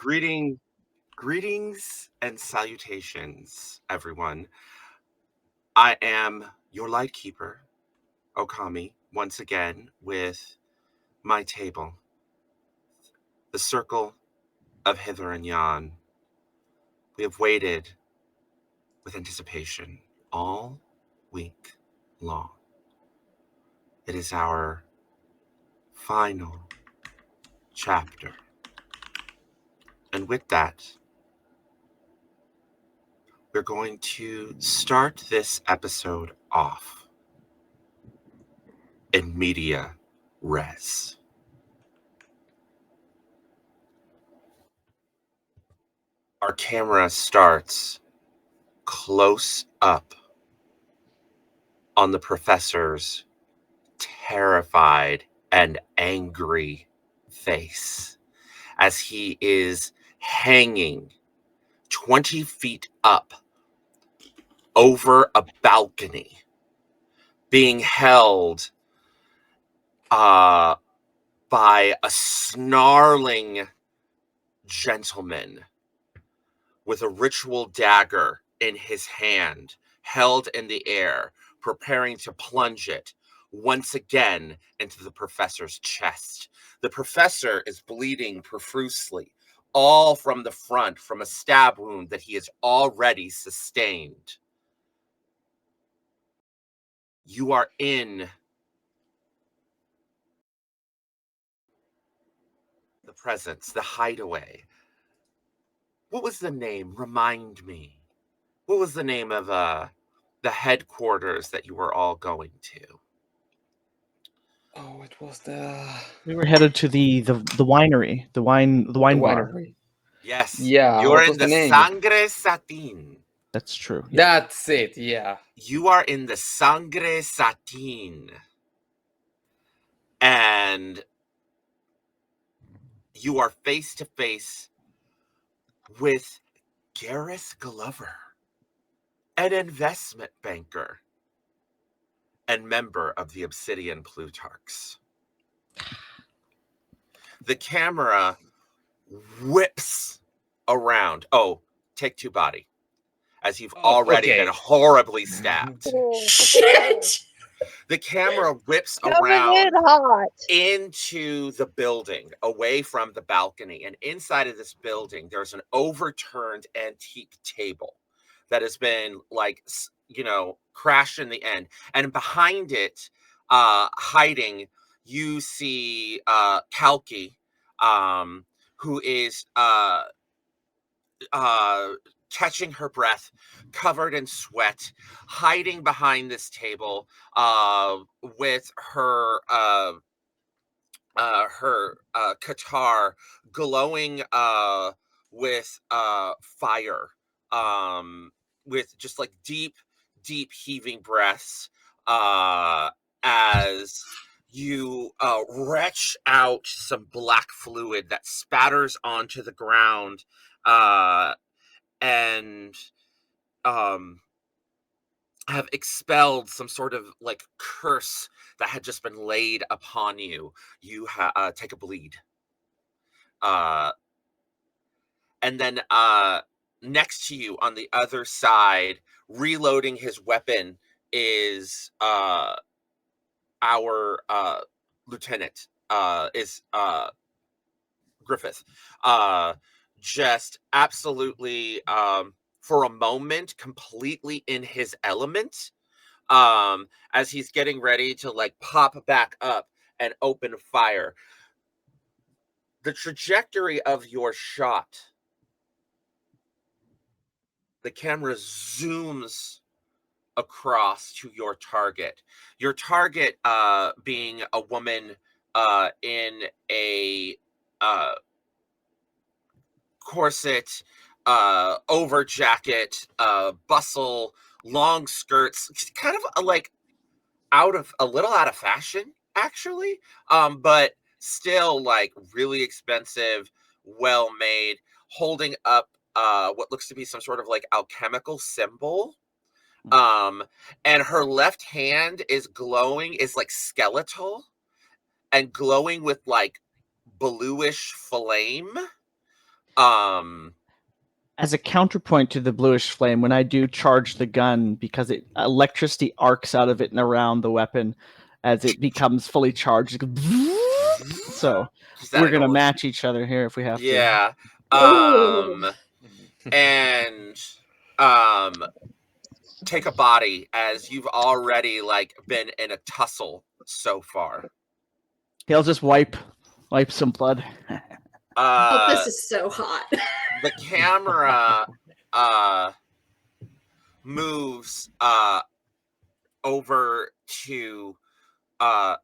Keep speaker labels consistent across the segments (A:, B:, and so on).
A: Greeting, greetings and salutations, everyone. I am your Lightkeeper, Okami, once again with my table, the circle of Hither and Yon. We have waited with anticipation all week long. It is our final chapter. And with that, we're going to start this episode off in media res. Our camera starts close up on the professor's terrified and angry face as he is hanging 20 feet up over a balcony, being held by a snarling gentleman with a ritual dagger in his hand, held in the air, preparing to plunge it once again into the professor's chest. The professor is bleeding profusely, all from the front, from a stab wound that he has already sustained. You are in the presence, the hideaway. What was the name? Remind me. What was the name of the headquarters that you were all going to?
B: Oh, it was the
C: We were headed to the winery, the wine bar.
B: winery.
A: Yes.
B: Yeah,
A: You're
B: what
A: in
B: was
A: the
B: the name?
A: Sangre Satin.
C: That's true. Yeah.
B: That's it. Yeah.
A: You are in the Sangre Satin. And you are face to face with Gareth Glover, an investment banker and member of the Obsidian Plutarchs. The camera whips around. Oh, take two body. As you've already
B: okay.
A: been horribly stabbed.
B: Shit!
A: The camera whips
D: Coming
A: around
D: in hot.
A: into the building, away from the balcony. And inside of this building, there's an overturned antique table that has been, crashed in the end. And behind it, hiding, you see Kalki, who is catching her breath, covered in sweat, hiding behind this table with her Qatar glowing with fire, with just like deep heaving breaths as you retch out some black fluid that spatters onto the ground and have expelled some sort of like curse that had just been laid upon you. You take a bleed. And then next to you on the other side, reloading his weapon, is our lieutenant, is Griffith. Just absolutely, for a moment, completely in his element, as he's getting ready to like pop back up and open fire. The trajectory of your shot, the camera zooms across to your target. Your target being a woman in a corset, over jacket, bustle, long skirts, kind of like a little out of fashion, actually, but still like really expensive, well made, holding up what looks to be some sort of like alchemical symbol. And her left hand is glowing, is like skeletal and glowing with like bluish flame.
C: As a counterpoint to the bluish flame, when I do charge the gun, because electricity arcs out of it and around the weapon as it becomes fully charged. So we're gonna match each other here if we have to.
A: Yeah.
D: Ooh.
A: And take a body, as you've already like been in a tussle so far.
C: He'll just wipe some blood.
D: Oh, this is so hot.
A: The camera moves over to a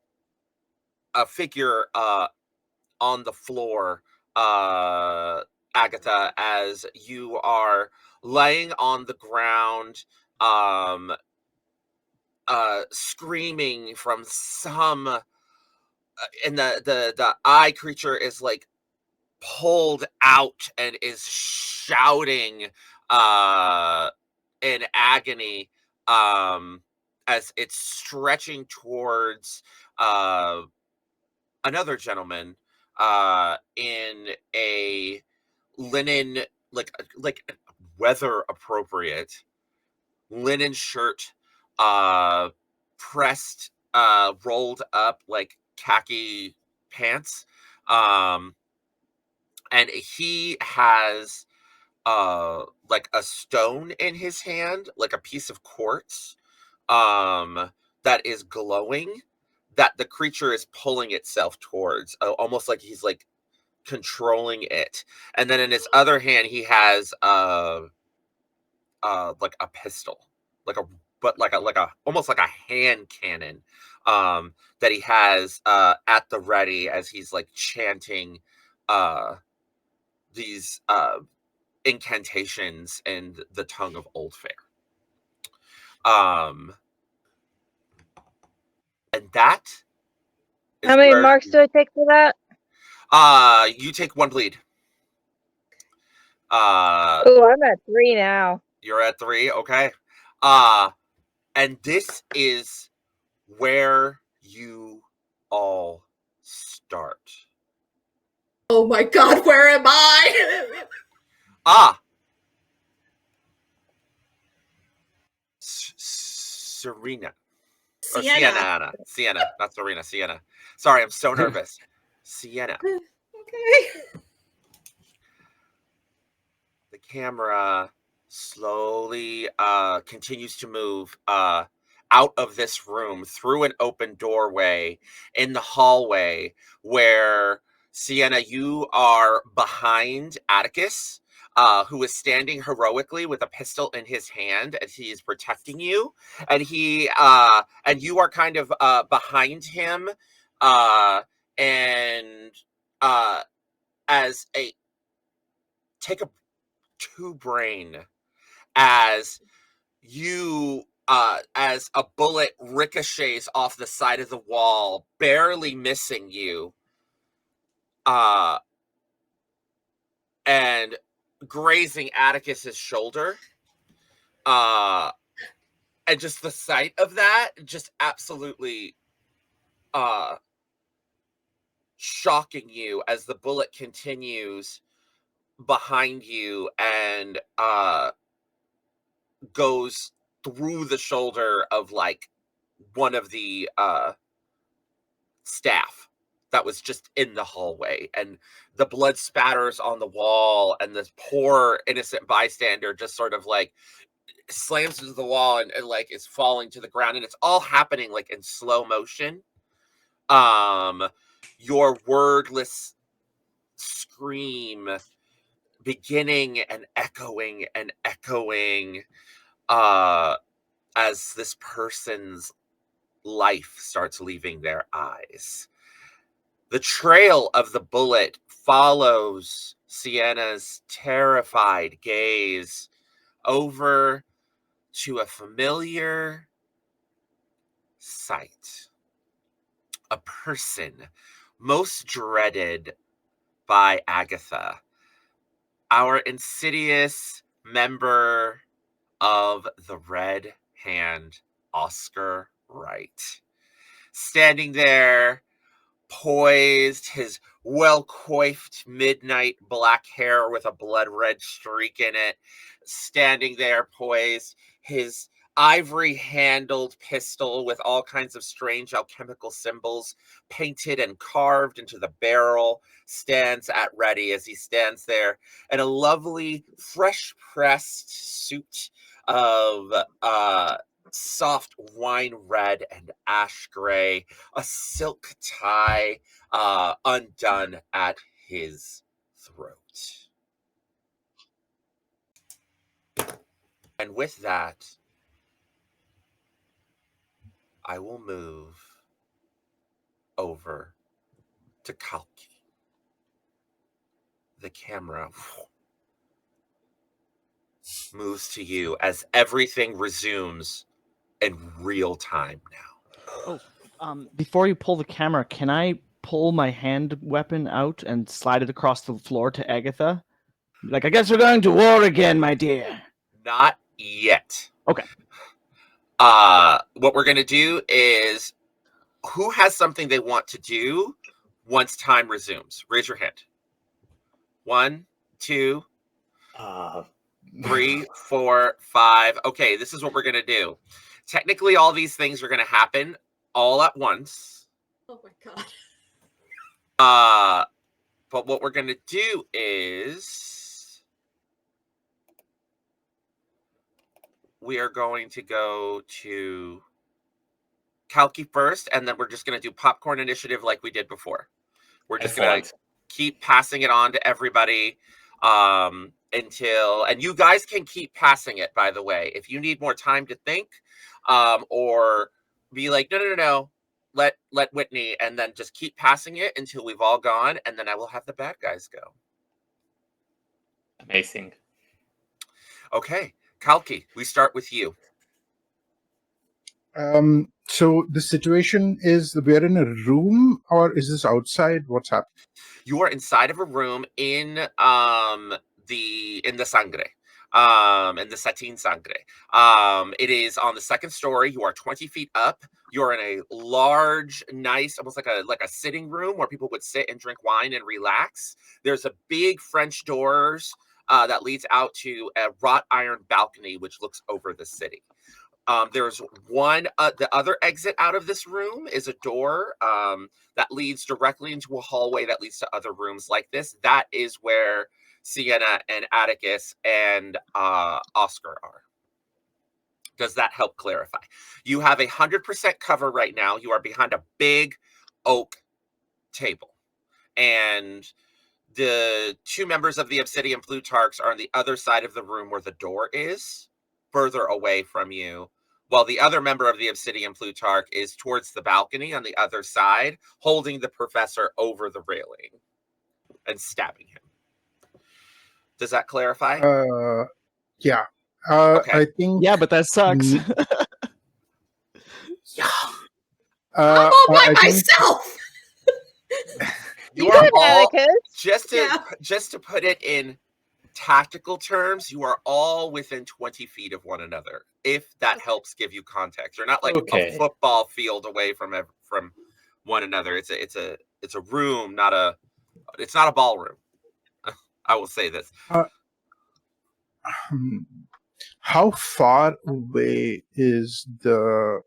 A: figure on the floor, Agatha, as you are laying on the ground, screaming from some, and the eye creature is like pulled out and is shouting in agony, as it's stretching towards another gentleman in a linen, like weather appropriate linen shirt, pressed, rolled up like khaki pants, and he has like a stone in his hand, like a piece of quartz, that is glowing, that the creature is pulling itself towards, almost like he's like controlling it. And then in his other hand he has like a pistol, like a almost like a hand cannon, that he has at the ready, as he's like chanting these incantations in the tongue of Old Fair. And that is
E: How many marks do I take for that?
A: You take 1 bleed.
E: Oh, I'm at 3 now.
A: You're at 3, okay. And this is where you all start.
D: Oh my god, where am I?
A: Serena.
D: Sienna.
A: Sienna, not Serena, Sienna. Sorry, I'm so nervous. Sienna.
D: Okay.
A: The camera slowly continues to move out of this room through an open doorway in the hallway, where Sienna, you are behind Atticus, who is standing heroically with a pistol in his hand, and he is protecting you. And and you are kind of behind him, and as a take a 2 brain, as you as a bullet ricochets off the side of the wall, barely missing you, and grazing Atticus's shoulder, and just the sight of that just absolutely shocking you, as the bullet continues behind you and goes through the shoulder of like one of the staff that was just in the hallway, and the blood spatters on the wall, and this poor innocent bystander just sort of like slams into the wall and like is falling to the ground, and it's all happening like in slow motion. Your wordless scream beginning and echoing as this person's life starts leaving their eyes. The trail of the bullet follows Sienna's terrified gaze over to a familiar sight. A person most dreaded by Agatha, our insidious member of the Red Hand, Oscar Wright. Standing there, poised, his well-coiffed midnight black hair with a blood red streak in it, standing there poised, his ivory-handled pistol with all kinds of strange alchemical symbols painted and carved into the barrel stands at ready as he stands there in a lovely, fresh-pressed suit of soft wine red and ash gray, a silk tie undone at his throat. And with that, I will move over to Kalki. The camera moves to you as everything resumes in real time now.
C: Before you pull the camera, can I pull my hand weapon out and slide it across the floor to Agatha? Like, I guess we're going to war again, my dear.
A: Not yet.
C: Okay.
A: What we're going to do is, who has something they want to do once time resumes? Raise your hand. 1, 2, 3, 4, 5. Okay, this is what we're going to do. Technically, all these things are going to happen all at once.
D: Oh my god.
A: But what we're going to do is we are going to go to Kalki first, and then we're just going to do popcorn initiative like we did before. We're just going to keep passing it on to everybody until, and you guys can keep passing it, by the way. If you need more time to think or be like, no, let Whitney, and then just keep passing it until we've all gone, and then I will have the bad guys go.
B: Amazing.
A: Okay, Kalki, we start with you.
F: So the situation is we're in a room, or is this outside? What's happening?
A: You are inside of a room in the sangre, in the satin sangre. It is on the second story. You are 20 feet up. You're in a large, nice, almost like a sitting room where people would sit and drink wine and relax. There's a big French doors that leads out to a wrought iron balcony which looks over the city. There's one, the other exit out of this room is a door that leads directly into a hallway that leads to other rooms like this. That is where Sienna and Atticus and Oscar are. Does that help clarify? You have 100% cover right now. You are behind a big oak table. And the two members of the Obsidian Plutarchs are on the other side of the room where the door is, further away from you, while the other member of the Obsidian Plutarch is towards the balcony on the other side, holding the professor over the railing and stabbing him. Does that clarify?
F: Yeah.
A: Okay.
F: I think.
C: Yeah, but that sucks.
D: I'm all by myself.
A: You are all,
E: Atticus.
A: just to put it in tactical terms, you are all within 20 feet of one another, if that helps give you context. You're not like a football field away from one another. It's a room, it's not a ballroom. I will say this.
F: How far away is the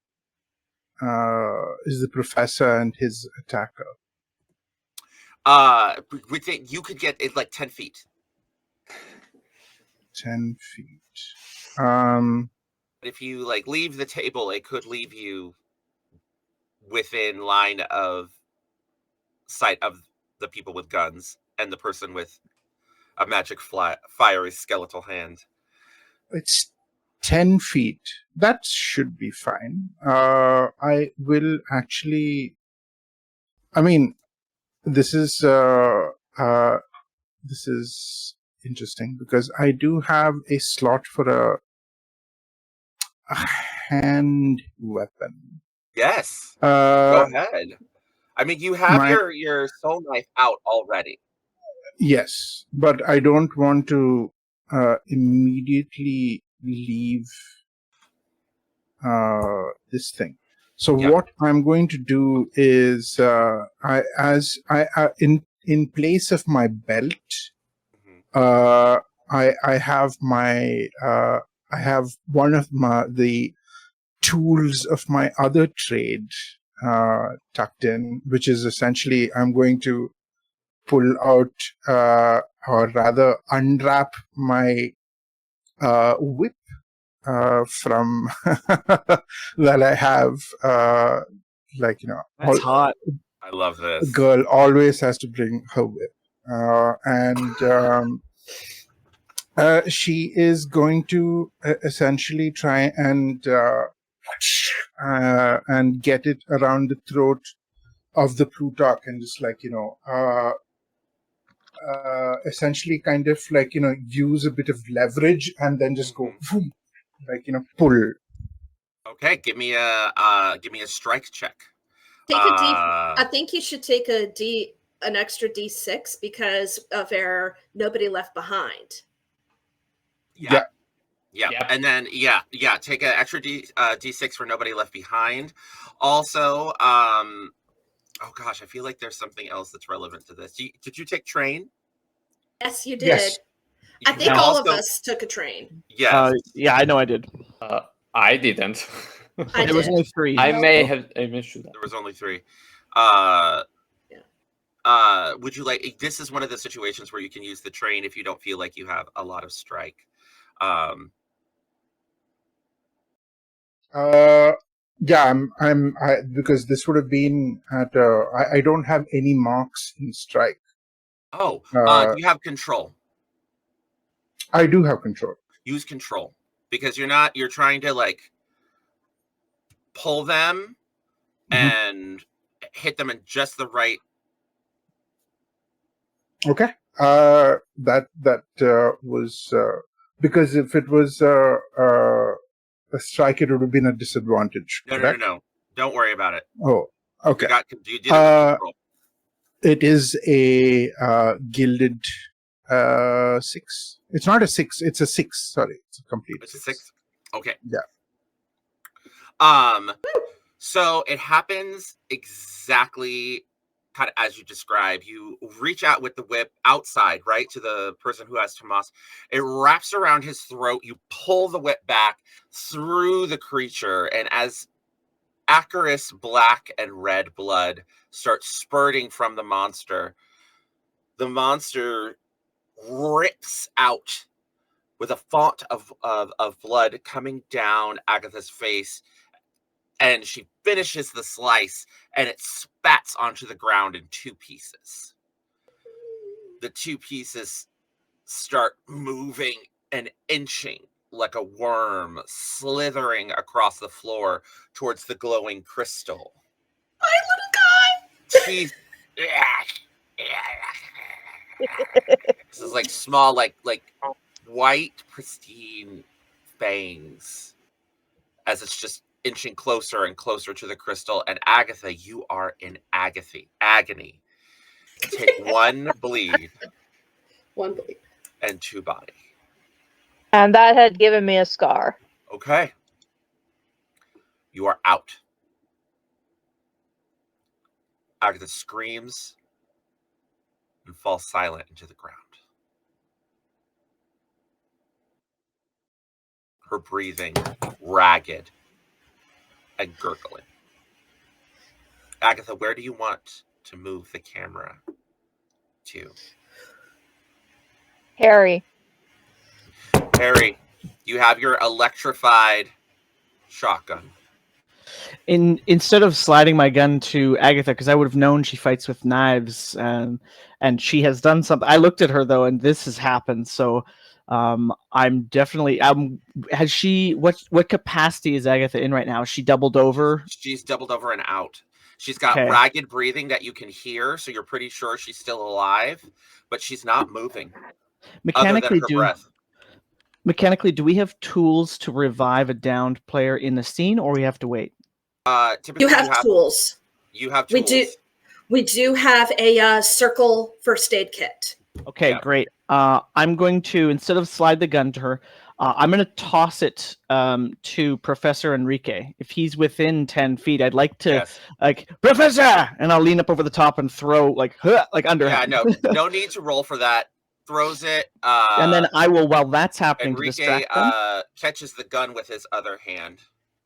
F: professor and his attacker?
A: You could get it like 10 feet.
F: 10 feet.
A: If you like leave the table, it could leave you within line of sight of the people with guns and the person with a magic fiery skeletal hand.
F: It's 10 feet. That should be fine. I will actually. I mean, this is interesting because I do have a slot for a hand weapon.
A: Yes. Go ahead. I mean, you have your soul knife out already.
F: Yes, but I don't want to immediately leave this thing. So what I'm going to do is, in place of my belt,
A: Mhm.
F: I have my I have one of the tools of my other trade tucked in, which is essentially I'm going to pull out or rather unwrap my whip from that I have. Like,
C: That's hot.
A: I love
F: a
A: this.
F: girl always has to bring her whip, and she is going to essentially try and get it around the throat of the Plutarch, and just essentially kind of use a bit of leverage and then just go
A: Mhm.
F: pull.
A: Okay, give me a strike check.
D: Take a D. I think you should take an extra D6 because of our nobody left behind.
A: Yeah.
B: Yeah.
A: And then take an extra D6 for nobody left behind. Also, oh gosh, I feel like there's something else that's relevant to this. Did you take train?
D: Yes, you did.
F: Yes.
D: I
A: You
D: think
A: can
D: all of
A: also-
D: us took a train.
A: Yes.
C: Yeah, I know I did.
B: I didn't.
D: I
C: There was
D: did.
C: only 3.
B: I may have missed that.
A: There was only 3.
D: Yeah.
A: Would you like? This is one of the situations where you can use the train if you don't feel like you have a lot of strike.
F: Yeah, because this would have been at. I don't have any marks in strike.
A: Do you have control?
F: I do have control.
A: Use control because you're trying to like pull them and hit them in just the right.
F: Okay. That was because if it was a strike, it would have been a disadvantage.
A: No. Don't worry about it.
F: Oh, okay.
A: You did it with control.
F: It is a gilded 6. It's not a 6. It's a 6. Sorry, it's a complete.
A: It's a 6. Okay.
F: Yeah.
A: So it happens exactly kind of as you describe. You reach out with the whip outside, right, to the person who has Tomas. It wraps around his throat. You pull the whip back through the creature, and as acrid black and red blood starts spurting from the monster rips out with a font of blood coming down Agatha's face. And she finishes the slice, and it spats onto the ground in 2 pieces. The 2 pieces start moving and inching like a worm, slithering across the floor towards the glowing crystal.
D: My little guy!
A: Teeth. This is like small, like white, pristine fangs as it's just inching closer and closer to the crystal. And Agatha, you are in agony. Take 1 bleed
D: 1 bleed.
A: and 2 body.
E: And that had given me a scar.
A: Okay. You are out. Agatha screams and falls silent into the ground. Her breathing ragged and gurgling. Agatha, where do you want to move the camera to?
E: Harry.
A: Harry, you have your electrified shotgun.
C: Instead of sliding my gun to Agatha, because I would have known she fights with knives, and she has done something. I looked at her though, and this has happened. So I'm definitely. Has she? What capacity is Agatha in right now? Is she doubled over?
A: She's doubled over and out. She's got
C: Okay.
A: ragged breathing that you can hear, so you're pretty sure she's still alive, but she's not moving.
C: Mechanically,
A: other than her breath.
C: Mechanically, do we have tools to revive a downed player in the scene, or we have to wait?
A: Typically
D: You have tools.
A: You have tools.
D: We do have a circle first aid kit.
C: Okay,
A: Yeah.
C: great. I'm going to, instead of slide the gun to her, I'm going to toss it to Professor Enrique. If he's within 10 feet, I'd like to,
A: Yes.
C: like, Professor! And I'll lean up over the top and throw, like underhand.
A: Yeah, no need to roll for that. Throws it.
C: And then I will, while that's happening, to
A: Enrique
C: distract them.
A: catches the gun with his other hand.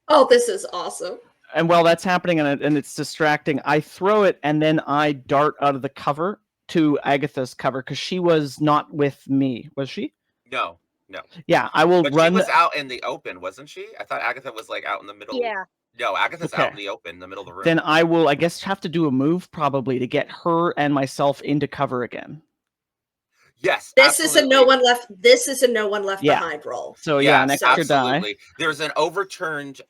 D: Oh, this is awesome.
C: And while that's happening and it's distracting, I throw it and then I dart out of the cover to Agatha's cover because she was not with me. Was she?
A: No.
C: Yeah, I will
A: But
C: run.
A: she was out in the open, wasn't she? I thought Agatha was like out in the middle.
E: Yeah.
A: No, Agatha's
C: Okay.
A: out in the open, in the middle of the room.
C: Then I will, I guess, have to do a move probably to get her and myself into cover again.
A: Yes,
D: This is a no one left. This is a no one left
C: Yeah.
D: behind roll.
C: So yeah, an
A: Yes,
C: extra die.
A: absolutely. There's an overturned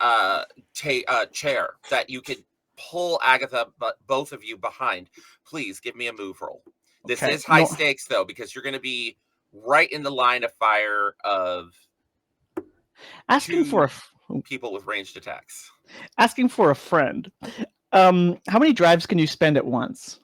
A: chair that you could pull Agatha, but both of you behind. Please give me a move roll. This
C: Okay.
A: is high stakes though, because you're going to be right in the line of fire of
C: Asking
A: two
C: for
A: people with ranged attacks.
C: asking for a friend. How many drives can you spend at once?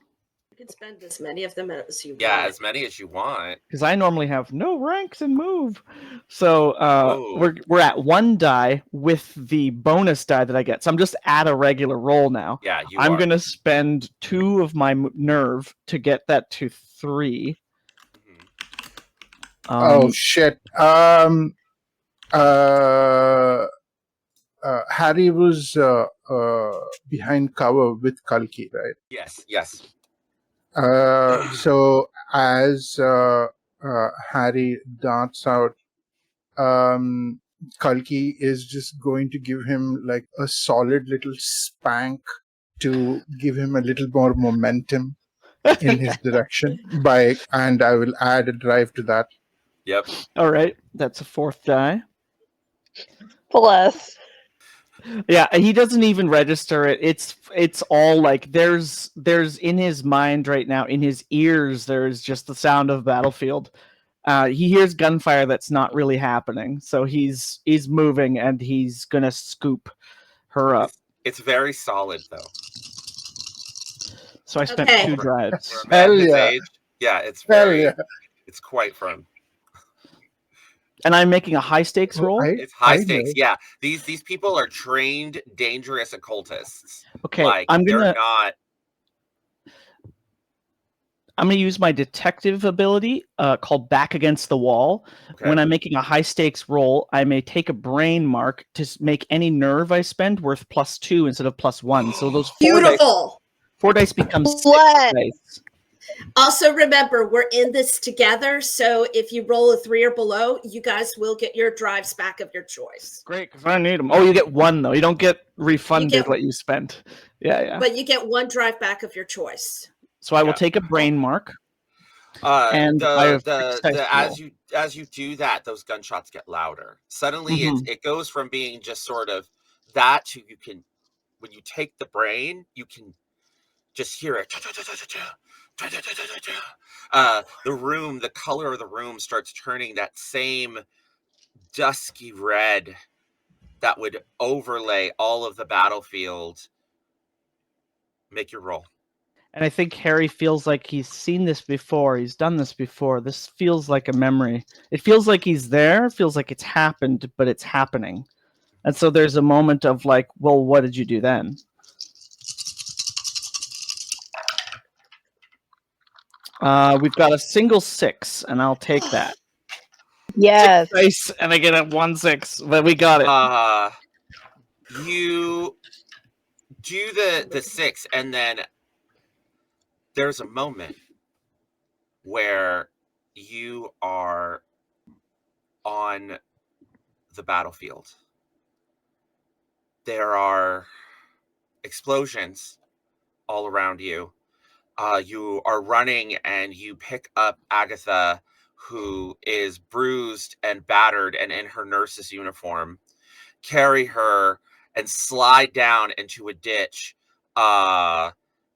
D: You can spend as many of them as you
A: Yeah,
D: want.
A: as many as you want.
C: Because I normally have no ranks and move. So
A: Oh.
C: we're at 1 die with the bonus die that I get. So I'm just at a regular roll now.
A: Yeah,
C: I'm
A: are.
C: gonna spend 2 of my nerve to get that to 3.
A: Mhm.
F: Oh shit. Harry was behind cover with Kalki, right?
A: Yes.
F: So as Harry darts out, Kalki is just going to give him like a solid little spank to give him a little more momentum in his direction. And I will add a drive to that.
A: Yep.
C: All right, that's a 4th die.
E: Plus.
C: Yeah, he doesn't even register it. It's all like there's in his mind right now, in his ears, there's just the sound of battlefield. He hears gunfire that's not really happening, so he's moving and he's gonna scoop her up.
A: It's very solid though.
C: So I spent
D: Okay.
C: 2 drives.
A: For a man
F: Hell
A: his
F: yeah.
A: age, yeah, it's
F: Hell
A: very,
F: yeah.
A: it's quite firm.
C: And I'm making a high stakes roll.
A: It's high
F: I
A: stakes.
F: know.
A: Yeah, these people are trained, dangerous occultists.
C: Okay,
A: Like they're not.
C: I'm gonna use my detective ability called Back Against the Wall.
A: Okay.
C: When I'm making a high stakes roll, I may take a brain mark to make any nerve I spend worth +2 instead of +1. So those 4 dice become 6
E: What?
C: dice.
D: Also, remember, we're in this together. So if you roll a 3 or below, you guys will get your drives back of your choice.
C: Great, because I need them. Oh, you get 1 though. You don't get refunded what you spent. Yeah.
D: But you get 1 drive back of your choice.
C: So I will take a brain mark. And I have 6 dice roll.
A: as you do that, those gunshots get louder. Suddenly, it goes from being just sort of that to you can, when you take the brain, you can just hear it. The color of the room starts turning that same dusky red that would overlay all of the battlefield. Make your roll.
C: And I think Harry feels like he's seen this before. He's done this before. This feels like a memory. It feels like he's there. It feels like it's happened, but it's happening. And so there's a moment of like, well, what did you do then? We've got a single 6, and I'll take that.
E: Yes.
C: 6 dice, and I get a 1/6, but we got it.
A: You do the 6, and then there's a moment where you are on the battlefield. There are explosions all around you. You are running and you pick up Agatha, who is bruised and battered and in her nurse's uniform, carry her and slide down into a ditch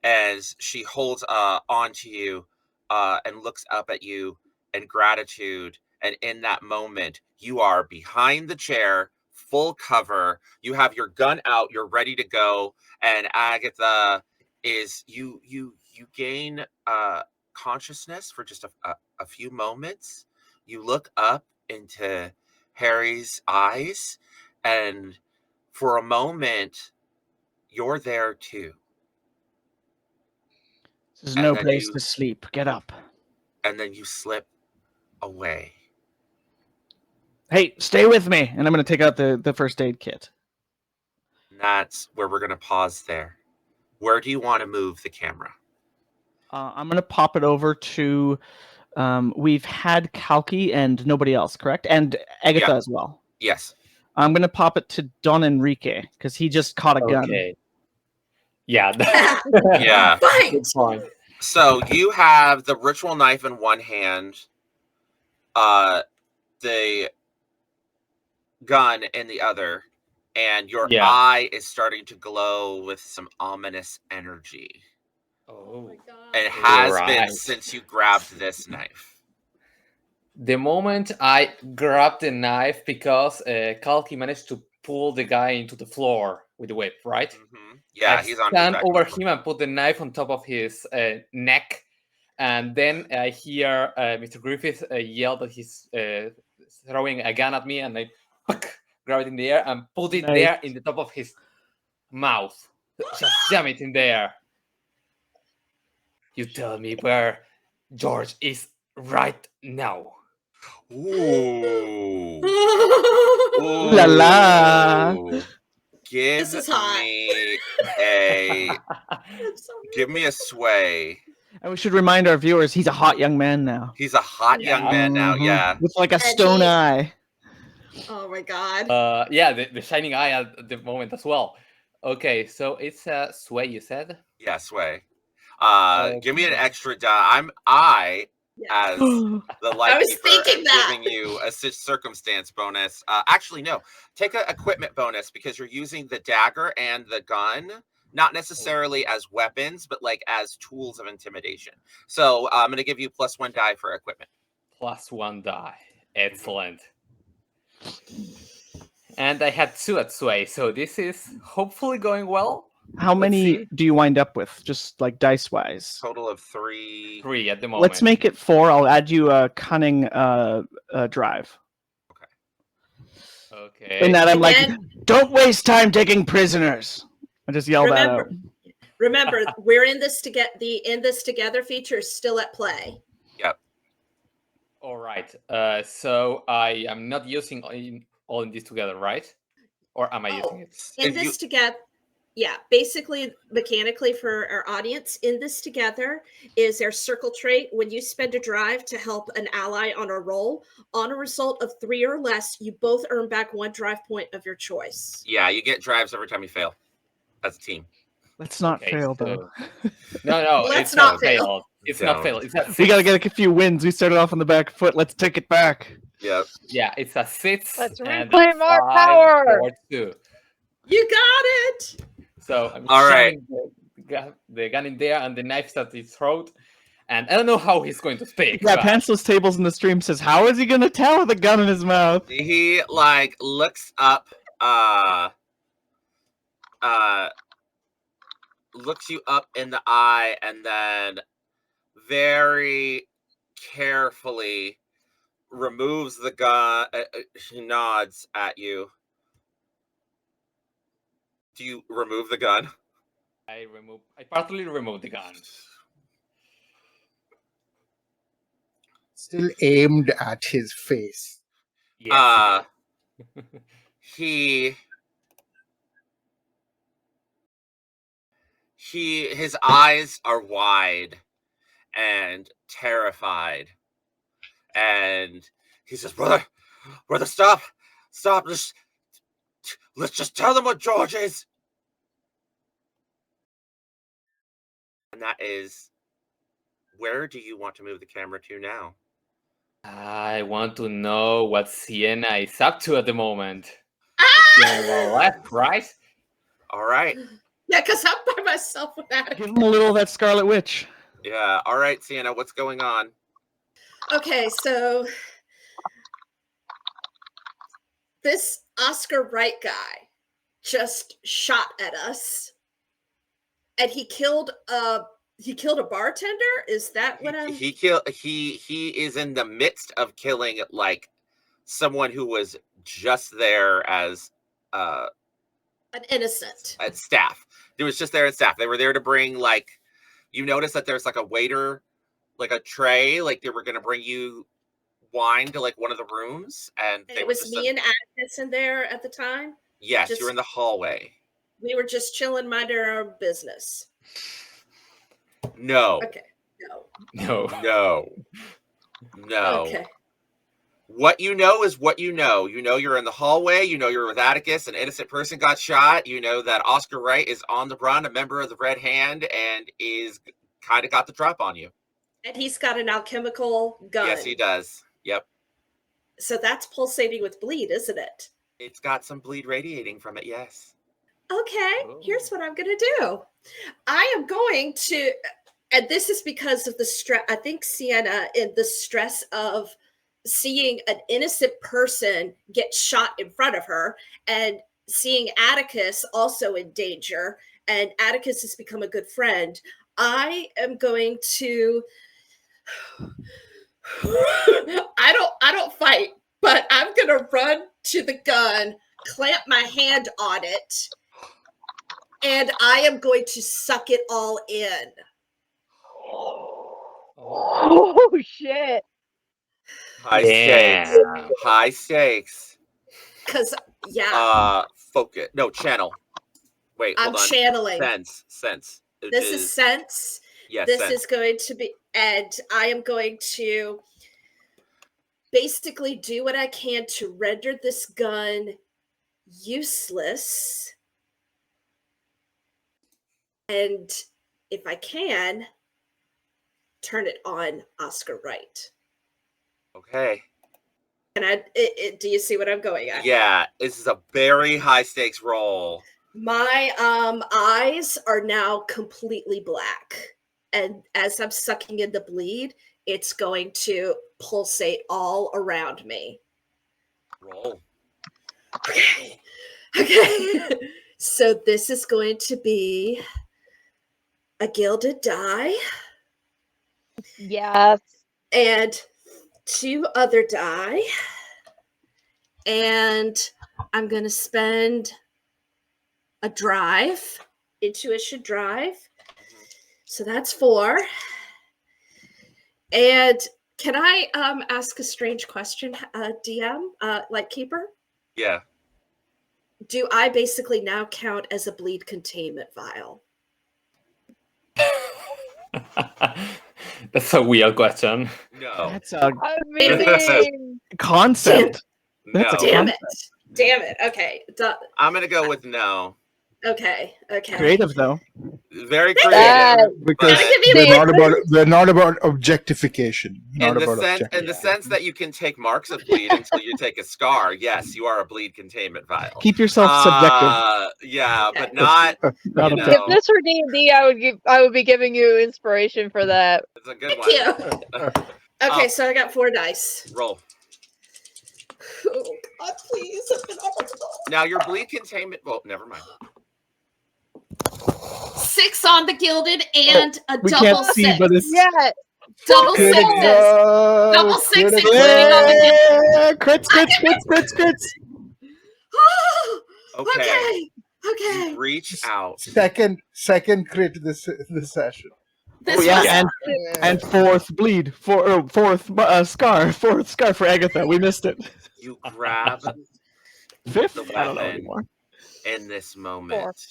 A: as she holds onto you and looks up at you in gratitude. And in that moment, you are behind the chair, full cover. You have your gun out. You're ready to go. And Agatha is you gain consciousness for just a few moments. You look up into Harry's eyes, and for a moment, you're there too.
C: There's
A: And
C: no
A: then
C: place
A: you-
C: to sleep. Get up.
A: And then you slip away.
C: Hey, stay with me. And I'm going to take out the first aid kit.
A: And that's where we're going to pause there. Where do you want to move the camera?
C: I'm going to pop it over to... we've had Kalki and nobody else, correct? And Agatha as well.
A: Yes.
C: I'm going to pop it to Don Enrique, because he just caught a gun.
B: Okay. Yeah.
A: Yeah.
D: Fight!
B: Good point.
A: So you have the ritual knife in one hand, the gun in the other, and your
B: Yeah.
A: eye is starting to glow with some ominous energy.
D: Oh my
B: Oh.
D: god.
A: And it has been
B: Right.
A: since you grabbed this knife.
B: The moment I grabbed the knife, because Kalki managed to pull the guy into the floor with the whip, right?
A: Yeah,
B: I
A: he's on his
B: stand
A: back.
B: over him and put the knife on top of his neck, and then I hear Mr. Griffith yell that he's throwing a gun at me, and I grab it in the air and put it there in the top of his mouth. Just jam it in there. You tell me where George is right now.
A: Ooh.
C: Ooh la la.
A: Ooh. Give
D: This is hot.
A: me a give me a sway.
C: And we should remind our viewers, he's a hot young man now.
A: He's a hot young
B: Yeah.
A: man now,
C: Mhm.
A: yeah.
C: With like a stone
D: he-
C: eye.
D: Oh my god.
B: Yeah, the shining eye at the moment as well. Okay, so it's a sway, you said?
A: Yeah, sway. Give me an
B: Okay.
A: extra die.
D: Yeah.
A: As the
D: I was
A: Lightkeeper,
D: thinking that.
A: giving you a circumstance bonus. Actually, no. Take an equipment bonus because you're using the dagger and the gun, not necessarily as weapons, but like as tools of intimidation. So I'm going to give you +1 die for equipment.
B: +1 die. Excellent. And I had 2 at sway, so this is hopefully going well.
C: How
B: Let's
C: many
B: see.
C: do you wind up with, just like dice-wise?
A: Total of 3.
B: 3 at the moment.
C: Let's make it 4. I'll add you a cunning drive.
B: Okay.
C: In that I'm
D: And
C: like,
D: then-
C: don't waste time taking prisoners. I just yell that out.
D: Remember, we're in this to get the in this together feature is still at play.
A: Yep.
B: All right. So I am not using all in this together, right? Or am I using it?
D: In
A: If
D: this
A: you-
D: together, yeah, basically mechanically for our audience, in this together is their circle trait. When you spend a drive to help an ally on a roll, on a result of 3 or less, you both earn back 1 drive point of your choice.
A: Yeah, you get drives every time you fail as a team.
C: Let's not
B: Okay,
C: fail,
B: so-
C: though.
B: No,
D: Let's
B: it's
D: not
B: not
D: fail.
B: failed. It's not
A: Don't.
B: failed. It's a 6.
C: We gotta get a few wins. We started off on the back foot. Let's take it back.
A: Yep.
B: Yeah, it's a 6.
E: Let's
B: and
E: reclaim our
B: 5
E: power.
B: or 2.
D: You got it.
B: So I'm
A: All right.
B: shoving the gun in there and the knife's at his throat. And I don't know how he's going to speak.
C: Yeah,
B: but-
C: Pantsless Tables in the stream says, how is he gonna tell with a gun in his mouth?
A: He like looks up, looks you up in the eye, and then very carefully removes the gun. He nods at you. Do you remove the gun?
B: I partly removed the gun.
F: Still aimed at his face.
B: Yes.
A: His eyes are wide and terrified, and he says, brother, stop, let's just tell them what George is. And that is, where do you want to move the camera to now?
B: I want to know what Sienna is up to at the moment.
D: Ah!
B: Sienna left, right?
A: All right.
D: Yeah, because I'm by myself without
C: Give
D: it.
C: him a little of that Scarlet Witch.
A: Yeah. All right, Sienna, what's going on?
D: Okay, so this Oscar Wright guy just shot at us, and he killed a bartender. Is that what I'm?
A: He is in the midst of killing like someone who was just there as
D: An innocent.
A: staff. It was just there as staff. They were there to bring, like, you notice that there's like a waiter, like a tray, like they were going to bring you wine to like one of the rooms, and
D: it was me and Atticus in there at the time.
A: Yes, you were in the hallway.
D: We were just chilling, minding our own business.
A: No.
D: Okay.
A: No.
D: Okay.
A: What you know is what you know. You know you're in the hallway. You know you're with Atticus. An innocent person got shot. You know that Oscar Wright is on the run, a member of the Red Hand, and is kind of got the drop on you.
D: And he's got an alchemical gun.
A: Yes, he does. Yep.
D: So that's pulsating with bleed, isn't it?
A: It's got some bleed radiating from it, yes.
D: Okay, here's what I'm going to do. I am going to, and this is because of the stress, I think Sienna, in the stress of seeing an innocent person get shot in front of her and seeing Atticus also in danger, and Atticus has become a good friend, I am going to, I don't fight, but I'm going to run to the gun, clamp my hand on it, and I am going to suck it all in.
E: Oh, shit.
A: High stakes.
D: Because, yeah.
A: Focus. No, channel. Wait, hold on.
D: I'm channeling.
A: Sense.
D: This is sense.
A: Yes,
D: this
A: sense.
D: is going to be, and I am going to basically do what I can to render this gun useless. And if I can, turn it on Oscar Wright.
A: Okay.
D: And do you see what I'm going at?
A: Yeah, this is a very high stakes roll.
D: My eyes are now completely black. And as I'm sucking in the bleed, it's going to pulsate all around me.
A: Roll.
D: Okay. So this is going to be a gilded die.
E: Yes.
D: And 2 other die. And I'm going to spend a drive, intuition drive. So that's 4. And can I ask a strange question, DM, Lightkeeper?
A: Yeah.
D: Do I basically now count as a bleed containment vial?
B: That's a weird question.
A: No.
C: That's a
E: concept.
A: No.
C: That's a
D: Damn
C: concept.
D: it. Okay.
A: I'm going to go with no.
D: Okay.
C: Creative, though.
A: Very creative.
F: Because they're not about objectification.
A: In the sense that you can take marks of bleed until you take a scar, yes, you are a bleed containment vial.
C: Keep yourself subjective.
A: Yeah, but not.
E: If this were D&D, I would be giving you inspiration for that.
A: It's a good
D: one. Okay, so I got 4 dice.
A: Roll.
D: Oh God, please!
A: Now your bleed containment. Well, never mind.
D: 6 on the gilded and a
C: we
D: double
C: can't
D: 6.
C: see, but it's
D: double 6. Double 6 including on the
C: crits.
A: Okay.
D: Okay.
A: You reach out.
F: Second crit this session.
C: And 4th bleed. Fourth scar. 4th scar for Agatha. We missed it.
A: You grab
C: 5th.
A: the
C: I don't know
A: weapon
C: anymore.
A: in this moment.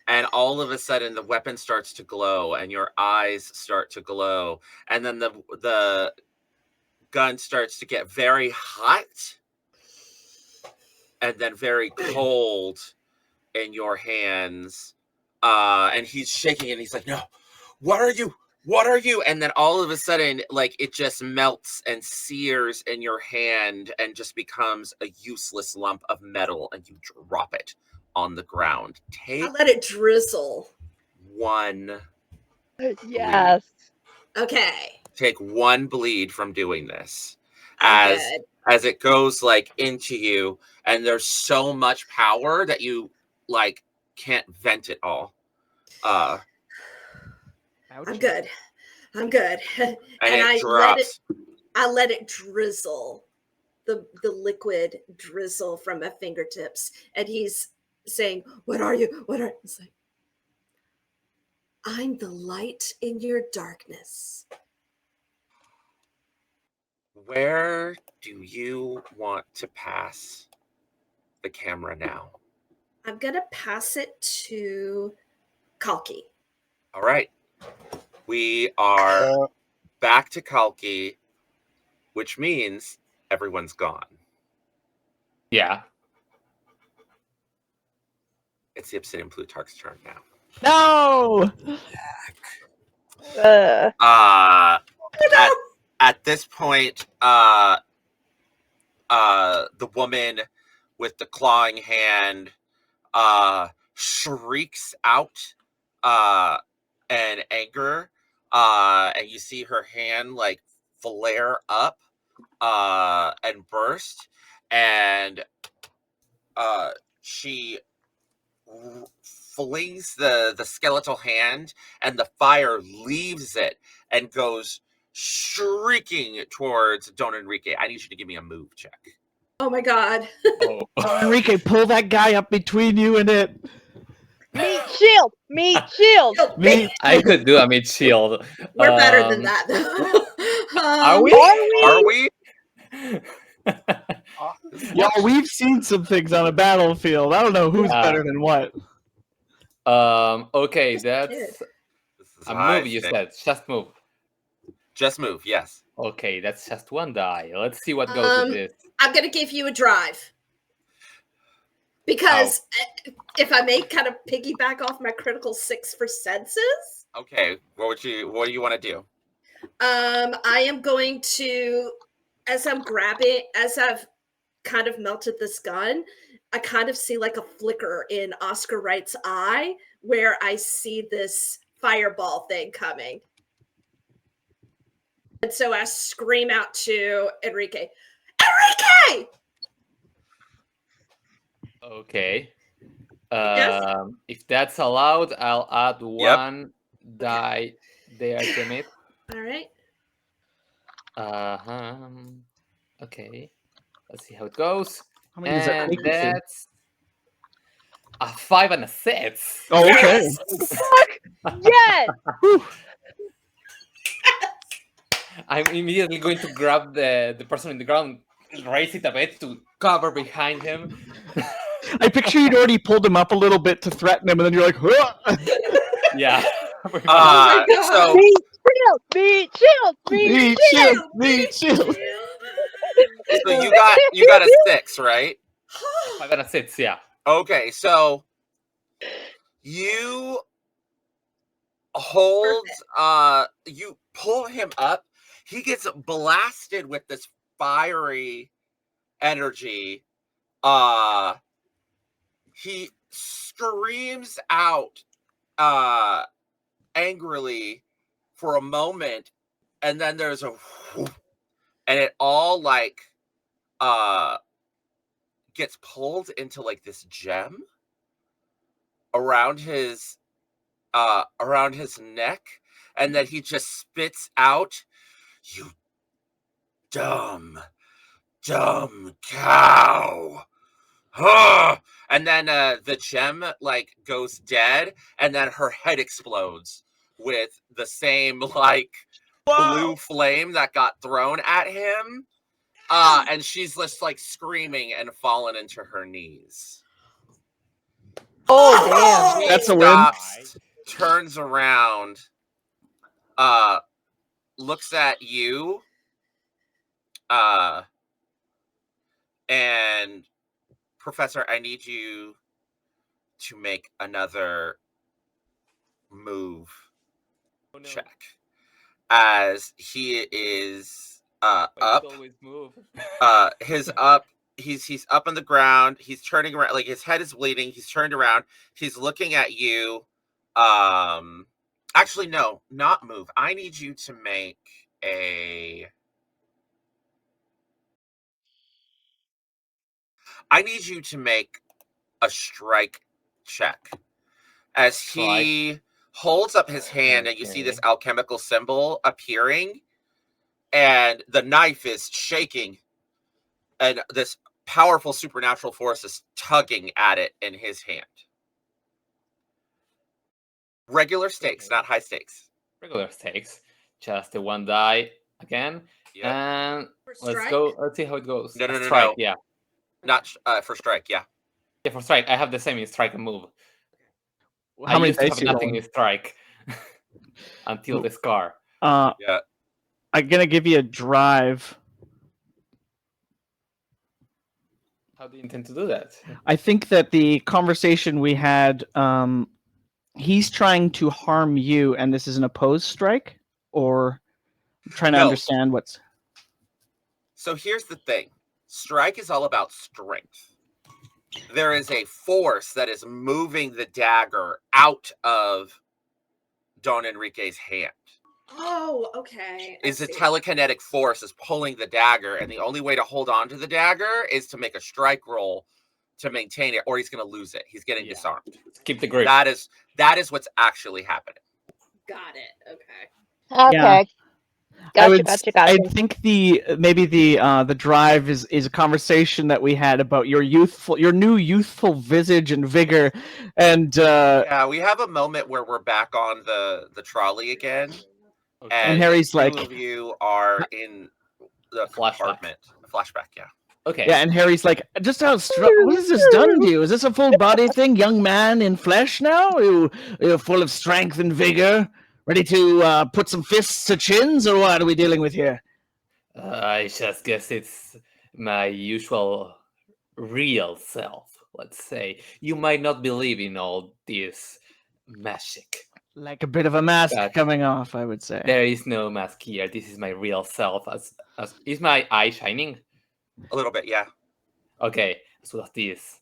A: And all of a sudden, the weapon starts to glow, and your eyes start to glow, and then the gun starts to get very hot, and then very cold in your hands. And he's shaking, and he's like, "No, what are you? What are you?" And then all of a sudden, like, it just melts and sears in your hand, and just becomes a useless lump of metal, and you drop it on the ground.
D: I'll let it drizzle.
A: 1
E: Yes.
A: bleed.
D: Okay.
A: Take 1 bleed from doing this. As it goes like into you, and there's so much power that you like can't vent it all.
D: I'm good. And
A: it
D: I
A: drops.
D: let it drizzle. the liquid drizzle from my fingertips, and he's saying, "What are you? What are?" It's like, "I'm the light in your darkness."
A: Where do you want to pass the camera now?
D: I'm gonna pass it to Kalki.
A: All right. We are back to Kalki, which means everyone's gone.
B: Yeah.
A: It's the Obsidian Plutarch's turn now.
C: No.
A: At this point, the woman with the clawing hand shrieks out in anger, and you see her hand like flare up and burst, and she flings the skeletal hand, and the fire leaves it and goes shrieking towards Don Enrique. I need you to give me a move check.
D: Oh my god.
B: Oh.
C: Enrique, pull that guy up between you and it.
E: Meat shield! Meat shield!
C: Me.
B: I could do a mid shield.
D: We're better than that, though.
B: Are we?
A: Are we?
C: Yeah, we've seen some things on a battlefield. I don't know who's better than what.
B: Okay, that's
A: This is
B: a
A: how I
B: move you
A: think.
B: said. Just move.
A: Just move, yes.
B: Okay, that's just one die. Let's see what goes with this.
D: I'm gonna give you a drive. Because if I may kind of piggyback off my critical 6 for senses.
A: Okay, what do you want to do?
D: I am going to, as I've kind of melted this gun, I kind of see like a flicker in Oscar Wright's eye where I see this fireball thing coming. And so I scream out to Enrique, Enrique!
B: Okay.
D: Yes?
B: If that's allowed, I'll add one die there to it.
D: All right.
B: Okay. Let's see how it goes.
C: How many does that
B: And
C: take you to?
B: that's a 5 and a 6.
C: Oh, okay.
E: Yes!
B: I'm immediately going to grab the person in the ground, raise it a bit to cover behind him.
C: I picture you'd already pulled him up a little bit to threaten him, and then you're like, "Huh!"
B: Yeah.
A: So
E: Meat shield! Meat shield! Meat
C: Meat
E: shield!
C: shield, meat shield.
A: so you got a 6, right?
B: 5 and a 6, yeah.
A: Okay, so you hold you pull him up. He gets blasted with this fiery energy. He screams out angrily for a moment, and then there's a whoop, and it all like gets pulled into like this gem around his neck, and then he just spits out, "You dumb cow." And then the gem like goes dead, and then her head explodes with the same like blue flame that got thrown at him. And she's just like screaming and fallen into her knees.
E: Oh, damn.
C: That's a win.
A: Stops, turns around, looks at you, and Professor, I need you to make another move check as he is up.
B: Always move.
A: He's up on the ground. He's turning around, like his head is bleeding. He's turned around. He's looking at you. Actually, no, not move. I need you to make a. I need you to make a strike check as he holds up his hand, and you see this alchemical symbol appearing, and the knife is shaking and this powerful supernatural force is tugging at it in his hand. Regular stakes, not high stakes.
B: Regular stakes. Just the 1 die again.
A: Yep.
B: And
D: For
B: let's
D: strike?
B: go. Let's see how it goes.
A: No,
B: Strike,
A: no.
B: yeah.
A: Not for strike, yeah.
B: Yeah, for strike. I have the same in strike and move.
C: How many
B: used to
C: dice
B: have
C: you
B: nothing
C: rolling?
B: in strike until the scar.
A: Yeah.
C: I'm gonna give you a drive.
B: How do you intend to do that?
C: I think that the conversation we had, he's trying to harm you, and this is an opposed strike, or I'm trying to
A: No.
C: understand what's.
A: So here's the thing. Strike is all about strength. There is a force that is moving the dagger out of Don Enrique's hand.
D: Oh, okay. I
A: Is a
D: see.
A: telekinetic force is pulling the dagger, and the only way to hold on to the dagger is to make a strike roll to maintain it, or he's going to lose it. He's getting
B: Yeah.
A: disarmed.
B: Keep the grip.
A: That is what's actually happening.
D: Got it. Okay.
E: Okay.
C: I
E: Gotcha.
C: think maybe the drive is a conversation that we had about your new youthful visage and vigor, and
A: Yeah, we have a moment where we're back on the trolley again,
B: Okay.
C: And Harry's
A: two
C: like-
A: of you are in the
B: Flashback.
A: compartment. Flashback, yeah.
B: Okay.
C: yeah, and Harry's like, just how what has this done to you? Is this a full body thing, young man in flesh now? You're full of strength and vigor, ready to put some fists to chins, or what are we dealing with here?
B: I just guess it's my usual real self, let's say. You might not believe in all this magic.
C: Like a bit of a mask
B: But-
C: coming off, I would say.
B: There is no mask here. This is my real self. As is my eye shining?
A: A little bit, yeah.
B: Okay, so that's this.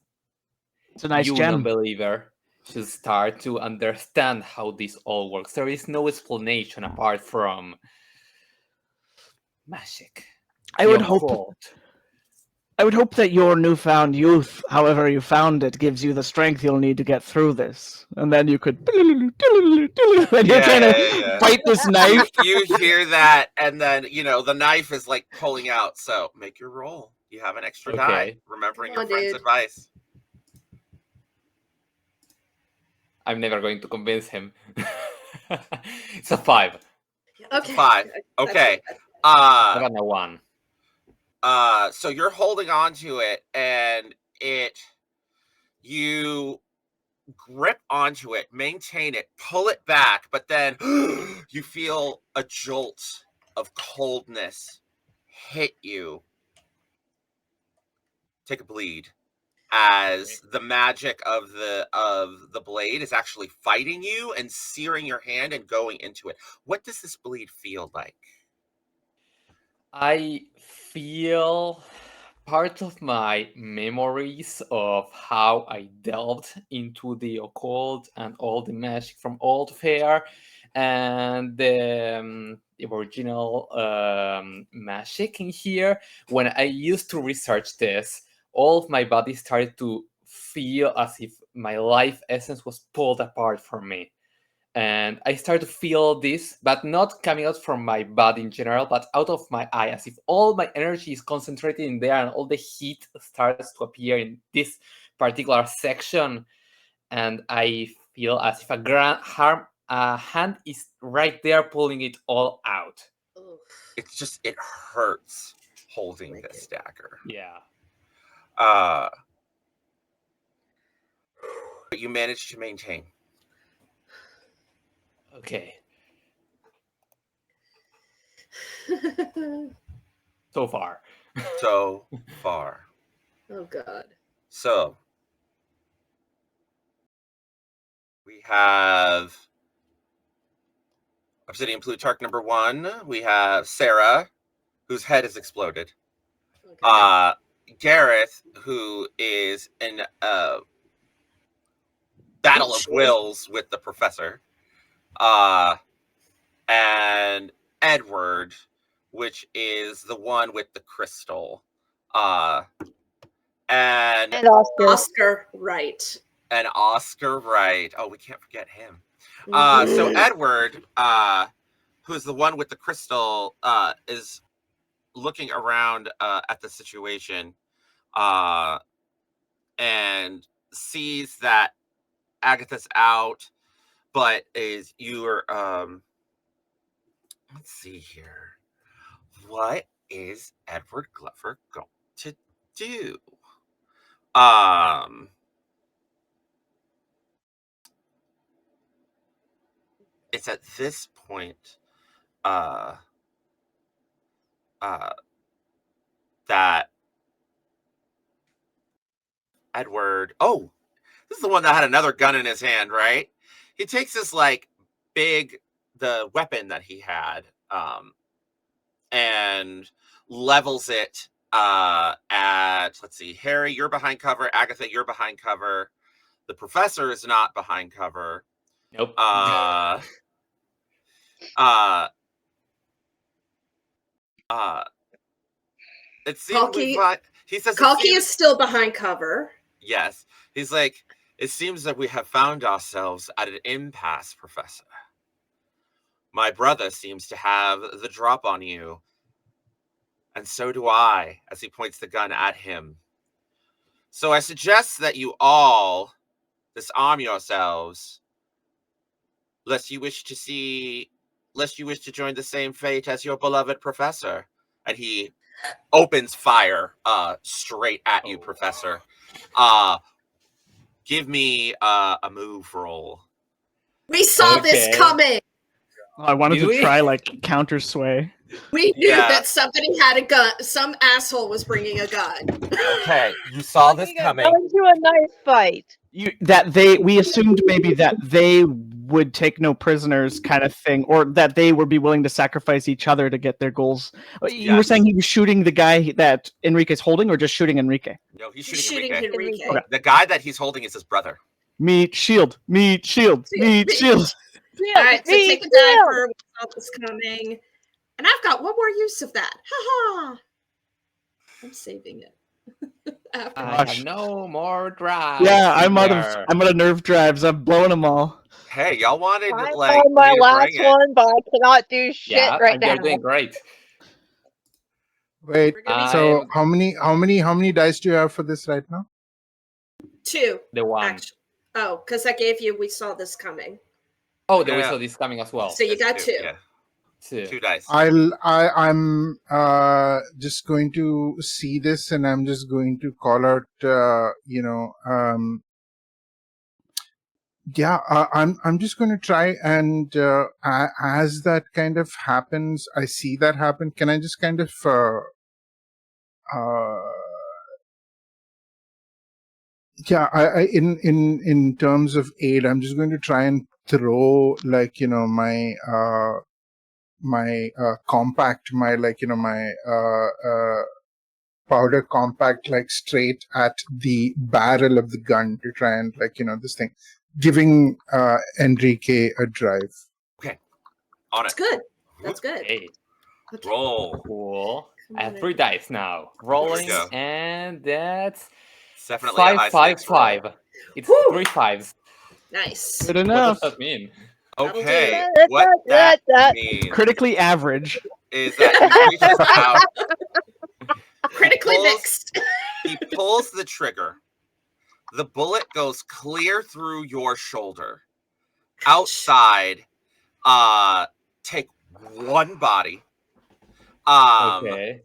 C: It's a nice
B: You,
C: gem.
B: non-believer, should start to understand how this all works. There is no explanation apart from magic.
C: I would
B: Your
C: hope
B: fault.
C: that your newfound youth, however you found it, gives you the strength you'll need to get through this. And then you could and you're trying to fight this knife.
A: You hear that, and then the knife is like pulling out. So make your roll. You have an extra die.
B: Okay.
A: Remembering
D: Come
A: your
D: on,
A: friend's
D: dude.
A: advice.
B: I'm never going to convince him. It's a 5.
D: Okay.
A: 5.
D: That's
A: Okay.
D: good.
B: I got a 1.
A: So you're holding on to it, and you grip onto it, maintain it, pull it back, but then you feel a jolt of coldness hit you. Take a bleed, as the magic of the blade is actually fighting you and searing your hand and going into it. What does this bleed feel like?
B: I feel part of my memories of how I delved into the occult and all the magic from Old Fair and the original magic in here. When I used to research this, all of my body started to feel as if my life essence was pulled apart from me. And I started to feel this, but not coming out from my body in general, but out of my eye, as if all my energy is concentrated in there and all the heat starts to appear in this particular section. And I feel as if a hand is right there pulling it all out.
D: Oof.
A: It hurts holding this dagger.
B: Yeah.
A: But you managed to maintain.
B: Okay. So far.
A: So far.
D: Oh God.
A: So we have Obsidian Plutarch number 1. We have Sarah, whose head has exploded.
D: Okay.
A: Gareth, who is in a battle of wills with the professor. And Edward, which is the one with the crystal. And
E: And Oscar.
D: Oscar, right.
A: Oscar Wright. Oh, we can't forget him. So
D: Mhm.
A: Edward, who's the one with the crystal, is looking around at the situation, and sees that Agatha's out, but you're let's see here. What is Edward Glover going to do? It's at this point that Edward, oh, this is the one that had another gun in his hand, right? He takes this like the weapon that he had, and levels it at, let's see, Harry, you're behind cover. Agatha, you're behind cover. The professor is not behind cover.
B: Nope.
A: It seems he says
D: Kalki is still behind cover.
A: Yes. He's like, it seems that we have found ourselves at an impasse, Professor. My brother seems to have the drop on you. And so do I, as he points the gun at him. So I suggest that you all disarm yourselves, lest you wish to join the same fate as your beloved professor. And he opens fire straight at you, Professor. Give me a move roll.
D: We saw this coming.
C: I wanted to try like counter sway.
D: We knew that somebody had a gun. Some asshole was bringing a gun.
A: Okay, you saw this coming.
E: Into a knife fight.
C: We assumed maybe that they would take no prisoners, kind of thing, or that they would be willing to sacrifice each other to get their goals. You were saying he was shooting the guy that Enrique's holding, or just shooting Enrique?
A: No, he's shooting Enrique.
D: Okay.
A: The guy that he's holding is his brother.
C: Meat shield, meat shield, meat shield.
D: All right, so take a dive for what was coming. And I've got one more use of that. Ha! I'm saving it.
B: I have no more drive.
C: Yeah, I'm out of nerve drives. I'm blowing them all.
A: Hey, y'all wanted
E: I'm
A: like
E: on my
A: me to
E: last
A: bring it.
E: one, but I cannot do shit right now.
B: You're doing great.
F: Wait, so how many dice do you have for this right now?
D: 2.
B: The one.
D: Actually. Oh, because I gave you. We saw this coming.
B: Oh, we saw this coming as well.
D: So you got 2.
A: Yeah.
B: 2
A: dice.
F: I'm just going to see this, and I'm just going to call out. I'm just going to try and as that kind of happens, I see that happen. Can I just kind of I in terms of aid, I'm just going to try and throw like my my compact, my my powder compact like straight at the barrel of the gun to try and this thing, giving Enrique a drive.
A: Okay, on it.
D: That's good. That's good.
B: Hey.
A: Roll.
B: Cool. I have 3 dice now. Rolling, and that's
A: definitely
B: 5, 5, 5. It's 3 5s.
D: Nice.
C: Good enough.
B: What does that mean?
A: Okay, what that means
C: critically average
A: is that he reaches out,
D: critically mixed.
A: He pulls the trigger. The bullet goes clear through your shoulder. Outside, take 1 body.
B: Okay.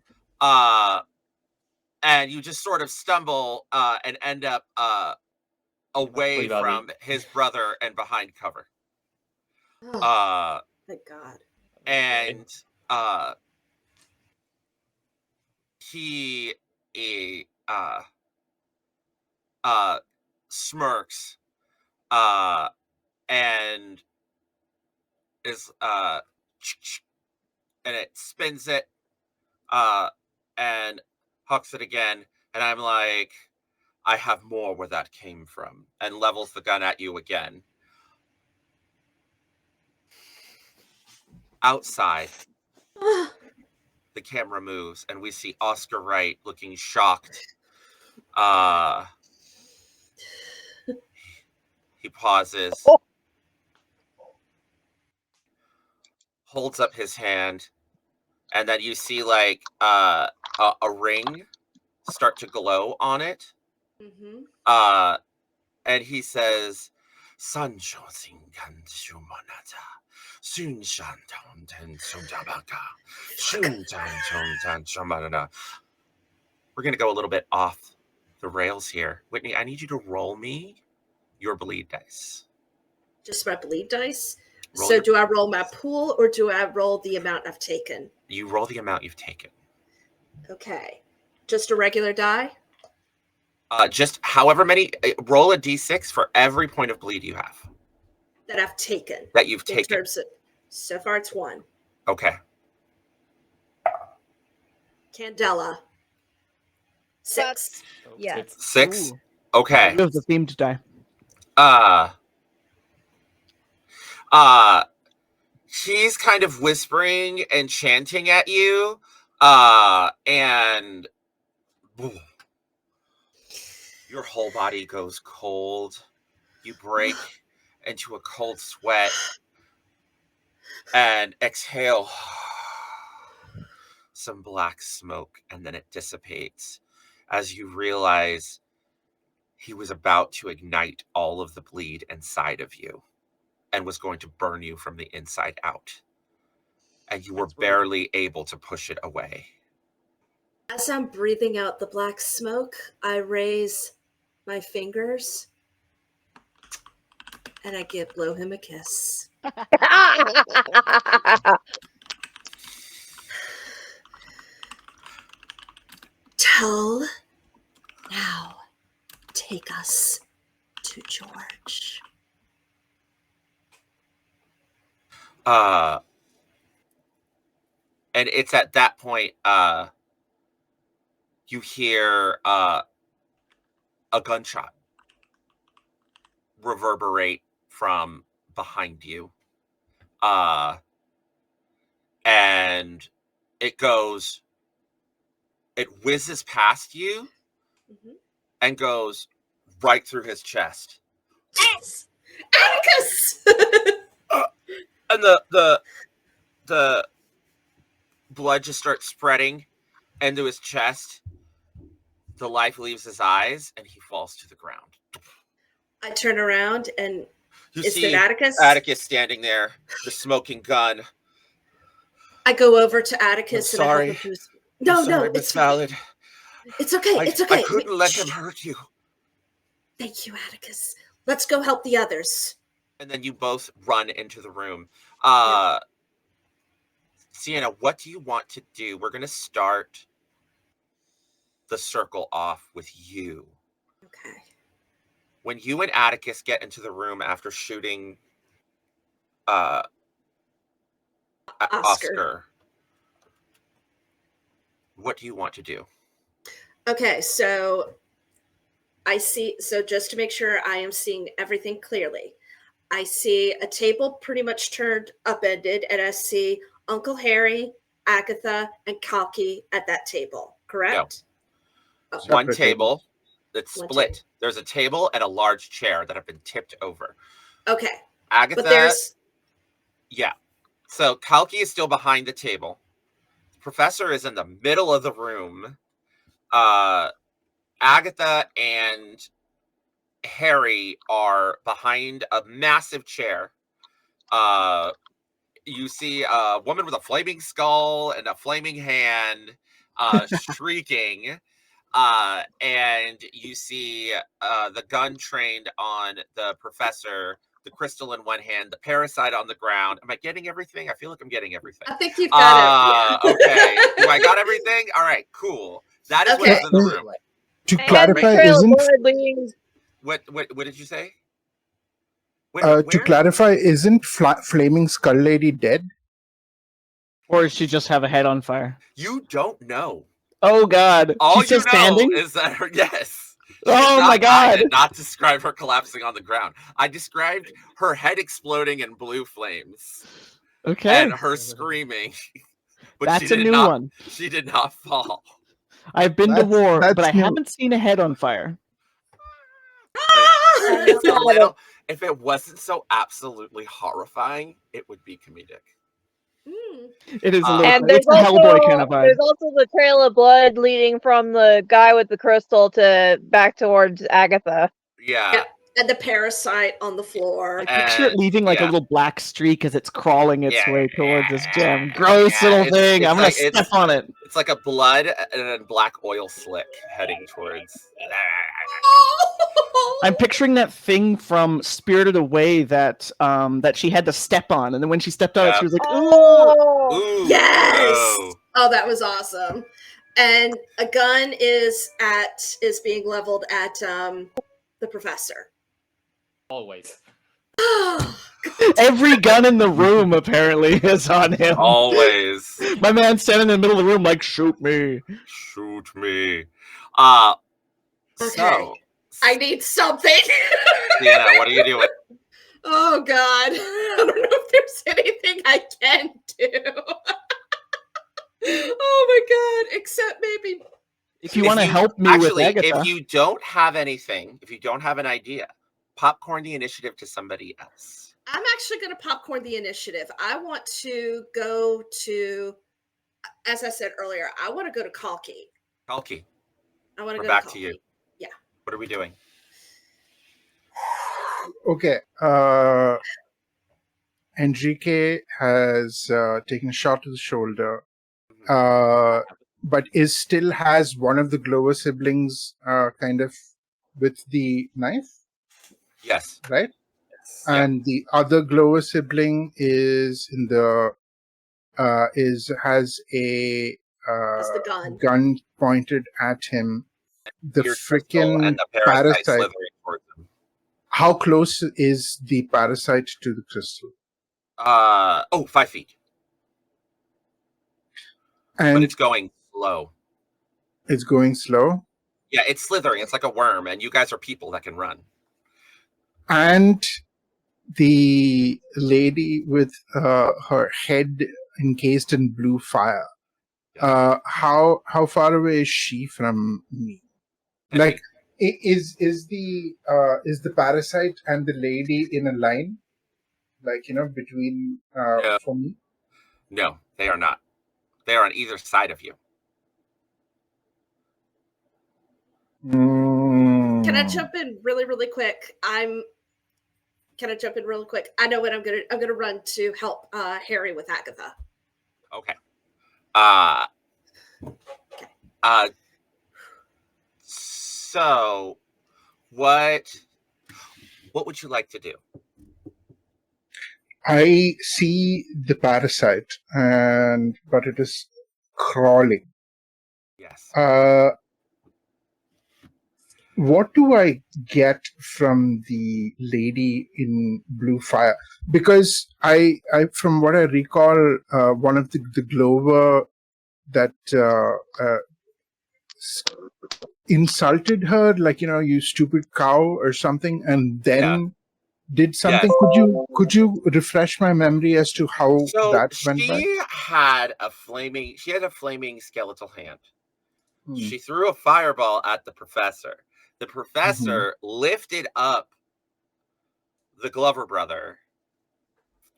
A: And you just sort of stumble and end up away from his brother and behind cover.
D: Thank God.
A: And he smirks and is and it spins it and hucks it again, and I'm like, I have more where that came from, and levels the gun at you again. Outside, the camera moves, and we see Oscar Wright looking shocked. He pauses, holds up his hand, and then you see like a ring start to glow on it.
D: Mm-hmm.
A: And he says, "Sancho singan shumanata, sunshan ton ten sundabaka, shuntan ton tan shamanana." We're gonna go a little bit off the rails here. Whitney, I need you to roll me your bleed dice.
D: Just my bleed dice.
A: Roll
D: So
A: your-
D: do I roll my pool or do I roll the amount I've taken?
A: You roll the amount you've taken.
D: Okay. Just a regular die?
A: Just however many. Roll a d6 for every point of bleed you have
D: That I've taken.
A: that you've
D: In
A: taken.
D: terms of, so far it's 1.
A: Okay.
D: Candela. 6.
E: Yes.
A: 6.
C: Ooh.
A: Okay.
C: You have the themed die.
A: He's kind of whispering and chanting at you, and your whole body goes cold. You break into a cold sweat and exhale some black smoke, and then it dissipates as you realize he was about to ignite all of the bleed inside of you and was going to burn you from the inside out. And you were barely able to push it away.
D: As I'm breathing out the black smoke, I raise my fingers and I blow him a kiss. Tell now, take us to George.
A: And it's at that point you hear a gunshot reverberate from behind you, and it whizzes past you and goes right through his chest.
D: Yes! Atticus!
A: And the blood just starts spreading into his chest. The life leaves his eyes, and he falls to the ground.
D: I turn around, and
A: You
D: is
A: see
D: it Atticus?
A: Atticus standing there, the smoking gun.
D: I go over to Atticus
A: I'm
D: and I
A: sorry.
D: hold him to his... No,
A: I'm sorry,
D: no,
A: Miss
D: it's
A: Valid.
D: It's okay. It's okay.
A: I couldn't let him
D: Shh.
A: hurt you.
D: Thank you, Atticus. Let's go help the others.
A: And then you both run into the room. Sienna, what do you want to do? We're going to start the circle off with you.
D: Okay.
A: When you and Atticus get into the room after shooting Oscar, what do you want to do?
D: Okay, so I see, so just to make sure I am seeing everything clearly, I see a table pretty much turned upended, and I see Uncle Harry, Agatha, and Kalki at that table, correct?
A: No.
D: Oh,
A: One table that's
D: One
A: split.
D: table.
A: There's a table and a large chair that have been tipped over.
D: okay.
A: Agatha,
D: But there's...
A: yeah. So Kalki is still behind the table. The professor is in the middle of the room. Agatha and Harry are behind a massive chair. You see a woman with a flaming skull and a flaming hand shrieking. And you see the gun trained on the professor, the crystal in one hand, the parasite on the ground. Am I getting everything? I feel like I'm getting everything.
D: I think you've got it.
A: Okay. Do I got everything? All right, cool. That is
D: Okay.
A: what's in the room.
F: To
E: And
F: clarify,
E: trail
F: isn't
E: blood leaves.
A: What did you say?
F: to clarify, isn't Flaming Skull Lady dead?
C: Or does she just have a head on fire?
A: You don't know.
C: Oh God!
A: All
C: She's
A: you
C: still
A: know
C: standing.
A: is that her, yes.
C: Oh my
A: I
C: God!
A: did not describe her collapsing on the ground. I described her head exploding in blue flames
C: Okay,
A: and her screaming. But
C: that's a new one.
A: She did not fall.
C: I've been to war,
F: That's
C: but I
F: new.
C: haven't seen a head on fire.
A: It's a little. If it wasn't so absolutely horrifying, it would be comedic.
D: Mm.
C: It is a
A: Uh,
C: little.
E: And there's
C: It's a Hellboy kind of vibe.
E: also the trail of blood leading from the guy with the crystal to back towards Agatha.
A: Yeah.
D: Yep. And the parasite on the floor.
C: I picture it
A: and-
C: leaving like a
A: yeah.
C: little black streak as it's crawling its
A: Yeah,
C: way towards this gem.
A: yeah,
C: Gross little
A: it's-
C: thing.
A: it's
C: I'm gonna
A: like-
C: step
A: it's-
C: on it.
A: It's like a blood and a black oil slick heading towards.
C: I'm picturing that thing from Spirited Away that that she had to step on, and then when she stepped on it, she was like, "Ooh!"
E: Oh,
A: Ooh,
D: Yes!
A: no.
D: Oh, that was awesome. And a gun is being leveled at the professor.
B: Always.
C: Every gun in the room apparently is on him.
A: Always
C: My man's standing in the middle of the room like, "Shoot me!"
A: shoot me.
D: Okay.
A: So
D: I need something.
A: Sienna, what are you doing?
D: Oh God. I don't know if there's anything I can do. Oh my God. Except maybe.
C: If you want to help me
A: Actually,
C: with Agatha,
A: if you don't have anything, if you don't have an idea, popcorn the initiative to somebody else.
D: I'm actually going to popcorn the initiative. I want to go to, as I said earlier, I want to go to Kalki.
A: Kalki,
D: I want to
A: we're
D: go
A: back
D: to
A: to
D: Kalki.
A: you.
D: Yeah.
A: What are we doing?
F: Okay. Enrique has taken a shot to the shoulder, but still has one of the Glover siblings kind of with the knife,
A: Yes.
F: right?
A: Yeah.
F: And the other Glover sibling is in the has a
D: That's the gun.
F: gun pointed at him. The
A: Your crystal
F: freaking
A: and the parasite
F: parasite.
A: slithering towards him.
F: How close is the parasite to the crystal?
A: 5 feet. But
F: And
A: it's going slow.
F: it's going slow.
A: Yeah, it's slithering. It's like a worm, and you guys are people that can run.
F: And the lady with her head encased in blue fire. How far away is she from me? Like, is the parasite and the lady in a line? Like, between
A: Yeah.
F: for me?
A: No, they are not. They are on either side of you.
D: Can I jump in really, really quick? Can I jump in really quick? I know what I'm gonna run to help Harry with Agatha.
A: Okay. So what would you like to do?
F: I see the parasite, but it is crawling.
A: Yes.
F: What do I get from the lady in blue fire? Because I from what I recall, one of the Glover that insulted her, like, you stupid cow or something, and then did something.
A: Yes.
F: Could you refresh my memory as to how
A: So
F: that went by?
A: she had a flaming skeletal hand.
F: Hmm.
A: She threw a fireball at the professor. The professor lifted up the Glover brother.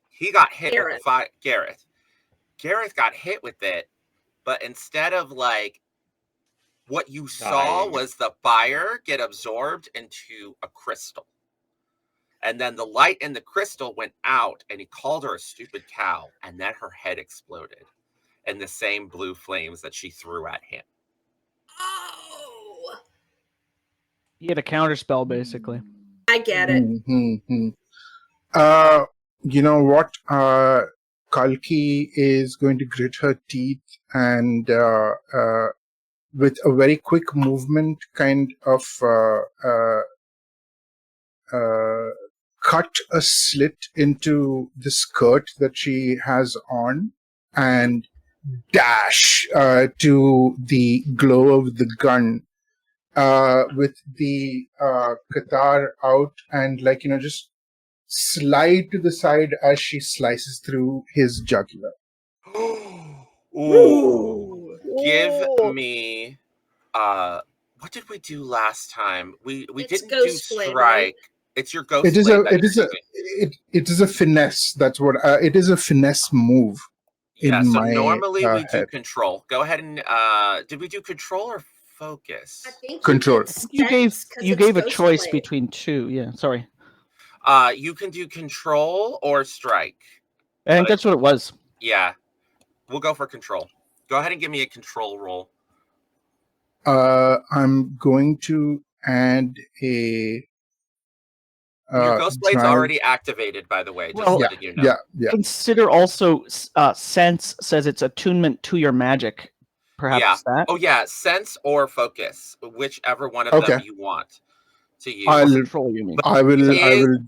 A: He got hit with the fire. Gareth. Gareth got hit with it, but instead of like what you saw was the fire get absorbed into a crystal. And then the light in the crystal went out, and he called her a stupid cow, and then her head exploded in the same blue flames that she threw at him.
D: Oh,
C: you get a counter spell basically.
D: I get it.
F: You know what? Kalki is going to grit her teeth and with a very quick movement kind of cut a slit into the skirt that she has on and dash to the glow of the gun with the katar out and just slide to the side as she slices through his jugular.
A: Ooh. Give me what did we do last time? We
D: It's
A: didn't do
D: ghost flame,
A: strike.
D: right?
A: It's your ghost
F: It is
A: flame
F: a
A: that
F: it is
A: you're
F: a
A: using.
F: it is a finesse. That's what it is, a finesse move. in
A: so
F: my
A: normally we do
F: head.
A: control. Go ahead and did we do control or focus?
D: I think
F: Control.
C: You gave a choice between two. Yeah, sorry.
A: You can do control or strike.
C: I think that's what it was.
A: Yeah. We'll go for control. Go ahead and give me a control roll.
F: I'm going to add a.
A: Your ghost blade's
F: drive.
A: already activated, by the way. Just
C: Well,
A: letting you know.
F: Yeah.
C: Consider also sense says it's attunement to your magic. Perhaps that.
A: Oh yeah, sense or focus, whichever one of them you want to use.
F: I'll
C: control. You mean?
F: I will.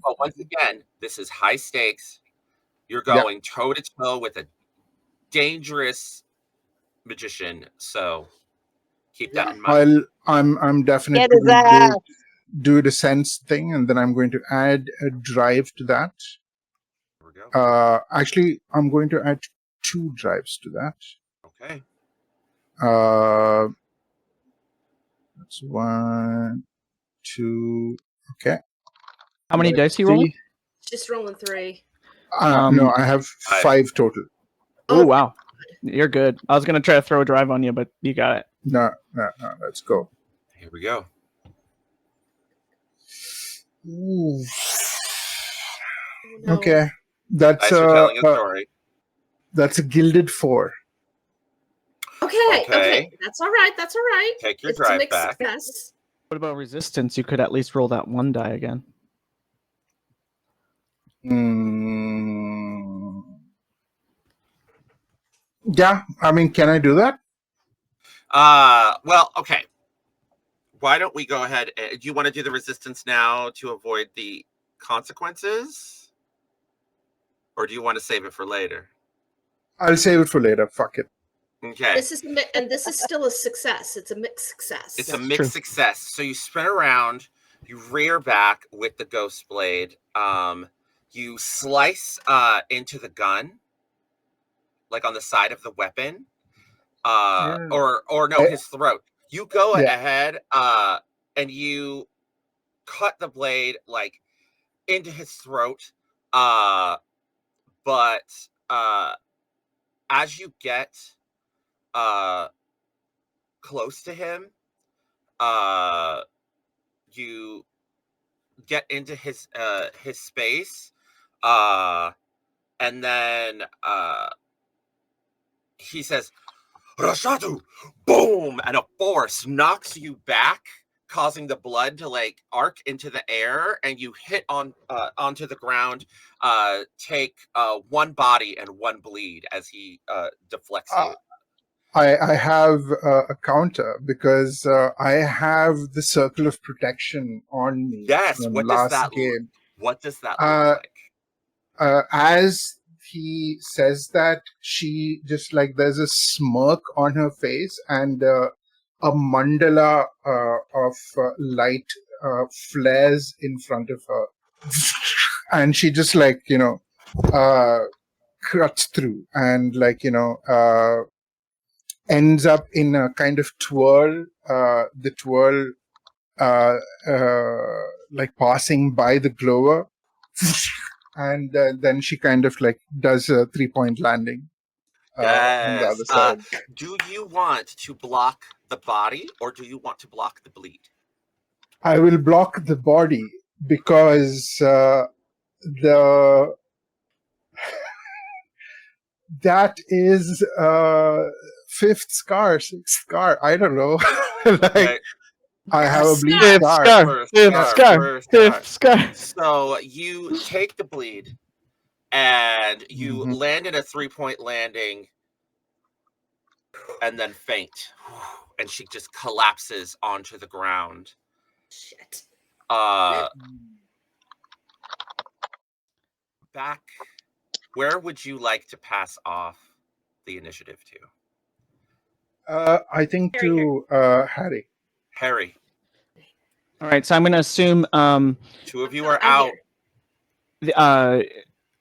A: But once again, this is high stakes. You're going toe to toe with a dangerous magician, so keep that in mind.
F: I'm definitely
E: Get his ass.
F: do the sense thing, and then I'm going to add a drive to that.
A: There we go.
F: Actually, I'm going to add 2 drives to that.
A: Okay.
F: That's 1, 2. Okay.
C: How many dice you rolling?
D: Just rolling 3.
F: No, I have 5 total.
C: Oh wow, you're good. I was gonna try to throw a drive on you, but you got it.
F: No. Let's go.
A: Here we go.
F: Ooh.
D: No.
F: Okay, that's
A: Dice are telling a story.
F: That's a gilded 4.
D: Okay. That's all right.
A: Take your
D: It's a
A: drive
D: mixed
A: back.
D: success.
C: What about resistance? You could at least roll that 1 die again.
F: Yeah, I mean, can I do that?
A: Well, okay. Why don't we go ahead? Do you want to do the resistance now to avoid the consequences? Or do you want to save it for later?
F: I'll save it for later. Fuck it.
A: Okay.
D: This is still a success. It's a mixed success.
A: It's a mixed success. So you spin around, you rear back with the ghost blade. You slice into the gun, like on the side of the weapon, or no, his throat. You go ahead, and you cut the blade like into his throat. But as you get close to him, you get into his space, and then he says, "Rashadu!" Boom, and a force knocks you back, causing the blood to like arc into the air, and you hit onto the ground. Take 1 body and 1 bleed as he deflects you.
F: I have a counter because I have the circle of protection on me.
A: Yes.
F: From
A: What
F: last
A: does that
F: game.
A: What does that look like?
F: As he says that, she just like there's a smirk on her face, and a mandala of light flares in front of her, and she just like cuts through and ends up in a kind of twirl. The twirl like passing by the glower. And then she kind of like does a 3-point landing on the other side.
A: Do you want to block the body or do you want to block the bleed?
F: I will block the body because that is 5th scar, 6th scar. I don't know. I have a bleed
C: scar.
A: So you take the bleed and you land in a 3-point landing and then faint. And she just collapses onto the ground.
D: Shit.
A: Back, where would you like to pass off the initiative to?
F: I think to Harry.
A: Harry.
C: All right, so I'm going to assume
A: 2 of you are out.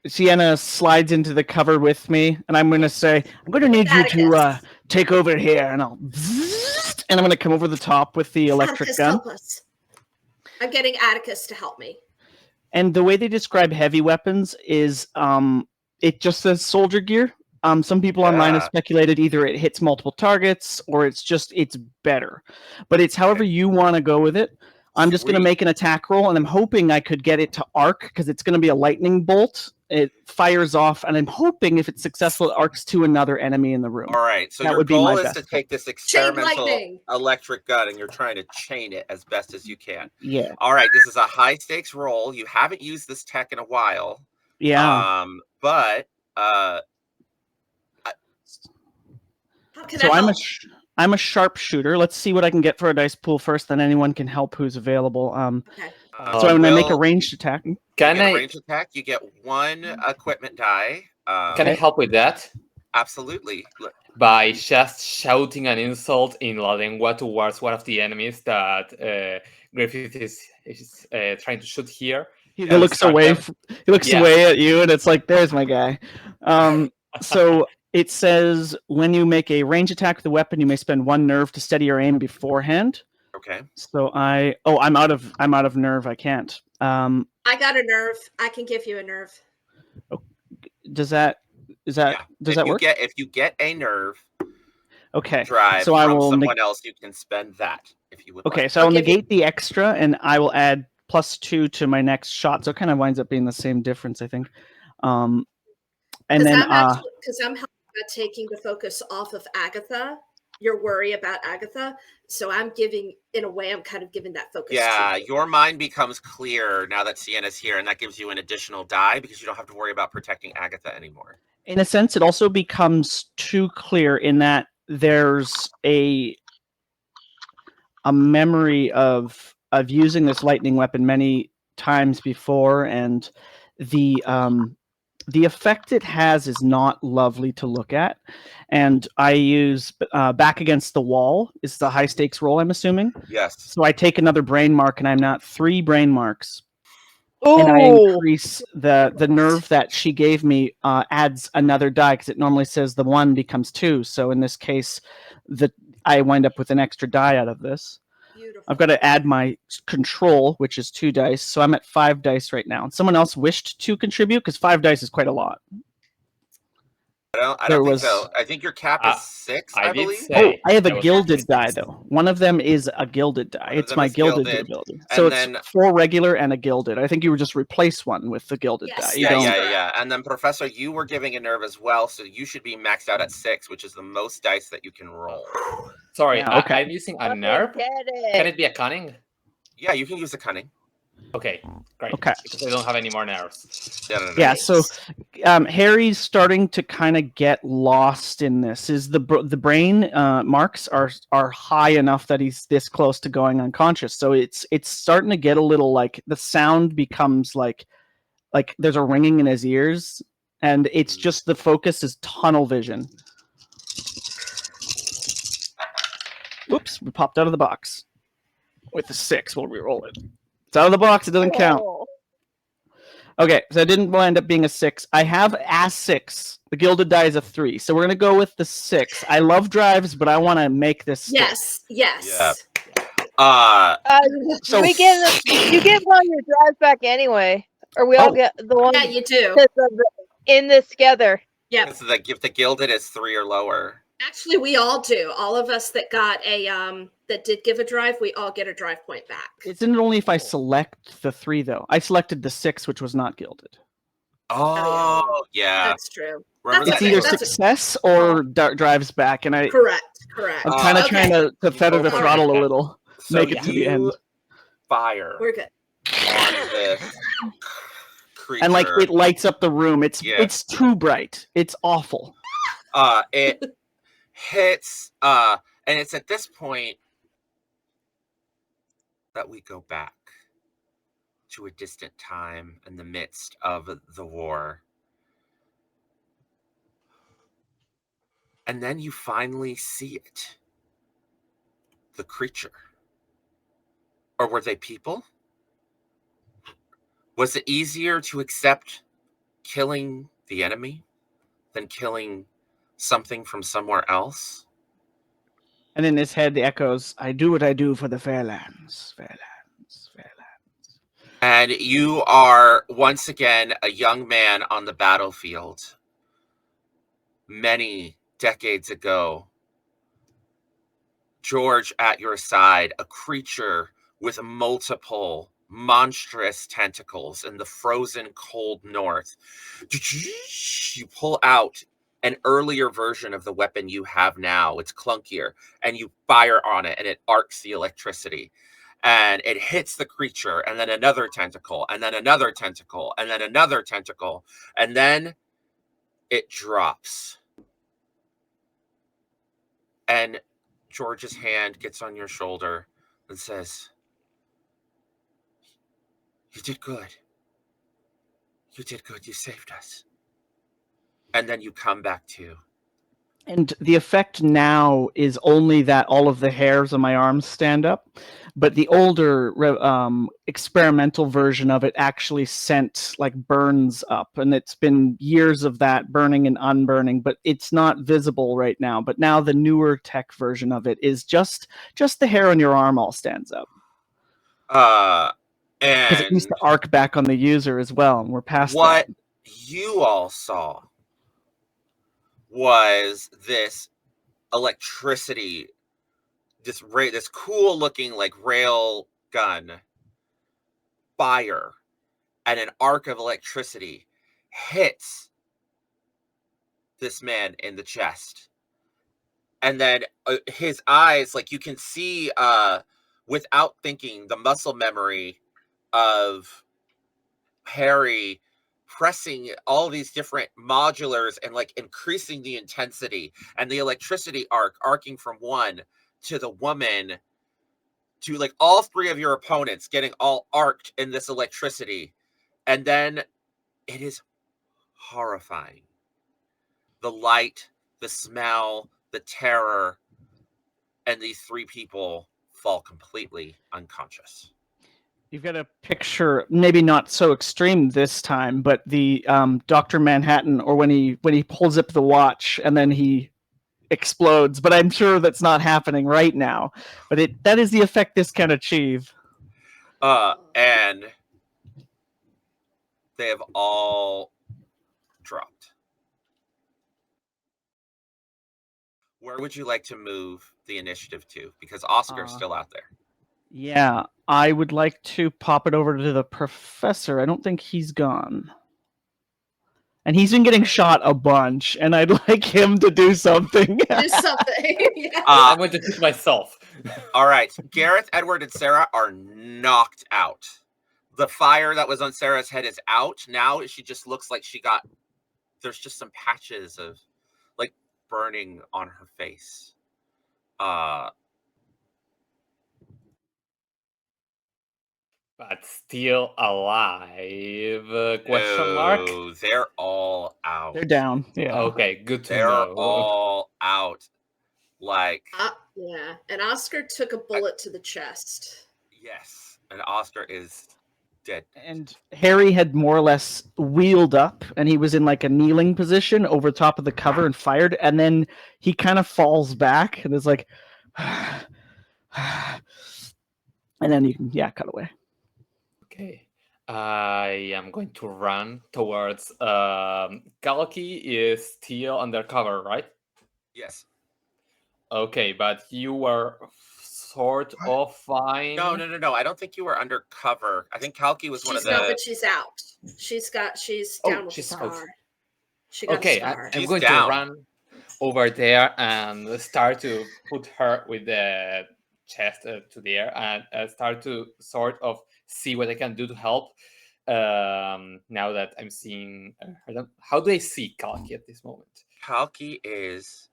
C: Sienna slides into the cover with me, and I'm going to say, I'm going to need you to take over here, and I'm going to come over the top with the electric
D: Atticus,
C: gun.
D: help us. I'm getting Atticus to help me.
C: And the way they describe heavy weapons is it just says soldier gear. Some people online have
A: Yeah.
C: speculated either it hits multiple targets or it's better. But it's however you want to go with it. I'm just going to
A: Sweet.
C: make an attack roll, and I'm hoping I could get it to arc because it's going to be a lightning bolt. It fires off, and I'm hoping if it's successful, it arcs to another enemy in the room.
A: All right. So
C: That
A: your
C: would be my
A: goal is
C: best
A: to
C: bet.
A: take this
D: Chain
A: experimental
D: lightning.
A: electric gun, and you're trying to chain it as best as you can.
C: Yeah.
A: All right. This is a high stakes roll. You haven't used this tech in a while.
C: Yeah.
A: But
D: How can
C: So
D: I
C: I'm
D: help?
C: I'm a sharpshooter. Let's see what I can get for a dice pool first. Then anyone can help who's available.
D: Okay.
C: So when I make a
A: Will-
C: ranged attack,
A: you
B: Can
A: get a
B: I
A: range attack. You get one equipment die.
B: can I help with that
A: Absolutely. Look,
B: by just shouting an insult in La Lengua towards one of the enemies that Griffith is trying to shoot here?
C: he
B: Yeah,
C: looks
B: distract
C: away.
B: them.
C: He looks
B: Yeah.
C: away at you, and it's like, "There's my guy." So it says when you make a range attack with a weapon, you may spend 1 nerve to steady your aim beforehand.
A: okay.
C: So I'm out of nerve. I can't.
D: I got a nerve. I can give you a nerve.
C: Does that work?
A: If you get a nerve
C: Okay.
A: drive
C: So I
A: from
C: will
A: someone else, you can spend that if you would
C: Okay,
A: like.
C: so I'll
D: I'll give you-
C: negate the extra, and I will add +2 to my next shot. So it kind of winds up being the same difference, I think. And then
D: Because I'm helping by taking the focus off of Agatha, your worry about Agatha. So I'm giving, in a way, I'm kind of giving that focus.
A: Yeah,
D: to you.
A: your mind becomes clear now that Sienna's here, and that gives you an additional die because you don't have to worry about protecting Agatha anymore.
C: in a sense, it also becomes too clear in that there's a memory of using this lightning weapon many times before, and the effect it has is not lovely to look at. And I use back against the wall is the high stakes roll, I'm assuming.
A: Yes.
C: So I take another brain mark, and I'm not 3 brain marks.
E: Ooh.
C: And I increase the nerve that she gave me adds another die because it normally says the 1 becomes 2. So in this case, I wind up with an extra die out of this.
D: Beautiful.
C: I've got to add my control, which is 2 dice. So I'm at 5 dice right now. And someone else wished to contribute because 5 dice is quite a lot.
A: I don't think so. I think your cap is 6, I
B: I did
A: believe.
B: say-
C: I have a
B: that was
C: gilded
B: 56.
C: die though. One of them is a gilded die.
A: One of
C: It's
A: them
C: my
A: is
C: gilded
A: gilded,
C: ability.
A: and
C: So it's
A: then-
C: 4 regular and a gilded. I think you would just replace one with the gilded
D: Yes,
C: die. You
D: that is
C: don't.
D: correct.
A: Yeah. And then Professor, you were giving a nerve as well, so you should be maxed out at 6, which is the most dice that you can roll.
B: Sorry,
C: Yeah, okay.
B: I'm using a nerve.
E: Get
B: Can
E: it.
B: it be a cunning?
A: Yeah, you can use a cunning.
B: Okay, great.
C: Okay.
B: Because I don't have any more nerves.
A: No.
C: Yeah, so Harry's starting to kind of get lost in this. Is the brain marks are high enough that he's this close to going unconscious. So it's starting to get a little like the sound becomes like there's a ringing in his ears, and it's just the focus is tunnel vision. Whoops, we popped out of the box with the 6. We'll re-roll it. It's out of the box. It doesn't count.
E: Oh.
C: Okay, so it didn't wind up being a 6. I have a 6. The gilded die is a 3. So we're going to go with the 6. I love drives, but I want to make this stick.
D: Yes.
C: So-
E: You get one of your drives back anyway, or we all
C: Oh.
E: get the one
D: Yeah, you do.
E: in this together.
D: Yep.
A: So if the gilded is 3 or lower.
D: Actually, we all do. All of us that got a that did give a drive, we all get a drive point back.
C: Isn't it only if I select the 3, though? I selected the 6, which was not gilded.
A: Oh, yeah.
D: That's true.
A: Remember
C: It's
A: that
C: either
A: name?
C: success or drives back, and
D: Correct.
C: I'm kind of
D: Okay.
C: trying to feather the
A: go for it.
C: throttle a little.
A: So
C: make it to the
A: you
C: end.
A: Fire
D: We're good.
A: on this creature.
C: And like it lights up the room. It's
A: Yeah.
C: it's too bright. It's awful.
A: It hits, and it's at this point that we go back to a distant time in the midst of the war. And then you finally see it. The creature. Or were they people? Was it easier to accept killing the enemy than killing something from somewhere else?
C: And in his head echoes, "I do what I do for the Fairelands, Fairelands, Fairelands."
A: And you are once again a young man on the battlefield, many decades ago, George at your side, a creature with multiple monstrous tentacles in the frozen cold north. You pull out an earlier version of the weapon you have now. It's clunkier, and you fire on it, and it arcs the electricity. And it hits the creature, and then another tentacle, and then another tentacle, and then another tentacle, and then it drops. And George's hand gets on your shoulder and says, "You did good. You did good. You saved us." And then you come back to.
C: And the effect now is only that all of the hairs on my arms stand up, but the older experimental version of it actually sent like burns up, and it's been years of that burning and unburning, but it's not visible right now. But now the newer tech version of it is just the hair on your arm all stands up. Because it used to
A: And
C: arc back on the user as well, and we're past
A: what
C: that.
A: you all saw was this electricity, this cool looking like rail gun fire, and an arc of electricity hits this man in the chest. And then his eyes, like you can see without thinking, the muscle memory of Harry pressing all these different modulars and like increasing the intensity, and the electricity arcing from one to the woman to like all three of your opponents getting all arced in this electricity. And then it is horrifying. The light, the smell, the terror, and these three people fall completely unconscious.
C: You've got a picture, maybe not so extreme this time, but the Dr. Manhattan, or when he pulls up the watch and then he explodes. But I'm sure that's not happening right now. But that is the effect this can achieve.
A: And they have all dropped. Where would you like to move the initiative to? Because Oscar's still out there.
C: Yeah, I would like to pop it over to the professor. I don't think he's gone. And he's been getting shot a bunch, and I'd like him to do something.
D: Do something. Yeah.
B: I'm going to shoot myself.
A: All right. Gareth, Edward, and Sarah are knocked out. The fire that was on Sarah's head is out. Now she just looks like there's just some patches of like burning on her face.
B: But still alive? Question mark.
A: No, they're all out.
C: They're down. Yeah.
B: Okay, good to
A: They're
B: know.
A: all out. Like
D: Yeah, and Oscar took a bullet to the chest.
A: yes, and Oscar is dead.
C: And Harry had more or less wheeled up, and he was in like a kneeling position over top of the cover and fired, and then he kind of falls back and is like, and then you can cut away.
B: Okay. I am going to run towards Lockey is still undercover, right?
A: Yes.
B: Okay, but you were sort of fine.
A: No. I don't think you were undercover. I think Kalki was one of the.
D: No, but she's out. She's down with
B: she's
D: a
B: out.
D: scar. She got a scar.
B: I'm
A: She's
B: going
A: down.
B: to run over there and start to put her with the chest to the air and start to sort of see what I can do to help. Now that I'm seeing her, how do I see Kalki at this moment?
A: Kalki is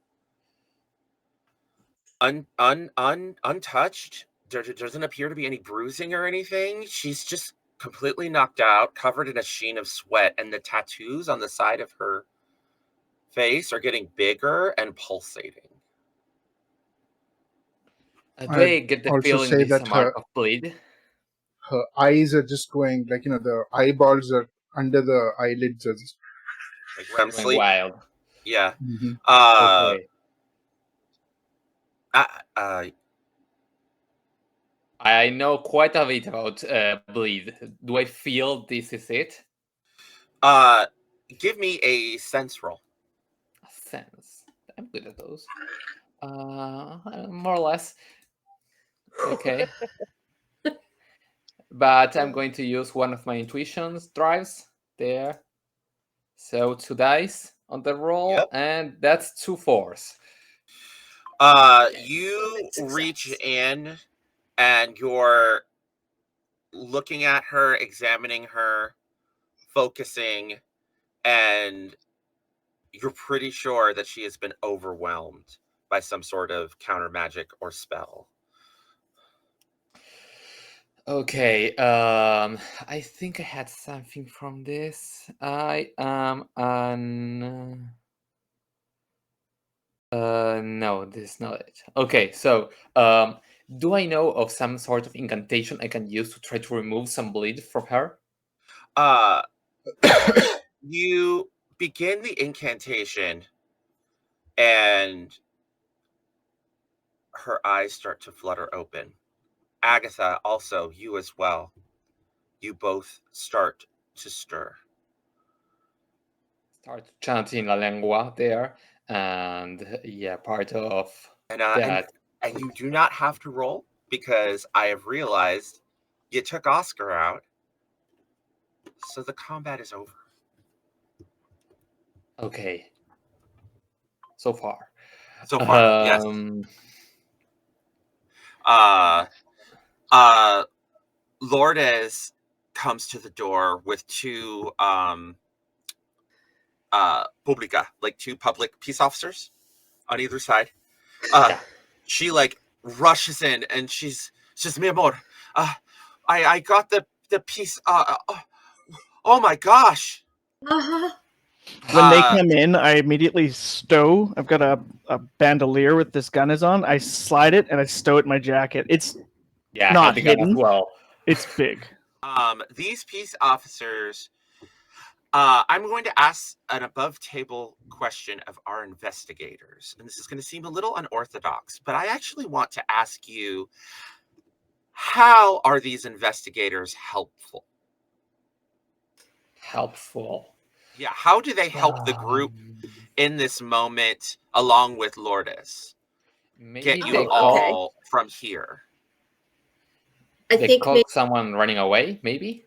A: untouched. There doesn't appear to be any bruising or anything. She's just completely knocked out, covered in a sheen of sweat, and the tattoos on the side of her face are getting bigger and pulsating.
B: Do I get the
F: also
B: feeling
F: say
B: this is
F: that
B: a mark of bleed?
F: Her eyes are just going like, the eyeballs are under the eyelids are just
A: Like REM
B: Going
A: sleep.
B: wild.
A: Yeah.
B: Okay. I know quite a bit about bleed. Do I feel this is it?
A: Give me a sense roll.
B: A sense. I'm good at those. More or less. Okay. But I'm going to use one of my intuitions drives there. So 2 dice on the roll,
A: Yep.
B: and that's 2 4s.
A: You reach in and you're looking at her, examining her, focusing, and you're pretty sure that she has been overwhelmed by some sort of counter magic or spell.
B: Okay, I think I had something from this. I am an... no, this is not it. Okay, so, do I know of some sort of incantation I can use to try to remove some bleed from her?
A: You begin the incantation, and her eyes start to flutter open. Agatha, also, you as well. You both start to stir.
B: Start chanting La Lengua there, and yeah, part of that.
A: And you do not have to roll, because I have realized you took Oscar out, so the combat is over.
B: Okay. So far.
A: Yes. Lourdes comes to the door with 2 publica, like 2 public peace officers on either side. She like rushes in, and she's mi amor, I got the piece. Oh my gosh.
D: Uh-huh.
C: When they come in, I immediately stow. I've got a bandolier with this gun is on. I slide it and I stow it in my jacket. It's not hidden.
B: As well.
C: It's big.
A: These peace officers, I'm going to ask an above table question of our investigators. And this is going to seem a little unorthodox, but I actually want to ask you, how are these investigators helpful?
B: Helpful.
A: Yeah, how do they help the group in this moment, along with Lourdes? Get you all from here.
D: I think
B: maybe someone running away, maybe?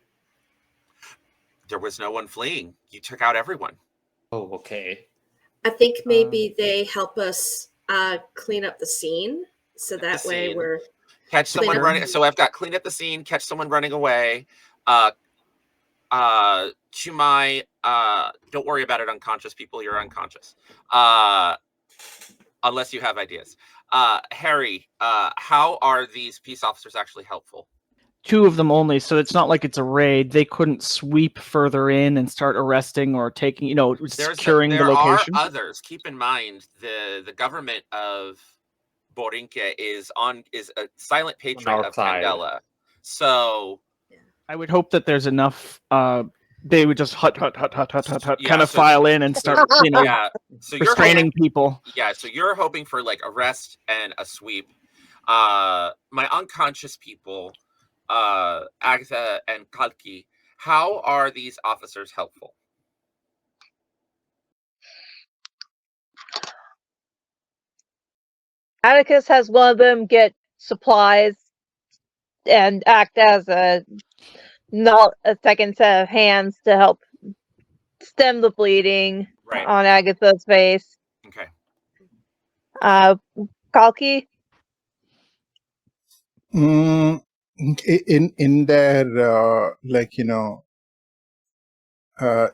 A: There was no one fleeing. You took out everyone.
B: Oh, okay.
D: I think maybe they help us clean up the scene, so that way we're...
A: Catch someone running. So I've got clean up the scene, catch someone running away. Chumai, don't worry about it, unconscious people. You're unconscious. Unless you have ideas. Harry, how are these peace officers actually helpful?
C: 2 of them only, so it's not like it's a raid. They couldn't sweep further in and start arresting or taking, securing the location.
A: There are others. Keep in mind, the government of Borinque is a silent patron of Candela. So
C: I would hope that there's enough. They would just hut, kind of file in and start,
A: so
C: restraining people.
A: Yeah, so you're hoping for like arrest and a sweep. My unconscious people, Agatha and Kalki, how are these officers helpful?
E: Atticus has one of them get supplies and act as a second set of hands to help stem the bleeding on Agatha's face.
A: Okay.
E: Kalki?
F: In their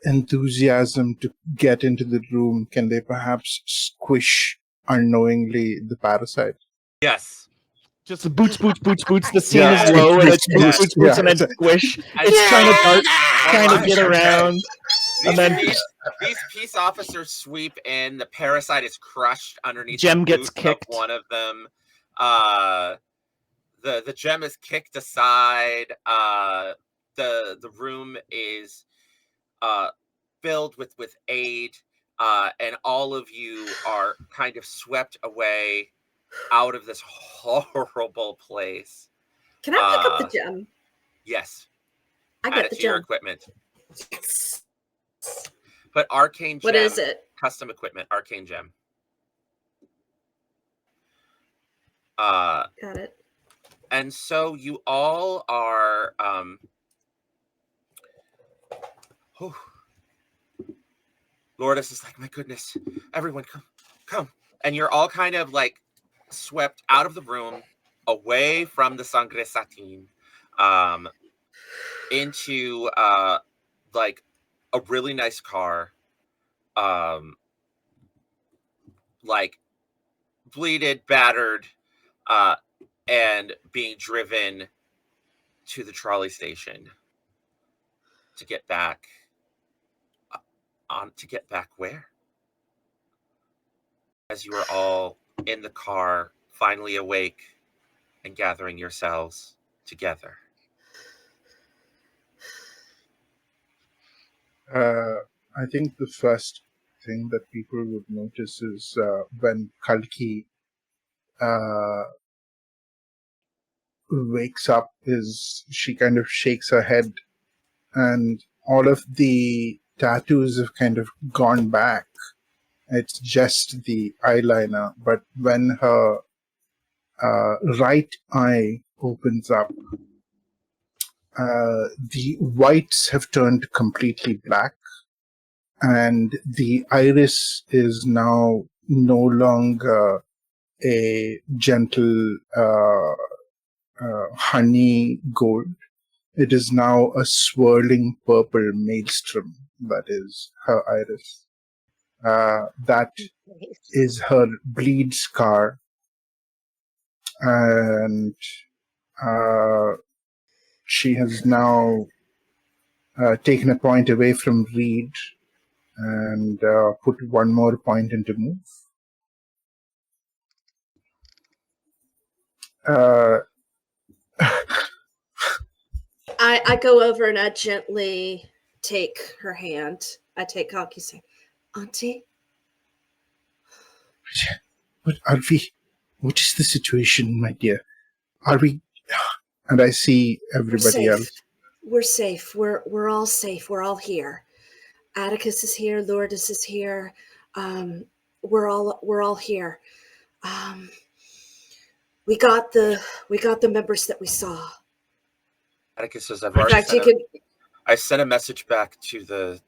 F: enthusiasm to get into the room, can they perhaps squish unknowingly the parasite?
A: Yes.
C: Just the boots. The scene is low, and it's boots, and then squish. It's trying to get around. And then
A: these peace officers sweep in. The parasite is crushed underneath.
C: Gem gets kicked.
A: One of them. The gem is kicked aside. The room is filled with aid, and all of you are kind of swept away out of this horrible place.
D: Can I pick up the gem?
A: Yes.
D: I get the
A: gem. Your equipment. But arcane gem.
D: What is it?
A: custom equipment, arcane gem.
D: Got it.
A: And so you all are whew. Lourdes is like, my goodness, everyone come. And you're all kind of like swept out of the room, away from the Sangre Satin, into like a really nice car, like bleeded, battered, and being driven to the trolley station to get back where? As you are all in the car, finally awake and gathering yourselves together.
F: I think the first thing that people would notice is when Kalki wakes up, is she kind of shakes her head, and all of the tattoos have kind of gone back. It's just the eyeliner, but when her right eye opens up, the whites have turned completely black, and the iris is now no longer a gentle honey gold. It is now a swirling purple maelstrom that is her iris. That is her bleed scar, and she has now taken a point away from Reed and put one more point into move.
D: I go over and I gently take her hand. I take Kalki's hand. Auntie?
F: What are we? What is the situation, my dear? Are we? And I see everybody else.
D: We're safe. We're all safe. We're all here. Atticus is here. Lourdes is here. We're all here. We got the members that we saw.
A: Atticus says, I've
D: In
A: already
D: fact, you could.
A: I sent a message back to the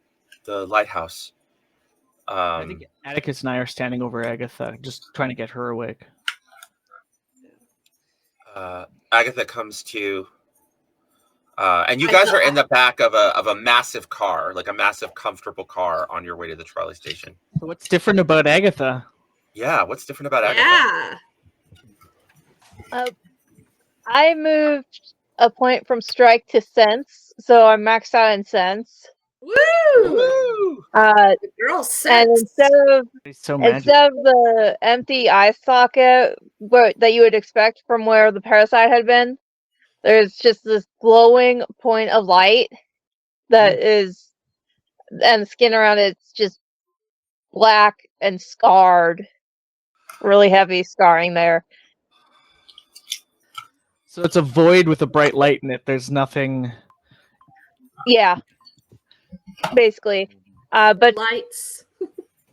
A: lighthouse.
C: I think Atticus and I are standing over Agatha, just trying to get her awake.
A: Agatha comes to, and you guys are in the back of a massive car, like a massive, comfortable car, on your way to the trolley station.
C: So what's different about Agatha?
A: Yeah, what's different about Agatha?
D: Yeah.
E: I moved a point from strike to sense, so I'm maxed out in sense.
D: Woo!
A: Woo!
D: The girl sense.
E: And instead of the empty eye socket that you would expect from where the parasite had been, there's just this glowing point of light that is, and the skin around it's just black and scarred. Really heavy scarring there.
C: So it's a void with a bright light in it. There's nothing.
E: Yeah. Basically. But
D: lights.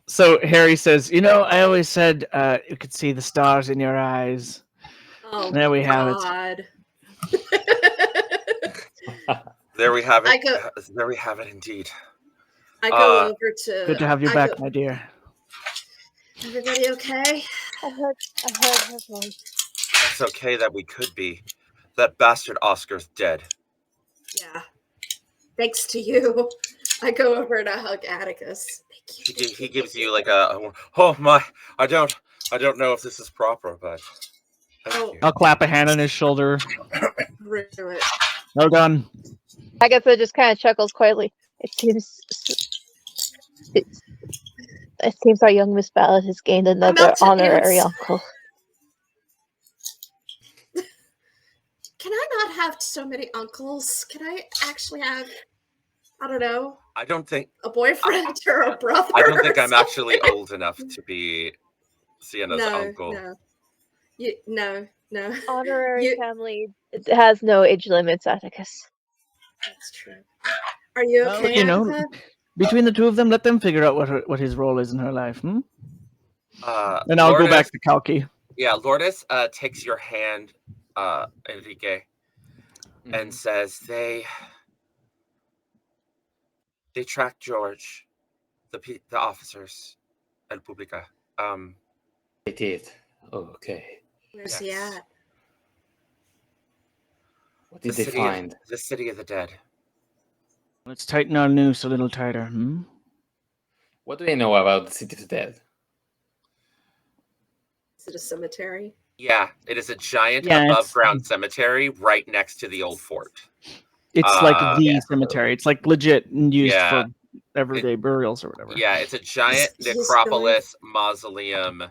C: So Harry says, I always said you could see the stars in your eyes.
D: Oh,
C: there we have
D: it.
A: There we have it. There we have it, indeed.
D: I go over to.
C: Good to have you back, my dear.
D: Everybody okay?
E: I heard her voice.
A: It's okay that we could be. That bastard Oscar's dead.
D: Yeah. Thanks to you. I go over and I hug Atticus. Thank you.
A: He gives you like oh my, I don't know if this is proper, but thank you.
C: I'll clap a hand on his shoulder.
D: Rude.
C: Well done.
E: Agatha just kind of chuckles quietly. It seems our young Miss Ballard has gained another honorary uncle.
D: Can I not have so many uncles? Can I actually have, I don't know.
A: I don't think
D: a boyfriend or a brother.
A: I don't think I'm actually old enough to be Sienna's uncle.
D: No.
E: Honorary family has no age limits, Atticus.
D: That's true. Are you okay?
C: Between the two of them, let them figure out what his role is in her life. And I'll go
A: Lourdes,
C: back to Kalki.
A: Yeah, Lourdes takes your hand, Enrique, and says they tracked George, the officers, El Publica.
B: They did. Oh, okay.
D: Where's he at?
B: What did they find?
A: The city of the dead.
C: Let's tighten our noose a little tighter.
B: What do they know about the city of the dead?
D: Is it a cemetery?
A: Yeah, it is a giant
C: Yeah,
A: above-ground cemetery right next to the old fort.
C: It's like the cemetery. It's like legit and used for everyday burials or whatever.
A: Yeah, it's a giant necropolis mausoleum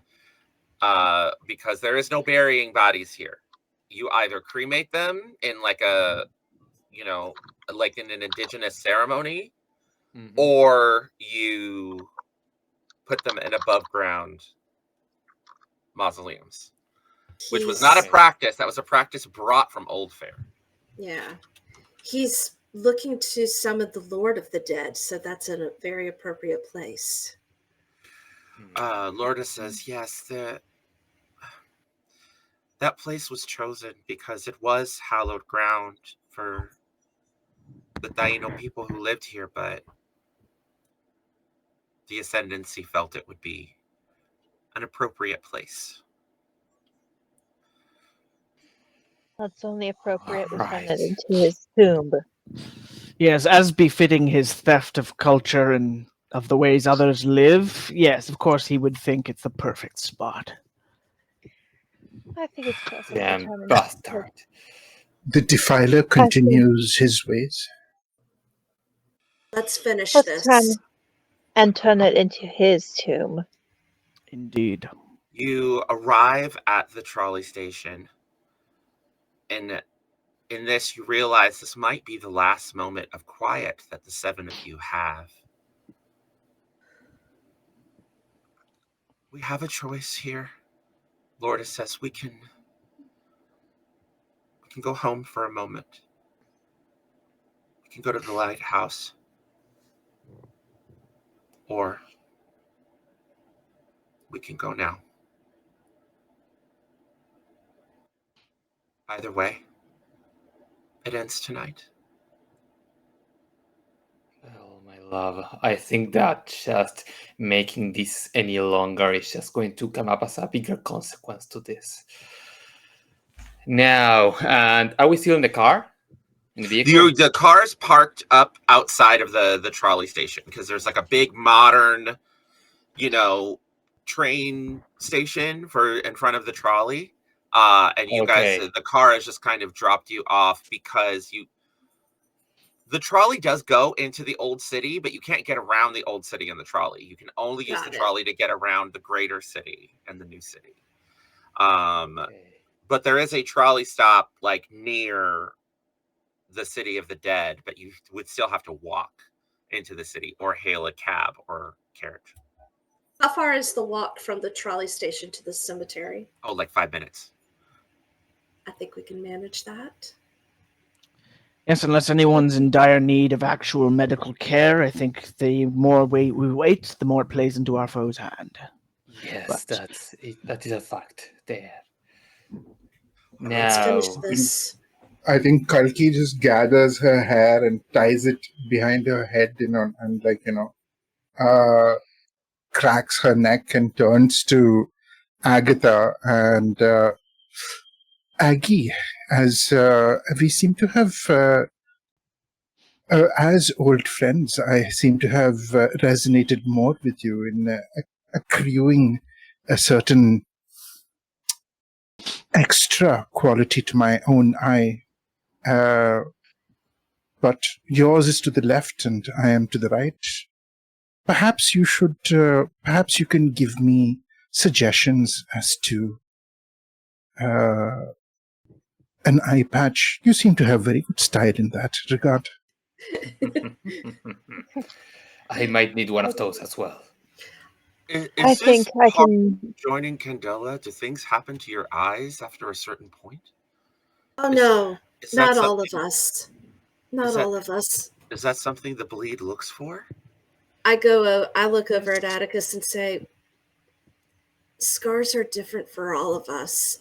A: because there is no burying bodies here. You either cremate them in like a, like in an indigenous ceremony, or you put them in above ground mausoleums, which was not a practice. That was a practice brought from Old Fair.
D: Yeah. He's looking to summon the Lord of the Dead, so that's a very appropriate place.
A: Lourdes says, yes, that place was chosen because it was hallowed ground for the Taino people who lived here, but the Ascendancy felt it would be an appropriate place.
E: That's only appropriate we send it into his tomb.
C: Yes, as befitting his theft of culture and of the ways others live. Yes, of course he would think it's the perfect spot.
E: I think it's perfect.
B: Damn bastard.
F: The defiler continues his ways.
D: Let's finish
E: Let's
D: this.
E: and turn it into his tomb.
C: Indeed.
A: You arrive at the trolley station, and in this you realize this might be the last moment of quiet that the seven of you have. We have a choice here. Lourdes says we can go home for a moment. We can go to the lighthouse. Or we can go now. Either way, it ends tonight.
B: Oh, my love. I think that just making this any longer is just going to come up as a bigger consequence to this. Now, and are we still in the car? In the vehicle?
A: The car's parked up outside of the trolley station because there's like a big modern, train station in front of the trolley. And you guys, the car has just kind of dropped you off because the trolley does go into the old city, but you can't get around the old city in the trolley. You can only use the trolley to get around the greater city and the new city. But there is a trolley stop like near the city of the dead, but you would still have to walk into the city or hail a cab or carriage.
D: How far is the walk from the trolley station to the cemetery?
A: Oh, like 5 minutes.
D: I think we can manage that.
C: Yes, unless anyone's in dire need of actual medical care, I think the more we wait, the more it plays into our foe's hand.
B: Yes, that is a fact there.
D: Let's finish this.
F: I think Kalki just gathers her hair and ties it behind her head, and cracks her neck and turns to Agatha and Aggie, as we seem to have, as old friends, I seem to have resonated more with you in accruing a certain extra quality to my own eye. But yours is to the left and I am to the right. Perhaps you can give me suggestions as to an eye patch. You seem to have very good style in that regard.
B: I might need one of those as well.
E: I think I can.
A: Joining Candela, do things happen to your eyes after a certain point?
D: Oh, no. Not all of us. Not all of us.
A: Is that something the bleed looks for?
D: I look over at Atticus and say, scars are different for all of us.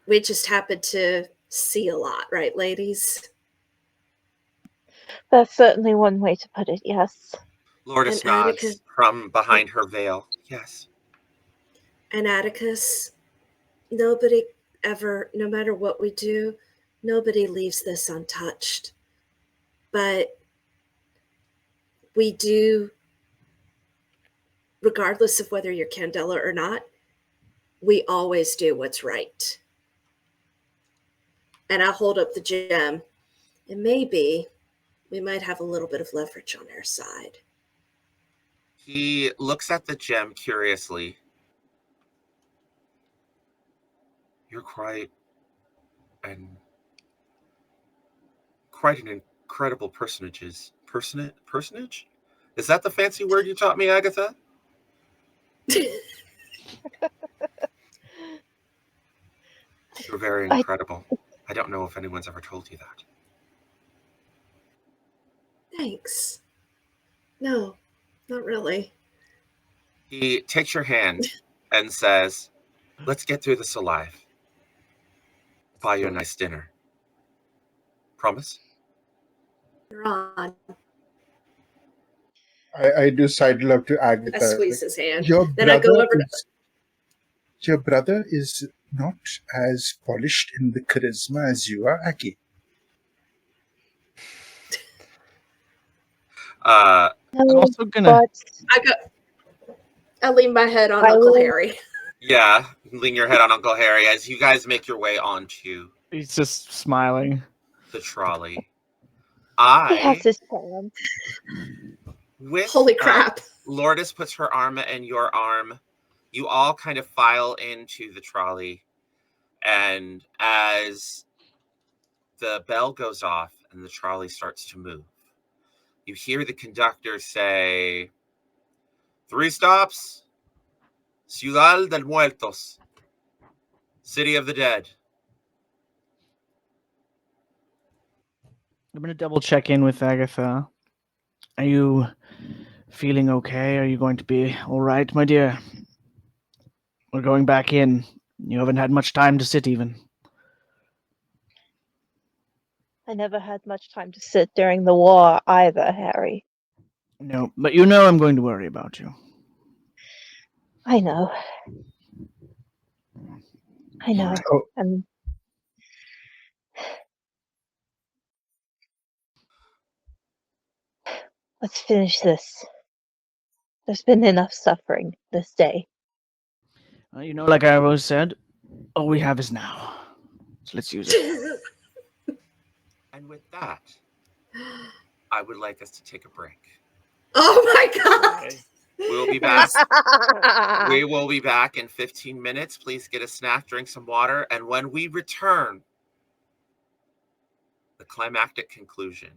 D: We just happen to see a lot, right, ladies?
E: That's certainly one way to put it, yes.
A: Lourdes
D: And
A: nods
D: Atticus-
A: from behind her veil. Yes.
D: And Atticus, nobody ever, no matter what we do, nobody leaves this untouched. But we do, regardless of whether you're Candela or not, we always do what's right. And I hold up the gem, and maybe we might have a little bit of leverage on our side.
A: He looks at the gem curiously. You're quite an incredible personage. Personage? Is that the fancy word you taught me, Agatha? You're very incredible. I don't know if anyone's ever told you that.
D: Thanks. No, not really.
A: He takes your hand and says, let's get through this alive. Buy you a nice dinner. Promise?
D: You're on.
F: I do sidle up to Agatha.
D: I squeeze his hand.
F: Your
D: Then I go over to...
F: Your brother is not as polished in the charisma as you are, Aki.
C: I'm also gonna.
D: I lean my head on
E: I
D: Uncle
E: will-
D: Harry.
A: Yeah, lean your head on Uncle Harry as you guys make your way onto
C: He's just smiling.
A: the trolley.
E: He has his charm.
D: Holy crap.
A: Lourdes puts her arm in your arm. You all kind of file into the trolley. And as the bell goes off and the trolley starts to move, you hear the conductor say, 3 stops, Ciudad del Muertos, City of the Dead.
C: I'm gonna double check in with Agatha. Are you feeling okay? Are you going to be all right, my dear? We're going back in. You haven't had much time to sit even.
E: I never had much time to sit during the war either, Harry.
C: No, but you know I'm going to worry about you.
E: I know. I know.
F: Oh.
E: And let's finish this. There's been enough suffering this day.
C: You know, like I always said, all we have is now. So let's use it.
A: And with that, I would like us to take a break.
D: Oh my god.
A: We'll be back. We will be back in 15 minutes. Please get a snack, drink some water, and when we return, the climactic conclusion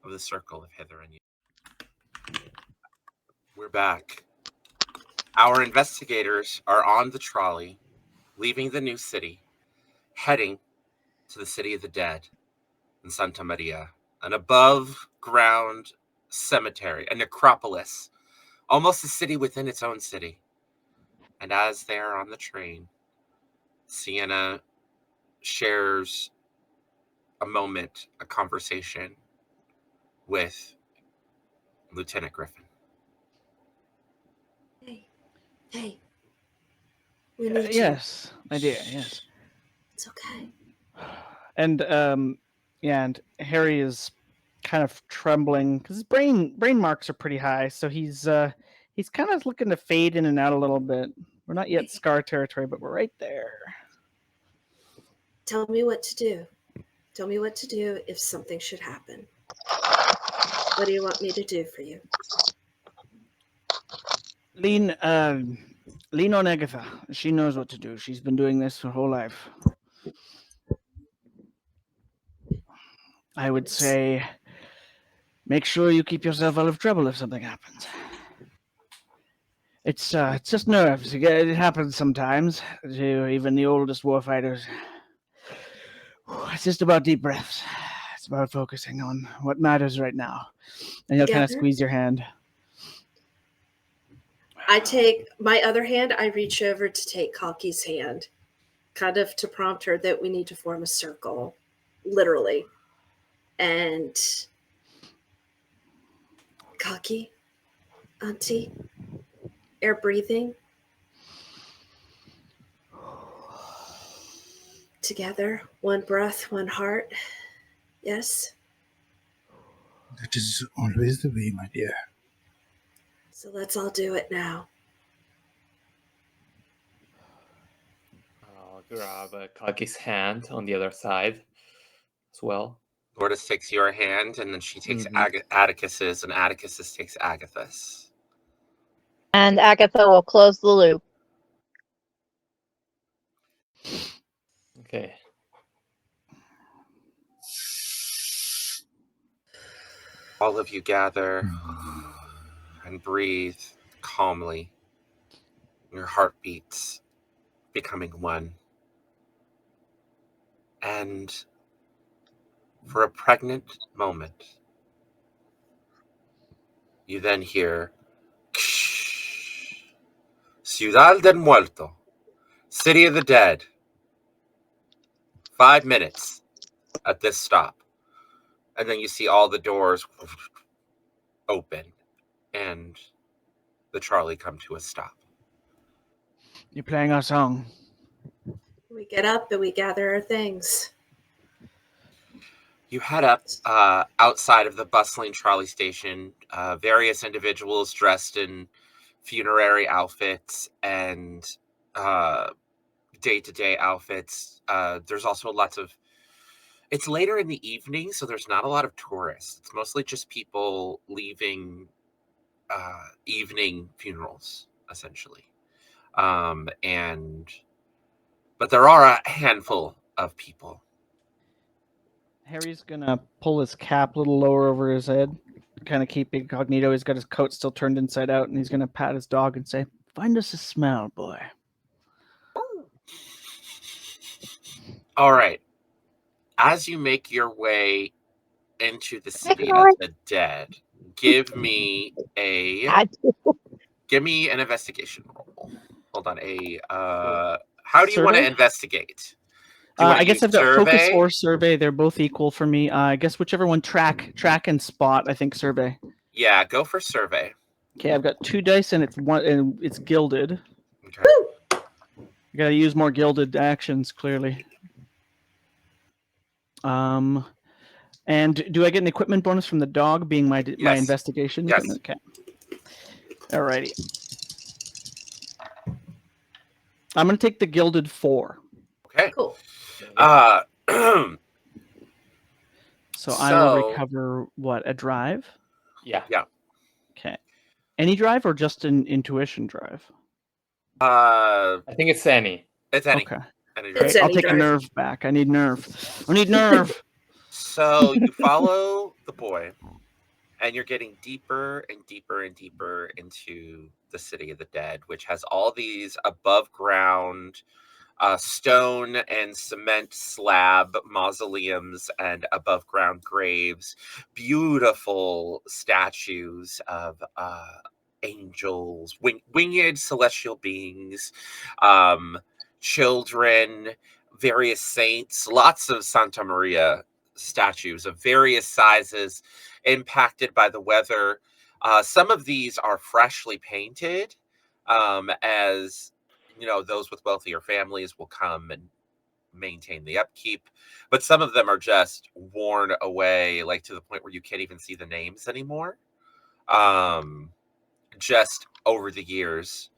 A: of the circle of Hither and Yon. We're back. Our investigators are on the trolley, leaving the new city, heading to the City of the Dead in Santa Maria, an above-ground cemetery, a necropolis, almost a city within its own city. And as they are on the train, Sienna shares a moment, a conversation with Lieutenant Griffin.
D: Hey. We need you.
C: Yes, my dear, yes.
D: It's okay.
C: And and Harry is kind of trembling because his brain marks are pretty high, so he's kind of looking to fade in and out a little bit. We're not yet scar territory, but we're right there.
D: Tell me what to do. Tell me what to do if something should happen. What do you want me to do for you?
C: Lean on Agatha. She knows what to do. She's been doing this her whole life. I would say make sure you keep yourself out of trouble if something happens. It's just nerves. It happens sometimes to even the oldest warfighters. It's just about deep breaths. It's about focusing on what matters right now. And he'll kind of
D: Together?
C: squeeze your hand.
D: I take my other hand, I reach over to take Kalki's hand, kind of to prompt her that we need to form a circle, literally. And Kalki, Auntie, air breathing. Together, one breath, one heart. Yes?
F: That is always the way, my dear.
D: So let's all do it now.
B: I'll grab Kaki's hand on the other side as well.
A: Lourdes takes your hand, and then she takes
C: Mhm.
A: Atticus's, and Atticus takes Agatha's.
E: And Agatha will close the loop.
B: Okay.
A: All of you gather and breathe calmly. Your heartbeats becoming one. And for a pregnant moment, you then hear Ciudad del Muerto, City of the Dead. 5 minutes at this stop. And then you see all the doors open and the trolley come to a stop.
C: You're playing our song.
D: We get up and we gather our things.
A: You head up outside of the bustling trolley station. Various individuals dressed in funerary outfits and day-to-day outfits. There's also lots of... It's later in the evening, so there's not a lot of tourists. It's mostly just people leaving evening funerals, essentially. But there are a handful of people.
C: Harry's gonna pull his cap a little lower over his head, kind of keep incognito. He's got his coat still turned inside out, and he's gonna pat his dog and say, "Find us a smell, boy."
A: All right. As you make your way into the city of the dead, give me an investigation roll. Hold on. How do you want to
C: Survey?
A: investigate? Do you want
C: I
A: to
C: guess
A: use
C: I've got focus
A: survey?
C: or survey. They're both equal for me. I guess whichever one track and spot. I think survey.
A: Yeah, go for survey.
C: Okay, I've got 2 dice and it's gilded.
A: Okay.
C: You gotta use more gilded actions, clearly. And do I get an equipment bonus from the dog being my
A: Yes.
C: investigation
A: Yes.
C: equipment? Okay. Alrighty. I'm gonna take the gilded 4.
A: Okay.
D: Cool.
C: So I will
A: So-
C: recover what, a drive?
B: Yeah.
C: Okay. Any drive or just an intuition drive?
B: I think it's any.
A: It's any.
C: Okay.
A: Any
D: It's
A: drive.
C: I'll
D: any
C: take a
D: drive.
C: nerve back. I need nerve. I need nerve.
A: So you follow the boy, and you're getting deeper and deeper and deeper into the city of the dead, which has all these above ground stone and cement slab mausoleums and above ground graves, beautiful statues of angels, winged celestial beings, children, various saints, lots of Santa Maria statues of various sizes, impacted by the weather. Some of these are freshly painted, as you know, those with wealthier families will come and maintain the upkeep, but some of them are just worn away, like to the point where you can't even see the names anymore. Just over the years.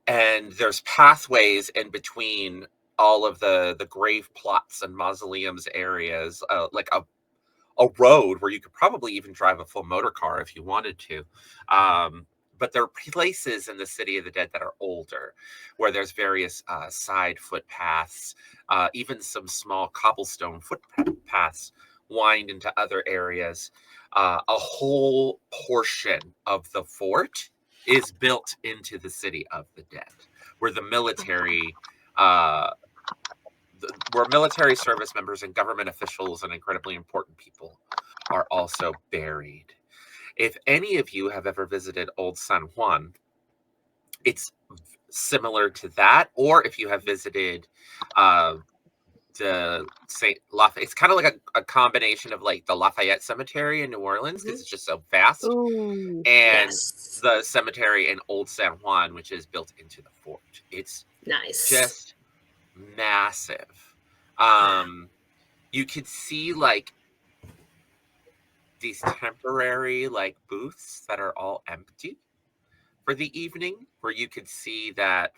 A: And there's pathways in between all of the grave plots and mausoleums areas, like a road where you could probably even drive a full motor car if you wanted to. But there are places in the City of the Dead that are older, where there's various side footpaths, even some small cobblestone footpaths wind into other areas. A whole portion of the fort is built into the City of the Dead, where the where military service members and government officials and incredibly important people are also buried. If any of you have ever visited Old San Juan, it's similar to that. Or if you have visited the St. Lafayette, it's kind of like a combination of like the Lafayette Cemetery in New Orleans because it's just so vast,
E: Ooh.
A: and
D: Yes.
A: the cemetery in Old San Juan, which is built into the fort. It's
D: Nice.
A: just massive. You could see like these temporary like booths that are all empty for the evening, where you could see that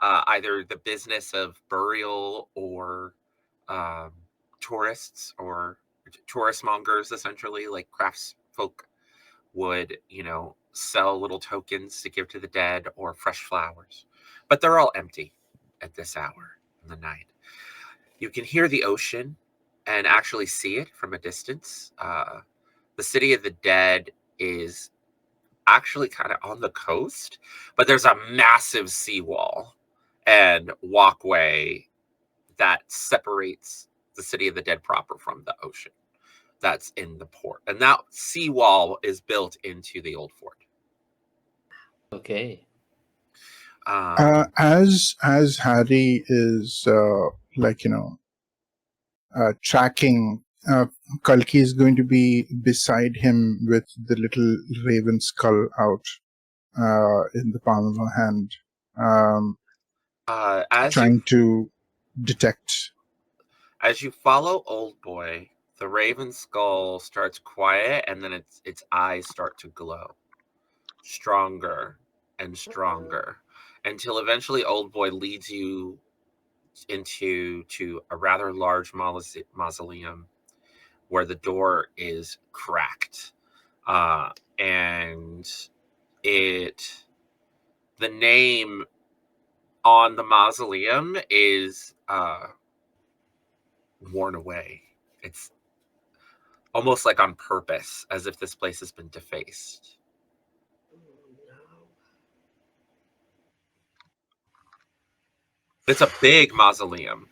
A: either the business of burial or tourists or tourist mongers, essentially like crafts folk, would sell little tokens to give to the dead or fresh flowers, but they're all empty at this hour in the night. You can hear the ocean and actually see it from a distance. The city of the dead is actually kind of on the coast, but there's a massive seawall and walkway that separates the city of the dead proper from the ocean that's in the port. And that seawall is built into the old fort.
B: Okay.
F: As Harry is tracking, Kalki is going to be beside him with the little raven skull out in the palm of her hand, trying to detect.
A: As you follow Old Boy, the raven skull starts quiet, and then its eyes start to glow stronger and stronger until eventually Old Boy leads you into a rather large mausoleum where the door is cracked, and the name on the mausoleum is worn away. It's almost like on purpose, as if this place has been defaced. It's a big mausoleum.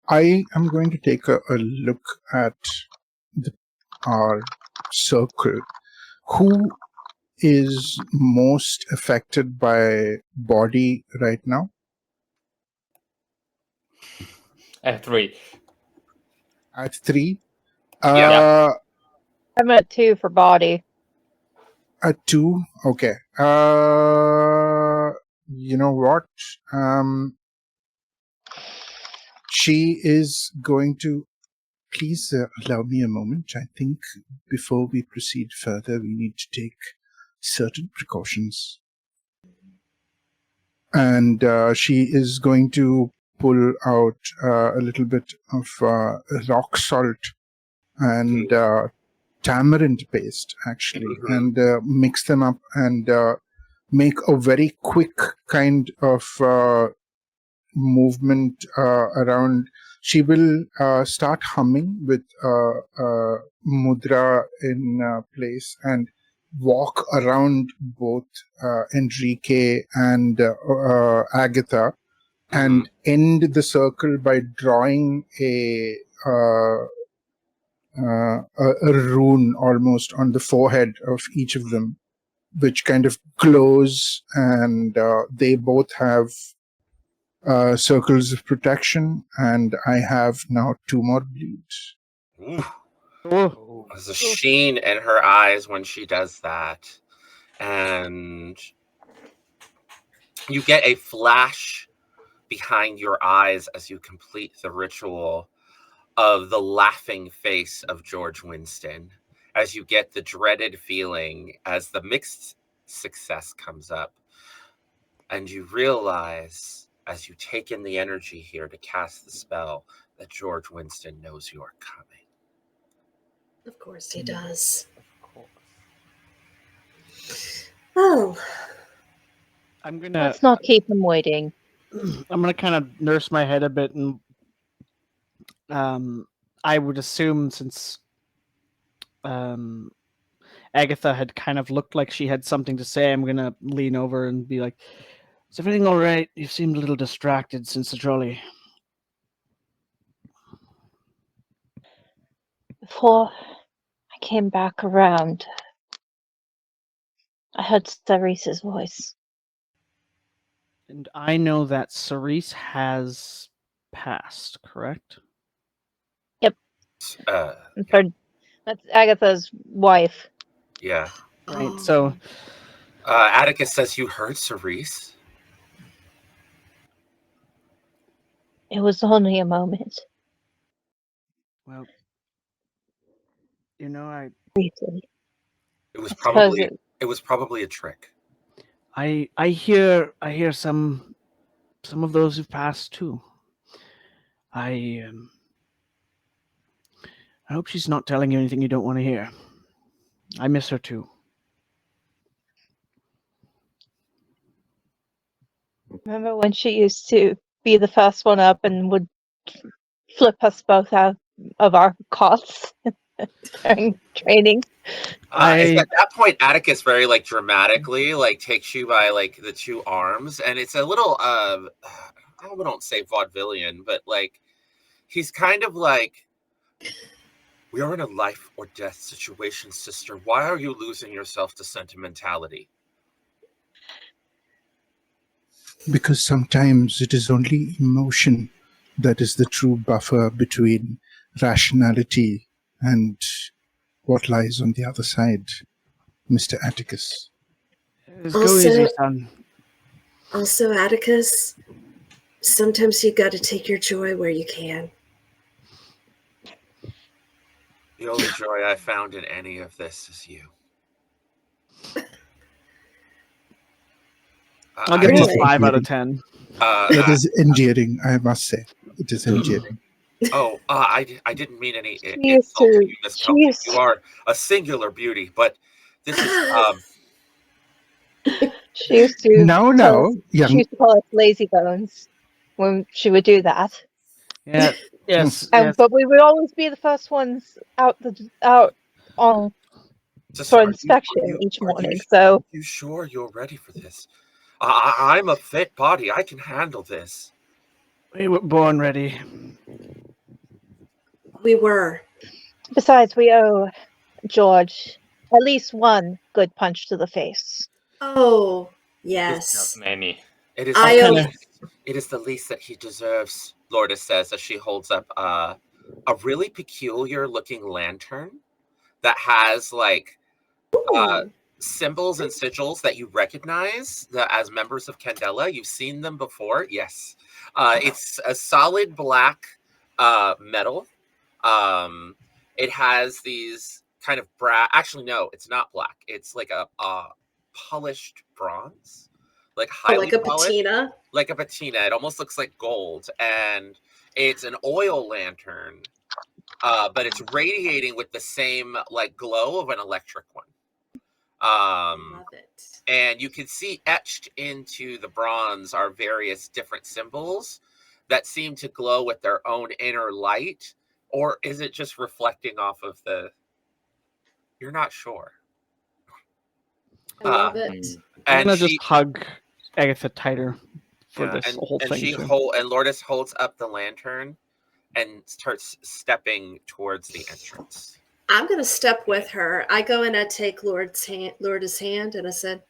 F: I am going to take a look at our circle. Who is most affected by body right now?
B: I have 3.
F: At 3?
A: Yeah.
E: I'm at 2 for body.
F: At 2? Okay. You know what? She is going to... Please allow me a moment. I think before we proceed further, we need to take certain precautions. And she is going to pull out a little bit of rock salt and tamarind paste, actually, and mix them up and make a very quick kind of movement around. She will start humming with mudra in place and walk around both Enrique and Agatha and end the circle by drawing a rune almost on the forehead of each of them, which kind of glows, and they both have circles of protection, and I have now 2 more bleeds.
A: There's a sheen in her eyes when she does that, and you get a flash behind your eyes as you complete the ritual of the laughing face of George Winston, as you get the dreaded feeling as the mixed success comes up, and you realize as you take in the energy here to cast the spell that George Winston knows you are coming.
D: Of course he does. Oh.
E: Let's not keep him waiting.
C: I'm gonna kind of nurse my head a bit, and I would assume since Agatha had kind of looked like she had something to say, I'm going to lean over and be like, is everything all right? You seemed a little distracted since the trolley.
E: Before I came back around, I heard Cerese's voice.
C: And I know that Cerise has passed, correct?
E: That's Agatha's wife.
A: Yeah.
C: Right. So
A: Atticus says you heard Cerise.
E: It was only a moment.
C: well, you know,
E: Briefly.
A: It was
E: I suppose
A: probably a trick.
C: I hear some of those who've passed too. I hope she's not telling you anything you don't want to hear. I miss her too.
E: Remember when she used to be the first one up and would flip us both out of our cots during training?
A: At that point, Atticus very like dramatically like takes you by like the two arms, and it's a little I don't say vaudevillian, but like he's kind of like, we are in a life or death situation, sister. Why are you losing yourself to sentimentality?
F: Because sometimes it is only emotion that is the true buffer between rationality and what lies on the other side, Mr. Atticus.
C: Go easy, son.
D: Also, Atticus, sometimes you got to take your joy where you can.
A: The only joy I found in any of this is you.
C: I'll give him a 5 out of 10.
F: That is endearing, I must say. It is endearing.
A: I didn't mean any
E: She used
A: insult to
E: to-
A: you, Miss
E: she
A: Kelly.
E: used
A: You
E: to-
A: are a singular beauty, but this is
E: She used to
F: Now,
E: she used to call us lazy bones when she would do that.
C: Yeah. Yes.
E: And
C: yes.
E: but we would always be the first ones out on for inspection each morning. So
A: you sure you're ready for this? I'm a fit body. I can handle this.
C: We were born ready.
D: We were.
E: besides, we owe George at least one good punch to the face.
D: Oh,
B: It's
D: yes.
B: not many.
A: It is.
D: I owe.
A: It is the least that he deserves, Lourdes says as she holds up a really peculiar looking lantern that has like symbols and sigils that you recognize as members of Candela. You've seen them before. Yes. It's a solid black metal. It has these kind of actually, no, it's not black. It's like a polished bronze, like highly
D: like a
A: polished,
D: patina.
A: like a patina. It almost looks like gold, and it's an oil lantern, but it's radiating with the same like glow of an electric one.
D: Love it.
A: And you can see etched into the bronze are various different symbols that seem to glow with their own inner light, or is it just reflecting off of the? You're not sure.
D: I love it.
C: I'm
A: And
C: gonna
A: she
C: just hug Agatha tighter for this
A: and,
C: whole
A: and
C: thing.
A: she
C: too.
A: and Lourdes holds up the lantern and starts stepping towards the entrance.
D: I'm going to step with her. I go and I take Lourdes' hand, and I said,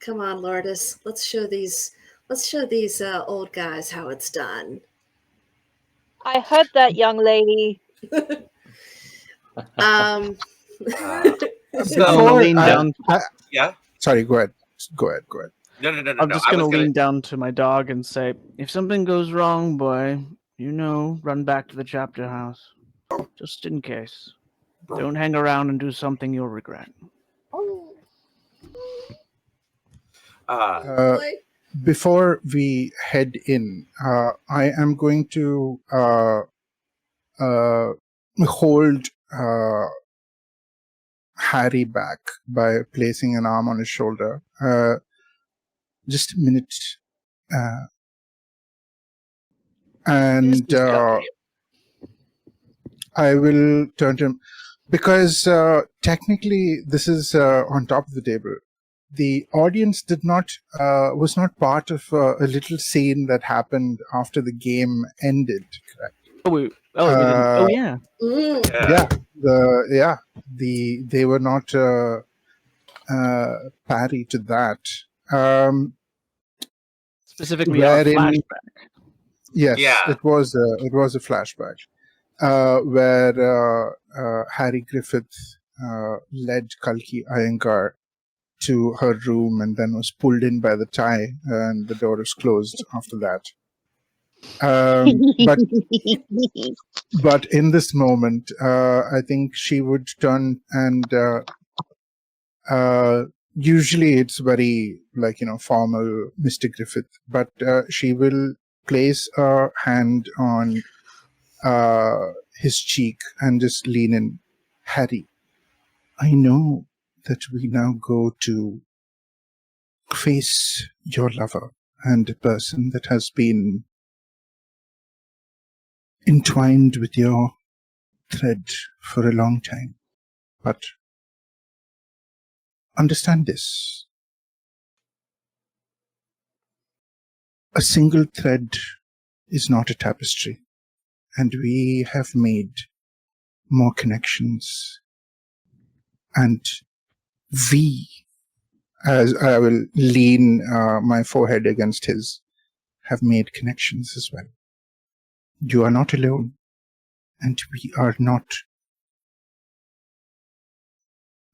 D: "Come on, Lourdes. Let's show these old guys how it's done."
E: I heard that, young lady.
C: I'm
A: So
C: gonna lean down.
A: yeah.
F: Sorry, go ahead. Go ahead.
A: No.
C: I'm just gonna lean down to my dog and say, "If something goes wrong, boy, run back to the chapter house, just in case. Don't hang around and do something you'll regret."
F: Before we head in, I am going to hold Harry back by placing an arm on his shoulder. Just a minute. And I will turn to him. because technically this is on top of the table. The audience was not part of a little scene that happened after the game ended. Correct?
C: We didn't. Yeah.
F: They were not parry to that.
C: Specifically, our flashback.
F: Yes, it was a flashback where Harry Griffith led Kalki Iyengar to her room and then was pulled in by the tie, and the door was closed after that. But in this moment, I think she would turn and usually it's very formal, Mr. Griffith, but she will place a hand on his cheek and just lean in. Harry, I know that we now go to face your lover and a person that has been entwined with your thread for a long time. But understand this. A single thread is not a tapestry, and we have made more connections. And we, as I will lean my forehead against his, have made connections as well. You are not alone, and we are not.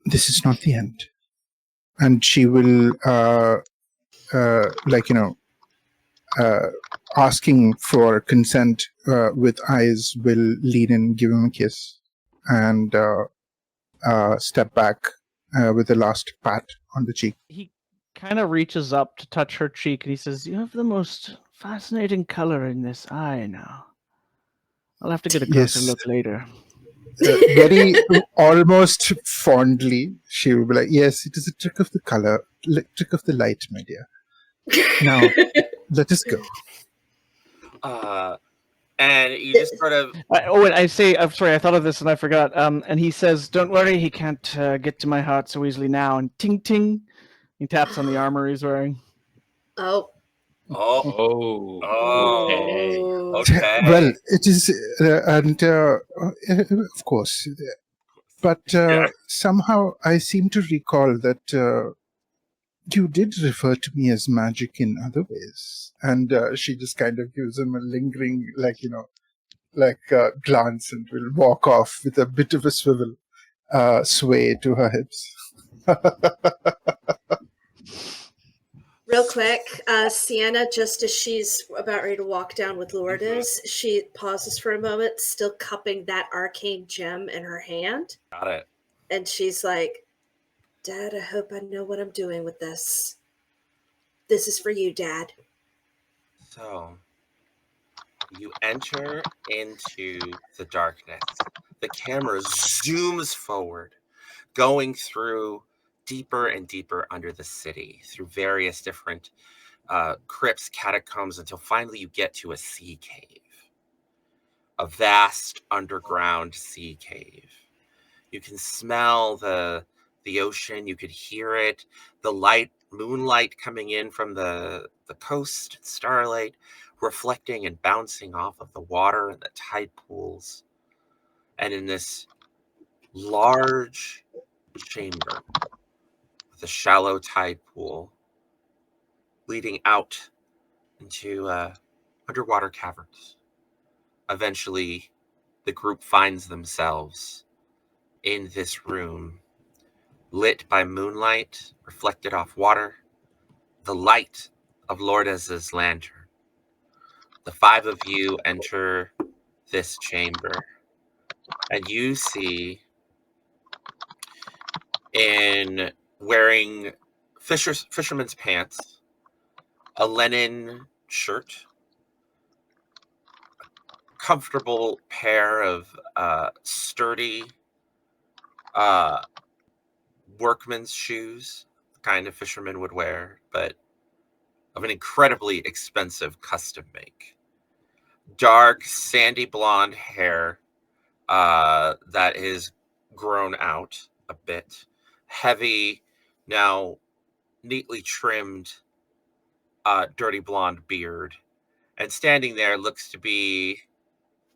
F: This is not the end. And she will, asking for consent with eyes, will lean in, give him a kiss, and step back with a last pat on the cheek.
C: He kind of reaches up to touch her cheek, and he says, "You have the most fascinating color in this eye now. I'll have to get a closer look later."
F: Very almost fondly, she will be like, "Yes, it is a trick of the color, trick of the light, my dear. Now, let us go."
A: And you just sort of...
C: and I say, I'm sorry, I thought of this and I forgot. And he says, "Don't worry, he can't get to my heart so easily now." And ting ting, he taps on the armor he's wearing.
D: Oh.
A: Okay.
F: Well, it is, and of course, but somehow I seem to recall that you did refer to me as magic in other ways. And she just kind of gives him a lingering, glance, and will walk off with a bit of a swivel, sway to her hips.
D: Real quick, Sienna, just as she's about ready to walk down with Lourdes, she pauses for a moment, still cupping that arcane gem in her hand.
A: Got it.
D: And she's like, "Dad, I hope I know what I'm doing with this. This is for you, Dad."
A: So, you enter into the darkness. The camera zooms forward, going through deeper and deeper under the city, through various different crypts, catacombs, until finally you get to a sea cave. A vast underground sea cave. You can smell the ocean, you could hear it, the moonlight coming in from the coast, starlight reflecting and bouncing off of the water and the tide pools. And in this large chamber with a shallow tide pool leading out into underwater caverns. Eventually, the group finds themselves in this room, lit by moonlight, reflected off water, the light of Lourdes's lantern. The five of you enter this chamber, and you see, in wearing fisherman's pants, a linen shirt, comfortable pair of sturdy workman's shoes, the kind of fishermen would wear, but of an incredibly expensive custom make. Dark, sandy blonde hair that is grown out a bit, heavy, now neatly trimmed, dirty blonde beard. And standing there looks to be,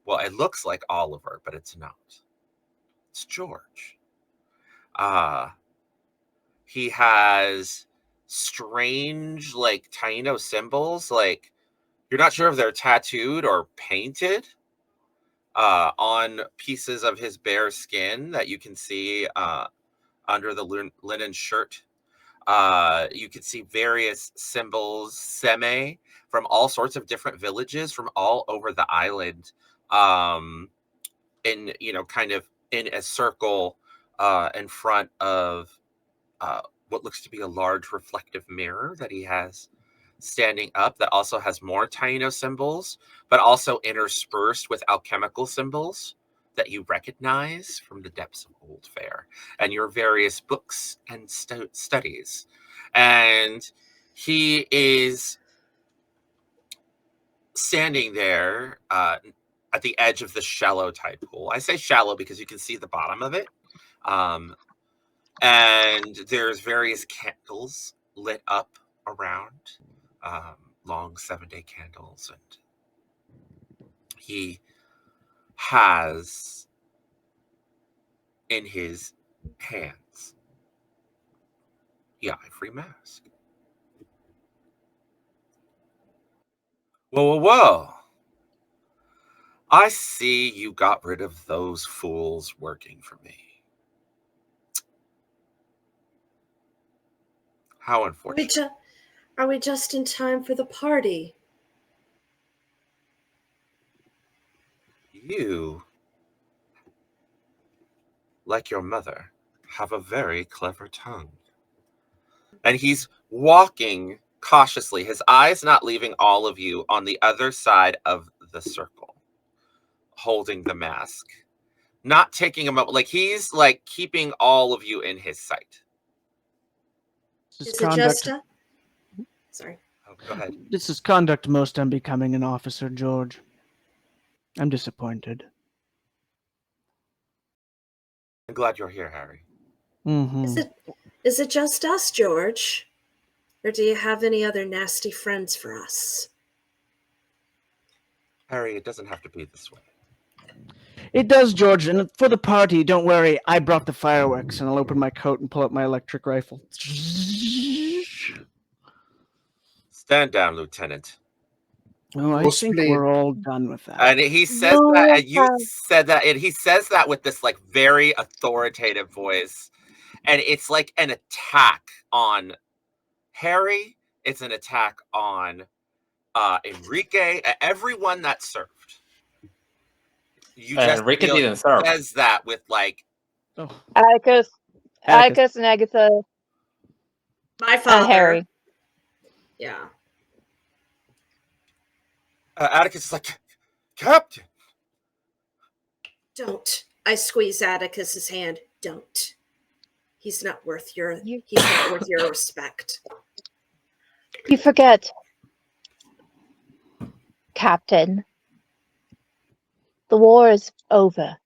A: well, it looks like Oliver, but it's not. It's George. He has strange, like, Taino symbols. Like, you're not sure if they're tattooed or painted on pieces of his bare skin that you can see under the linen shirt. You can see various symbols, seme, from all sorts of different villages from all over the island, in, kind of in a circle in front of what looks to be a large reflective mirror that he has standing up, that also has more Taino symbols, but also interspersed with alchemical symbols that you recognize from the depths of Old Fair and your various books and studies. And he is standing there at the edge of the shallow tide pool. I say shallow because you can see the bottom of it. And there's various candles lit up around, long 7-day candles. And he has in his hands the ivory mask. Whoa, whoa, whoa. I see you got rid of those fools working for me. How unfortunate.
D: Are we just in time for the party?
A: You, like your mother, have a very clever tongue. And he's walking cautiously, his eyes not leaving all of you, on the other side of the circle, holding the mask. Not taking a moment, like he's like keeping all of you in his sight.
C: This
D: Is
C: is
D: it
C: conduct.
D: just Sorry.
A: Oh, go ahead.
C: This is conduct most unbecoming an officer, George. I'm disappointed.
A: I'm glad you're here, Harry.
C: Mm-hmm.
D: Is it just us, George? Or do you have any other nasty friends for us?
A: Harry, it doesn't have to be this way.
C: It does, George, and for the party, don't worry, I brought the fireworks, and I'll open my coat and pull out my electric rifle.
A: Stand down, Lieutenant.
C: Oh, I think
F: Ghostblade.
C: we're all done with that.
A: And he says
E: No,
A: that, and you
E: have-
A: said that, and he says that with this like very authoritative voice. And it's like an attack on Harry. It's an attack on Enrique, everyone that served. You just
B: Enrique
A: feel
B: didn't serve.
A: says that with like,
C: Oh,
E: Atticus, Atticus and Agatha
D: My father.
E: and Harry.
D: Yeah.
A: Atticus is like, Captain.
D: Don't. I squeeze Atticus's hand. Don't. He's not worth your respect.
E: You forget, Captain. The war is over.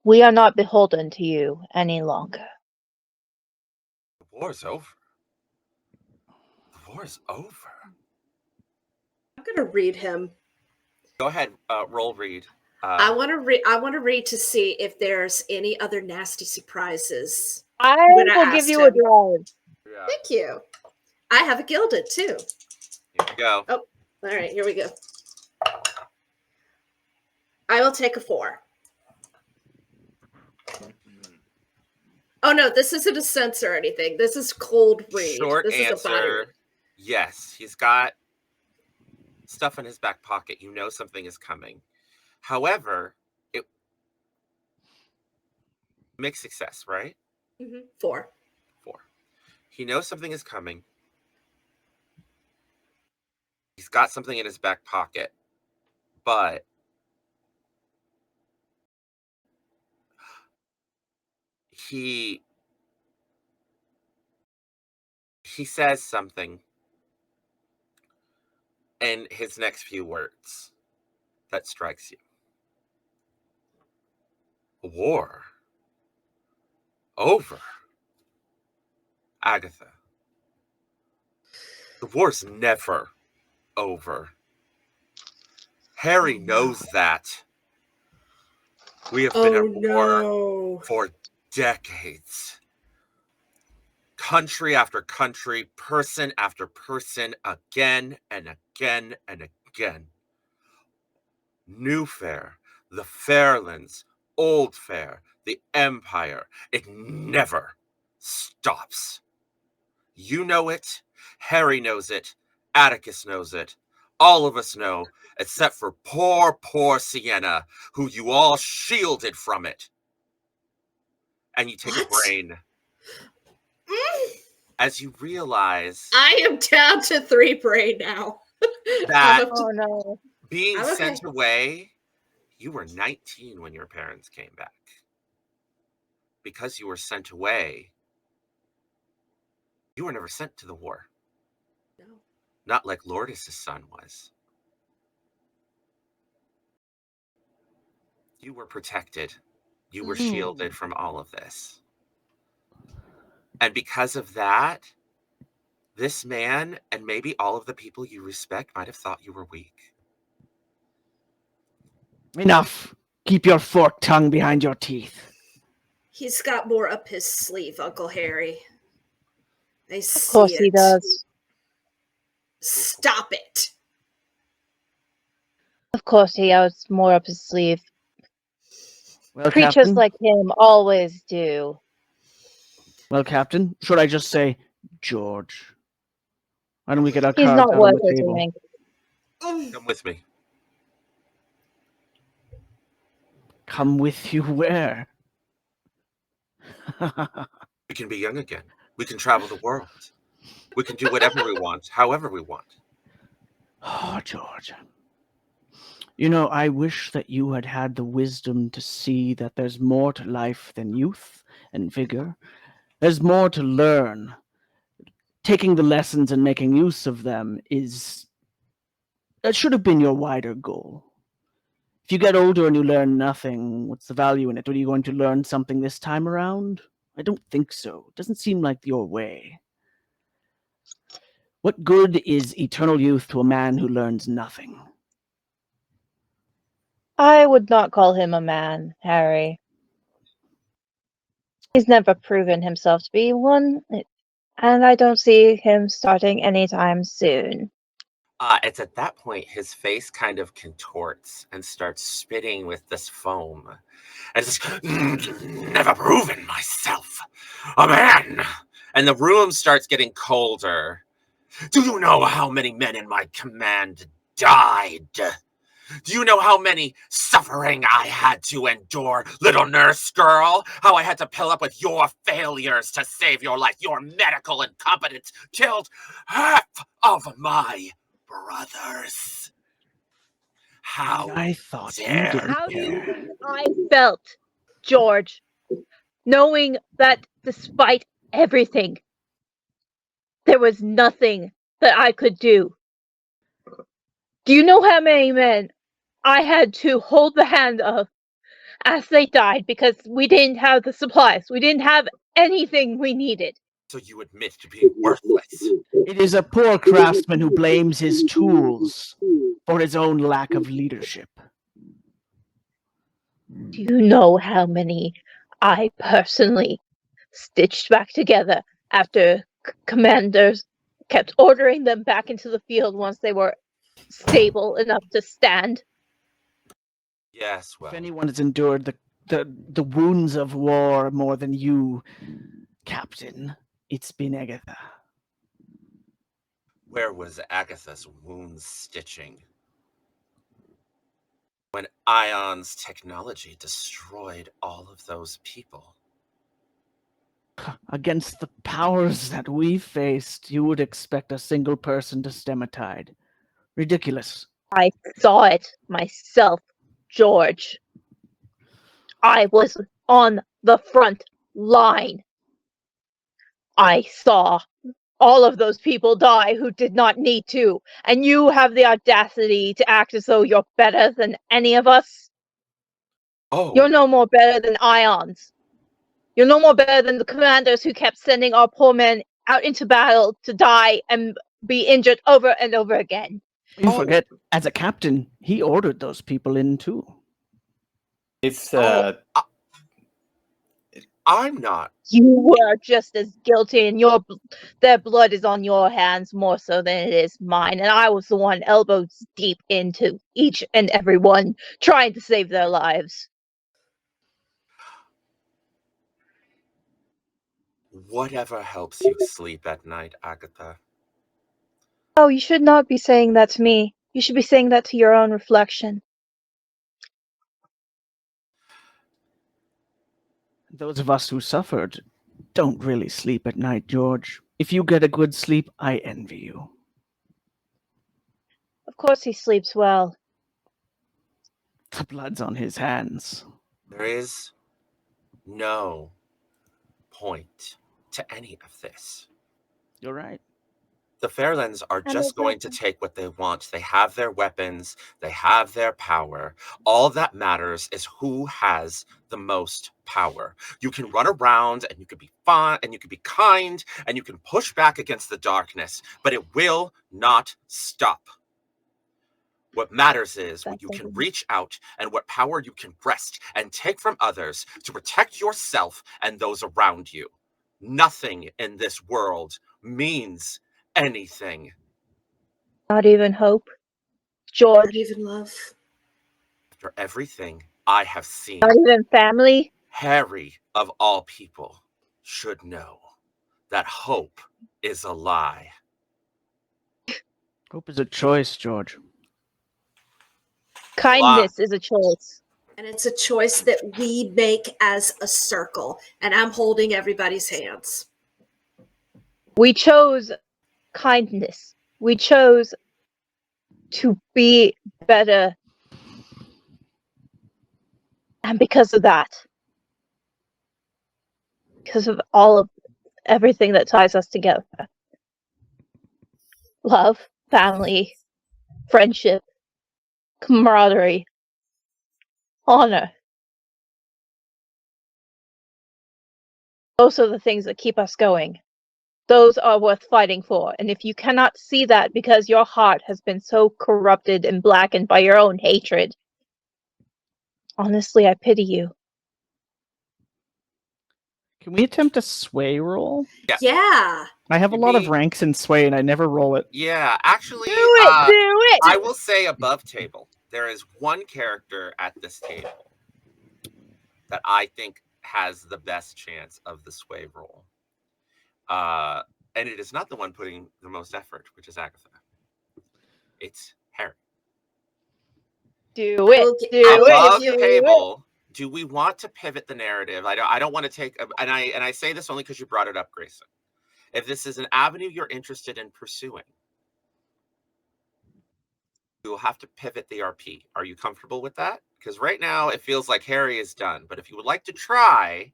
E: We are not beholden to you any longer.
A: The war's over. The war's over.
D: I'm gonna read him.
A: Go ahead, roll read.
D: I want to read to see if there's any other nasty surprises.
E: I
D: gonna
E: will give
D: ask
E: you a
D: him.
E: drive.
A: Yeah.
D: Thank you. I have a gilded too.
A: Here we go.
D: All right, here we go. I will take a 4. Oh no, this isn't a sense or anything. This is cold read.
A: Short
D: this is a body
A: answer.
D: read.
A: Yes, he's got stuff in his back pocket. You know something is coming. However, it mixed success, right?
D: 4.
A: 4. He knows something is coming. He's got something in his back pocket, but he says something in his next few words. that strikes you. A war? over. Agatha, the war's never over. Harry knows that. We have been at war for decades. Country after country, person after person, again and again and again. New Fair, the Fairelands, Old Fair, the Empire. It never stops. You know it. Harry knows it. Atticus knows it. All of us know, except for poor Sienna, who you all shielded from it. And you take a brain. As you realize...
D: I am down to 3 brain now.
A: that
E: Oh no.
A: being sent away, you were 19 when your parents came back. Because you were sent away, you were never sent to the war.
D: No.
A: Not like Lourdes' son was. You were protected. You were shielded from all of this. And because of that, this man and maybe all of the people you respect might have thought you were weak.
C: Enough. Keep your forked tongue behind your teeth.
D: He's got more up his sleeve, Uncle Harry. I see
E: Of course he does.
D: Stop it.
E: Of course he has more up his sleeve.
C: Well,
E: Creatures
C: Captain,
E: like him always do.
C: well, Captain, should I just say George? Why don't we get our
E: He's
C: cards
E: not
C: out on
E: worth
C: the
E: his
C: table?
E: rank.
A: Come with me.
C: Come with you where?
A: We can be young again. We can travel the world. We can do whatever we want, however we want.
C: Oh, George. You know, I wish that you had had the wisdom to see that there's more to life than youth and vigor. There's more to learn. Taking the lessons and making use of them that should have been your wider goal. If you get older and you learn nothing, what's the value in it? Are you going to learn something this time around? I don't think so. It doesn't seem like your way. What good is eternal youth to a man who learns nothing?
E: I would not call him a man, Harry. He's never proven himself to be one, and I don't see him starting anytime soon.
A: It's at that point his face kind of contorts and starts spitting with this foam. And it's just, never proven myself a man. And the room starts getting colder. Do you know how many men in my command died? Do you know how many suffering I had to endure, little nurse girl? How I had to pill up with your failures to save your life? Your medical incompetence killed half of my brothers. How
C: I thought you
A: dare
C: didn't
E: How do you
C: care.
E: think I felt, George, knowing that despite everything, there was nothing that I could do? Do you know how many men I had to hold the hand of as they died because we didn't have the supplies? We didn't have anything we needed.
A: So you admit to being worthless?
C: It is a poor craftsman who blames his tools for his own lack of leadership.
E: Do you know how many I personally stitched back together after commanders kept ordering them back into the field once they were stable enough to stand?
A: Yes, well,
C: If anyone has endured the wounds of war more than you, Captain, it's been Agatha.
A: where was Agatha's wound stitching when Ion's technology destroyed all of those people?
C: Against the powers that we faced, you would expect a single person to stem a tide. Ridiculous.
E: I saw it myself, George. I was on the front line. I saw all of those people die who did not need to, and you have the audacity to act as though you're better than any of us?
A: Oh,
E: You're no more better than Ions. You're no more better than the commanders who kept sending our poor men out into battle to die and be injured over and over again.
C: You
A: Oh.
C: forget, as a captain, he ordered those people in too.
B: It's
A: I'm not.
E: You were just as guilty, and their blood is on your hands more so than it is mine. And I was the one elbows deep into each and every one, trying to save their lives.
A: Whatever helps you sleep at night, Agatha.
E: Oh, you should not be saying that to me. You should be saying that to your own reflection.
C: Those of us who suffered don't really sleep at night, George. If you get a good sleep, I envy you.
E: Of course he sleeps well.
C: The blood's on his hands.
A: There is no point to any of this.
C: You're right.
A: The Fairelands are
E: And
A: just
E: they're
A: going to take what they want. They have their weapons. They have their power. All that matters is who has the most power. You can run around and you can be fun and you can be kind and you can push back against the darkness, but it will not stop. What matters is what you can reach out and what power you can wrest and take from others to protect yourself and those around you. Nothing in this world means anything.
E: Not even hope. George.
D: Not even love.
A: After everything I have seen,
E: Not even family.
A: Harry, of all people, should know that hope is a lie.
C: Hope is a choice, George.
E: Kindness is a choice.
D: And it's a choice that we make as a circle. And I'm holding everybody's hands.
E: We chose kindness. We chose to be better. And because of that, because of everything that ties us together, love, family, friendship, camaraderie, honor. Those are the things that keep us going. Those are worth fighting for. And if you cannot see that because your heart has been so corrupted and blackened by your own hatred, honestly, I pity you.
C: Can we attempt a sway roll?
D: Yeah.
C: I have a lot of ranks in sway and I never roll it.
A: Yeah, actually,
E: Do it!
A: I will say above table, there is one character at this table that I think has the best chance of the sway roll. And it is not the one putting the most effort, which is Agatha. It's Harry.
E: Do it.
A: Above table, do we want to pivot the narrative? I don't want to take, and I say this only because you brought it up, Grayson. If this is an avenue you're interested in pursuing, you will have to pivot the RP. Are you comfortable with that? Because right now it feels like Harry is done. But if you would like to try,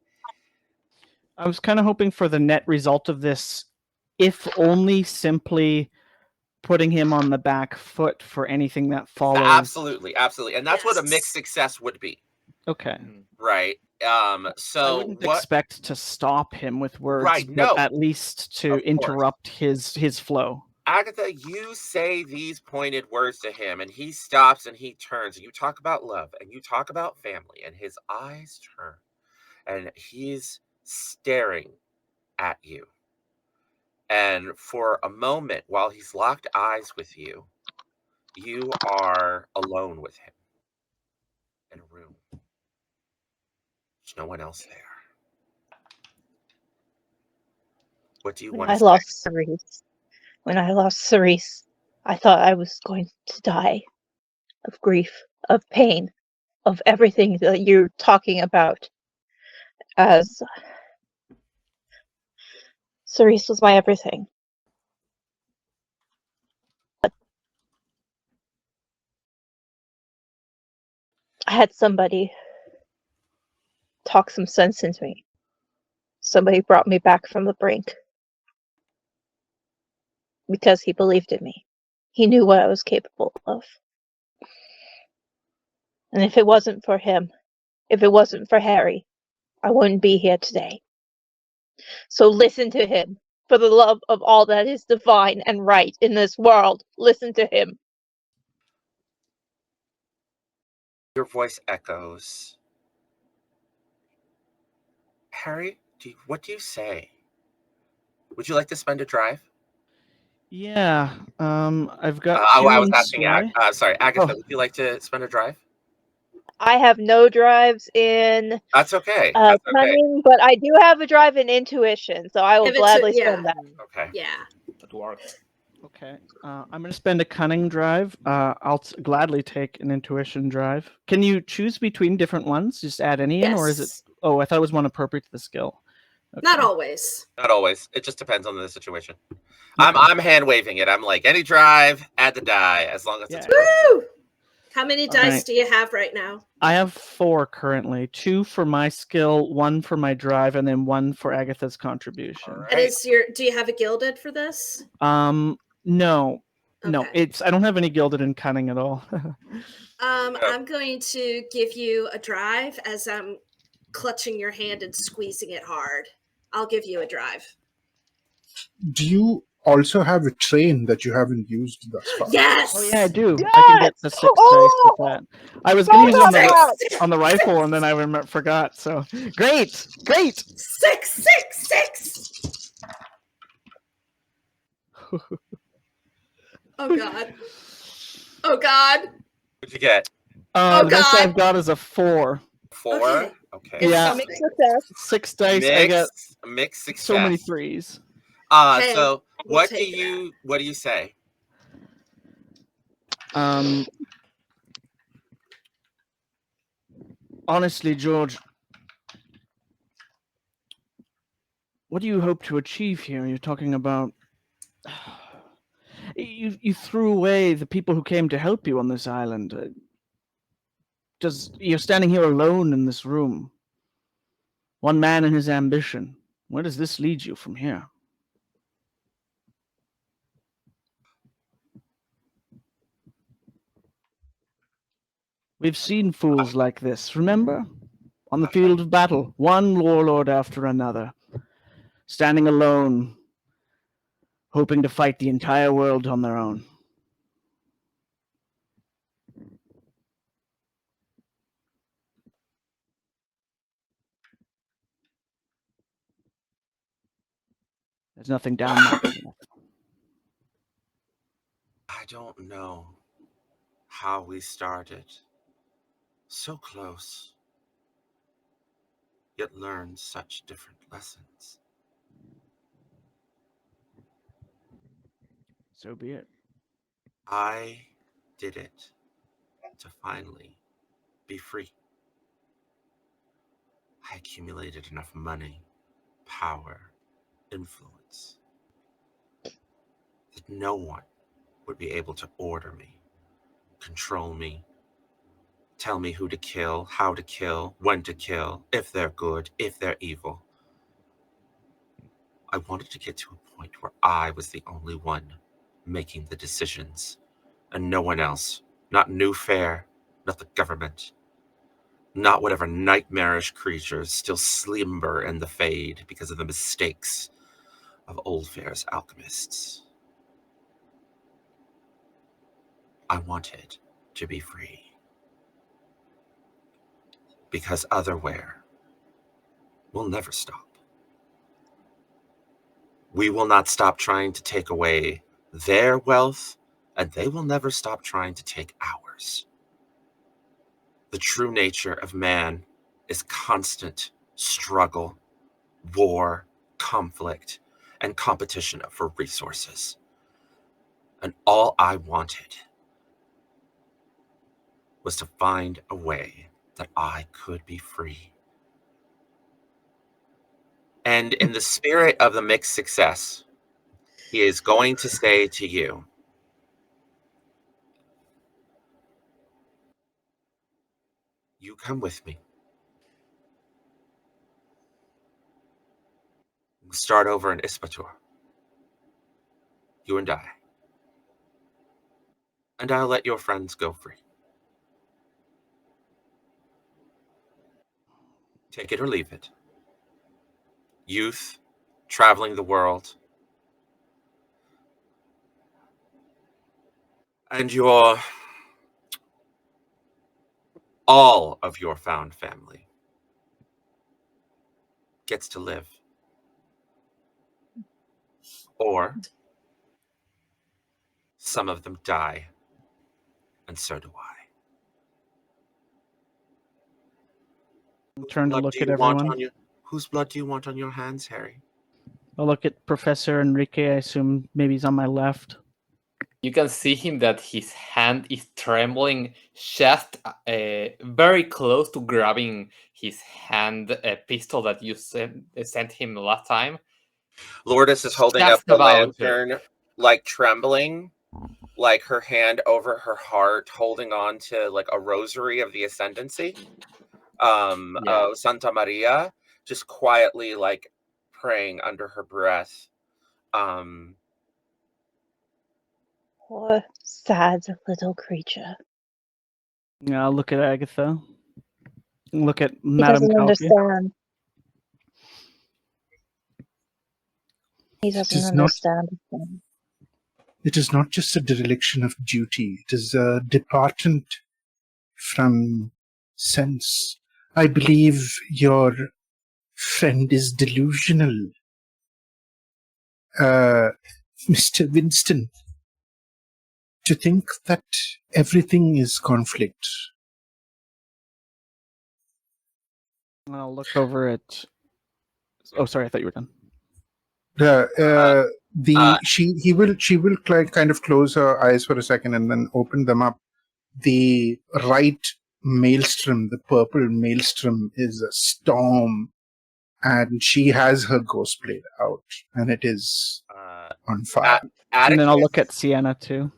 C: I was kind of hoping for the net result of this, if only simply putting him on the back foot for anything that follows.
A: absolutely, and that's what a mixed success would be.
C: Okay.
A: Right. So
C: I wouldn't expect to stop him with words,
A: right,
C: but
A: no.
C: at least to interrupt his flow.
A: Agatha, you say these pointed words to him, and he stops and he turns, and you talk about love, and you talk about family, and his eyes turn, and he's staring at you. And for a moment, while he's locked eyes with you, you are alone with him in a room. There's no one else there. What do you want to say?
E: When I lost Cerise, I thought I was going to die of grief, of pain, of everything that you're talking about. As Cerise was my everything. But I had somebody talk some sense into me. Somebody brought me back from the brink. Because he believed in me. He knew what I was capable of. And if it wasn't for him, if it wasn't for Harry, I wouldn't be here today. So listen to him. For the love of all that is divine and right in this world, listen to him.
A: Your voice echoes. Harry, what do you say? Would you like to spend a drive?
C: Yeah. I've got two
A: I was
C: in
A: asking.
C: sway.
A: Sorry, Agatha.
C: Oh.
A: Would you like to spend a drive?
E: I have no drives in
A: That's okay. That's okay.
E: cunning, but I do have a drive in intuition, so I will
D: Give it to-
E: gladly
D: yeah.
E: spend that.
A: Okay.
D: Yeah.
B: That works.
C: Okay. I'm going to spend a cunning drive. I'll gladly take an intuition drive. Can you choose between different ones? Just add any in, or is it?
D: Yes.
C: Oh, I thought it was one appropriate to the skill.
D: Not
C: Okay.
D: always.
A: Not always. It just depends on the situation. I'm hand waving it. I'm like, any drive, add the die, as long as it's
D: Woo! How many
C: All
D: dice
C: right.
D: do you have right now?
C: I have 4 currently. 2 for my skill, 1 for my drive, and then 1 for Agatha's contribution.
A: All
D: And
A: right.
D: do you have a gilded for this?
C: No. No,
D: Okay.
C: I don't have any gilded in cunning at all.
D: I'm going to give you a drive as I'm clutching your hand and squeezing it hard. I'll give you a drive.
F: Do you also have a train that you haven't used thus far?
D: Yes.
C: Oh yeah, I do.
E: Yes!
C: I can get the 6 dice with that. I was going to use it on
E: Forgot
C: the
E: about
C: on the rifle, and then I forgot. So great.
D: 6, 6, 6. Oh God. Oh God.
A: What'd you get?
C: The best
D: God.
C: I've got is a 4.
A: 4. Okay.
C: Yeah.
E: Mixed success.
C: 6 dice. I got
A: Mixed success.
C: so many 3s.
D: Hey,
A: So
D: we'll
A: what do
D: take
A: you say?
C: Honestly, George, what do you hope to achieve here? You're talking about you threw away the people who came to help you on this island. You're standing here alone in this room. One man and his ambition. Where does this lead you from here? We've seen fools like this, remember? On the field of battle, one warlord after another, standing alone, hoping to fight the entire world on their own. There's nothing down that path.
A: I don't know how we started. So close, yet learned such different lessons.
C: So be it.
A: I did it to finally be free. I accumulated enough money, power, influence that no one would be able to order me, control me, tell me who to kill, how to kill, when to kill, if they're good, if they're evil. I wanted to get to a point where I was the only one making the decisions, and no one else, not New Fair, not the government, not whatever nightmarish creatures still slumber in the fade because of the mistakes of Old Fair's alchemists. I wanted to be free. Because Otherwhere will never stop. We will not stop trying to take away their wealth, and they will never stop trying to take ours. The true nature of man is constant struggle, war, conflict, and competition for resources. And all I wanted was to find a way that I could be free. And in the spirit of the mixed success, he is going to say to you, you come with me. We'll start over in Ispator. You and I. And I'll let your friends go free. Take it or leave it. Youth, traveling the world, and all of your found family gets to live. Or some of them die, and so do I.
C: I'll turn to look at everyone.
A: Whose blood do you want on your hands, Harry?
C: I'll look at Professor Enrique. I assume maybe he's on my left.
B: You can see him that his hand is trembling, just very close to grabbing his hand pistol that you sent him last time.
A: Lourdes is holding
B: Just
A: up the
B: about
A: lantern, like trembling, like her hand over her heart, holding on to like a rosary of the Ascendancy, of Santa Maria, just quietly like praying under her breath.
E: Poor, sad little creature.
C: Yeah, I'll look at Agatha. Look at
E: He
C: Madame
E: doesn't
C: Kalki.
E: understand. He
F: It
E: doesn't
F: is not.
E: understand.
F: It is not just a dereliction of duty. It is a departure from sense. I believe your friend is delusional. Mr. Winston, to think that everything is conflict.
C: I'll look over at. Oh, sorry, I thought you were done.
F: She will kind of close her eyes for a second and then open them up. The right maelstrom, the purple maelstrom, is a storm, and she has her ghost blade out, and it is on fire.
C: And then I'll look at Sienna too.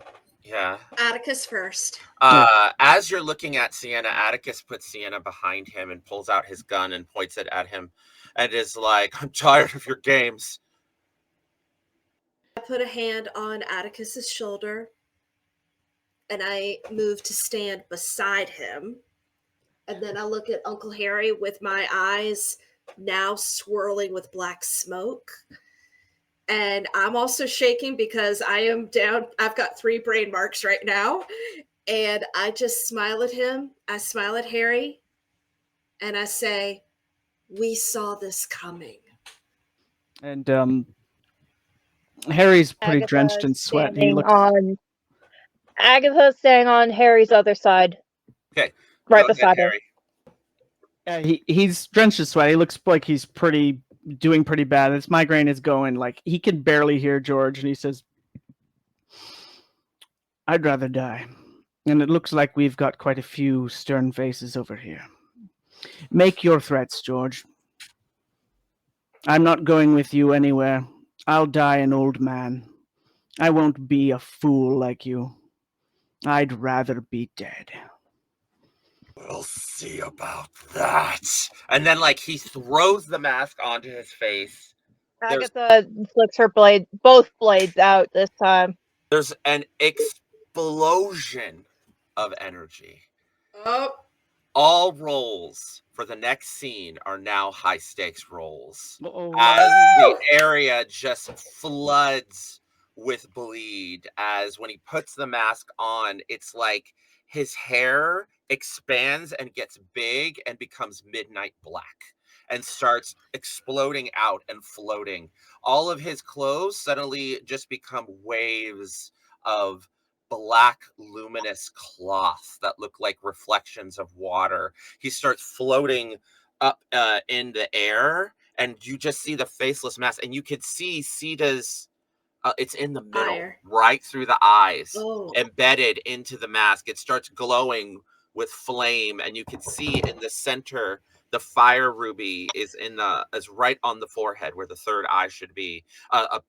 A: Yeah.
D: Atticus first.
A: As you're looking at Sienna, Atticus puts Sienna behind him and pulls out his gun and points it at him and is like, I'm tired of your games.
D: I put a hand on Atticus's shoulder and I move to stand beside him. And then I look at Uncle Harry with my eyes now swirling with black smoke. And I'm also shaking because I am down. I've got 3 brain marks right now. And I just smile at him. I smile at Harry. And I say, we saw this coming.
C: And Harry's pretty
E: Agatha
C: drenched in sweat. He looks.
E: Agatha's staying on Harry's other side.
A: Okay.
E: Right beside her.
C: He's drenched in sweat. He looks like he's doing pretty bad. His migraine is going, like he can barely hear George, and he says, I'd rather die. And it looks like we've got quite a few stern faces over here. Make your threats, George. I'm not going with you anywhere. I'll die an old man. I won't be a fool like you. I'd rather be dead.
A: We'll see about that. And then, like, he throws the mask onto his face.
E: Agatha flicks her blade, both blades out this time.
A: There's an explosion of energy.
D: Oh.
A: All rolls for the next scene are now high stakes rolls.
C: As
A: the area just floods with bleed, as when he puts the mask on, it's like his hair expands and gets big and becomes midnight black and starts exploding out and floating. All of his clothes suddenly just become waves of black luminous cloth that look like reflections of water. He starts floating up in the air, and you just see the faceless mask, and you could see Sita's it's in the middle, right through the eyes, embedded into the mask. It starts glowing with flame, and you can see in the center the fire ruby is right on the forehead where the third eye should be. A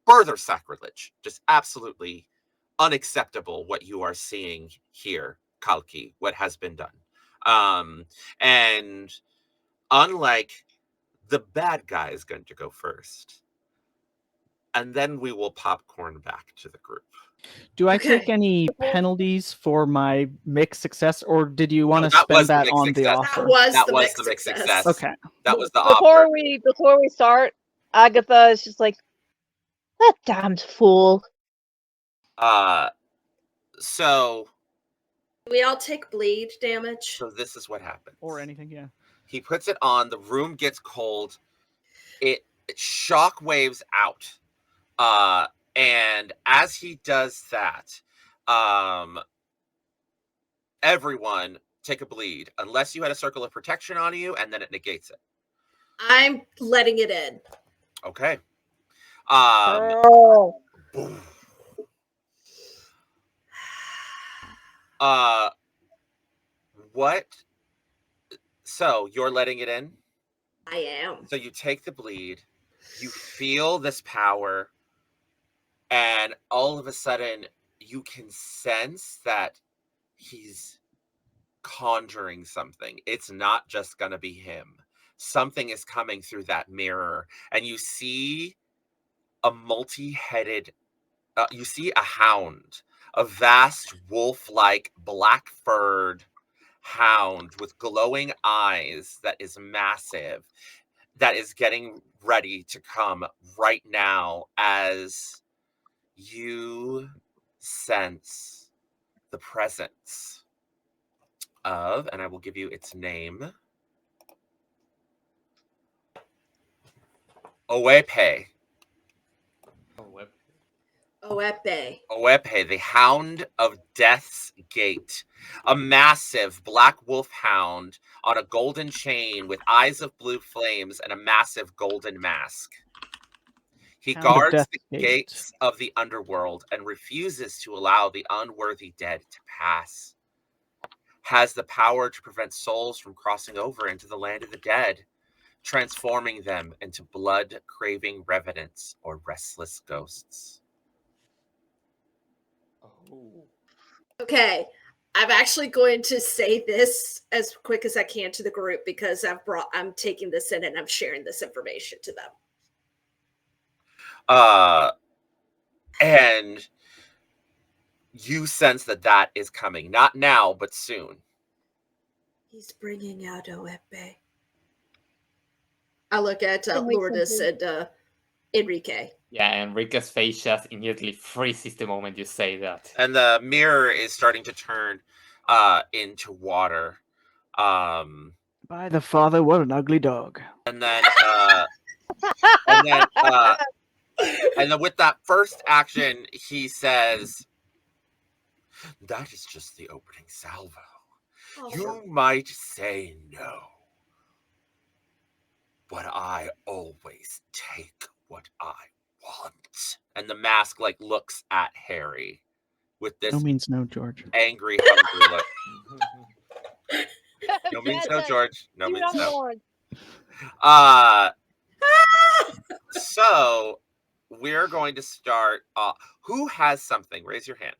A: further sacrilege, just absolutely unacceptable what you are seeing here, Kalki, what has been done. And unlike the bad guy is going to go first, and then we will popcorn back to the group.
C: Do I
D: Okay.
C: take any penalties for my mixed success, or did you want to
A: that was
C: spend
A: the
C: that
A: mixed
C: on the
A: success.
C: offer?
A: That
D: the
A: was
D: mixed
A: the mixed
D: success.
A: success.
C: Okay.
A: That was the
E: before
A: offer.
E: we start, Agatha is just like, that damned fool.
A: So
D: We all take bleed damage.
A: this is what happens.
C: Or anything, yeah.
A: He puts it on. The room gets cold. It shock waves out. And as he does that, everyone take a bleed, unless you had a circle of protection on you, and then it negates it.
D: I'm letting it in.
A: Okay.
E: Oh.
A: What? So you're letting it in?
D: I am.
A: So you take the bleed, you feel this power, and all of a sudden you can sense that he's conjuring something. It's not just gonna be him. Something is coming through that mirror, and you see a multi-headed you see a hound, a vast wolf-like black-furred hound with glowing eyes that is massive, that is getting ready to come right now as you sense the presence of, and I will give you its name, Oepe.
D: Oepe.
A: Oepe, the Hound of Death's Gate. A massive black wolf hound on a golden chain with eyes of blue flames and a massive golden mask. He
C: Hound of
A: guards
C: Death's
A: the
C: Gate.
A: gates of the underworld and refuses to allow the unworthy dead to pass. Has the power to prevent souls from crossing over into the land of the dead, transforming them into blood-craving revenants or restless ghosts.
B: Oh.
D: Okay. I'm actually going to say this as quick as I can to the group because I'm taking this in and I'm sharing this information to them.
A: And you sense that is coming. Not now, but soon.
D: He's bringing out Oepe. I look at
E: That makes
D: Lourdes
E: sense.
D: and Enrique.
B: Yeah, Enrique's face just immediately freezes the moment you say that.
A: And the mirror is starting to turn into water.
C: By the father, what an ugly dog.
A: And then with that first action, he says, "That is just the opening salvo. You might say no, but I always take what I want." And the mask looks at Harry with this
C: No means no, George.
A: angry, hungry look. No means no, George. No
E: You
A: means
E: don't
A: no.
E: want.
A: So we're going to start. Who has something? Raise your hand.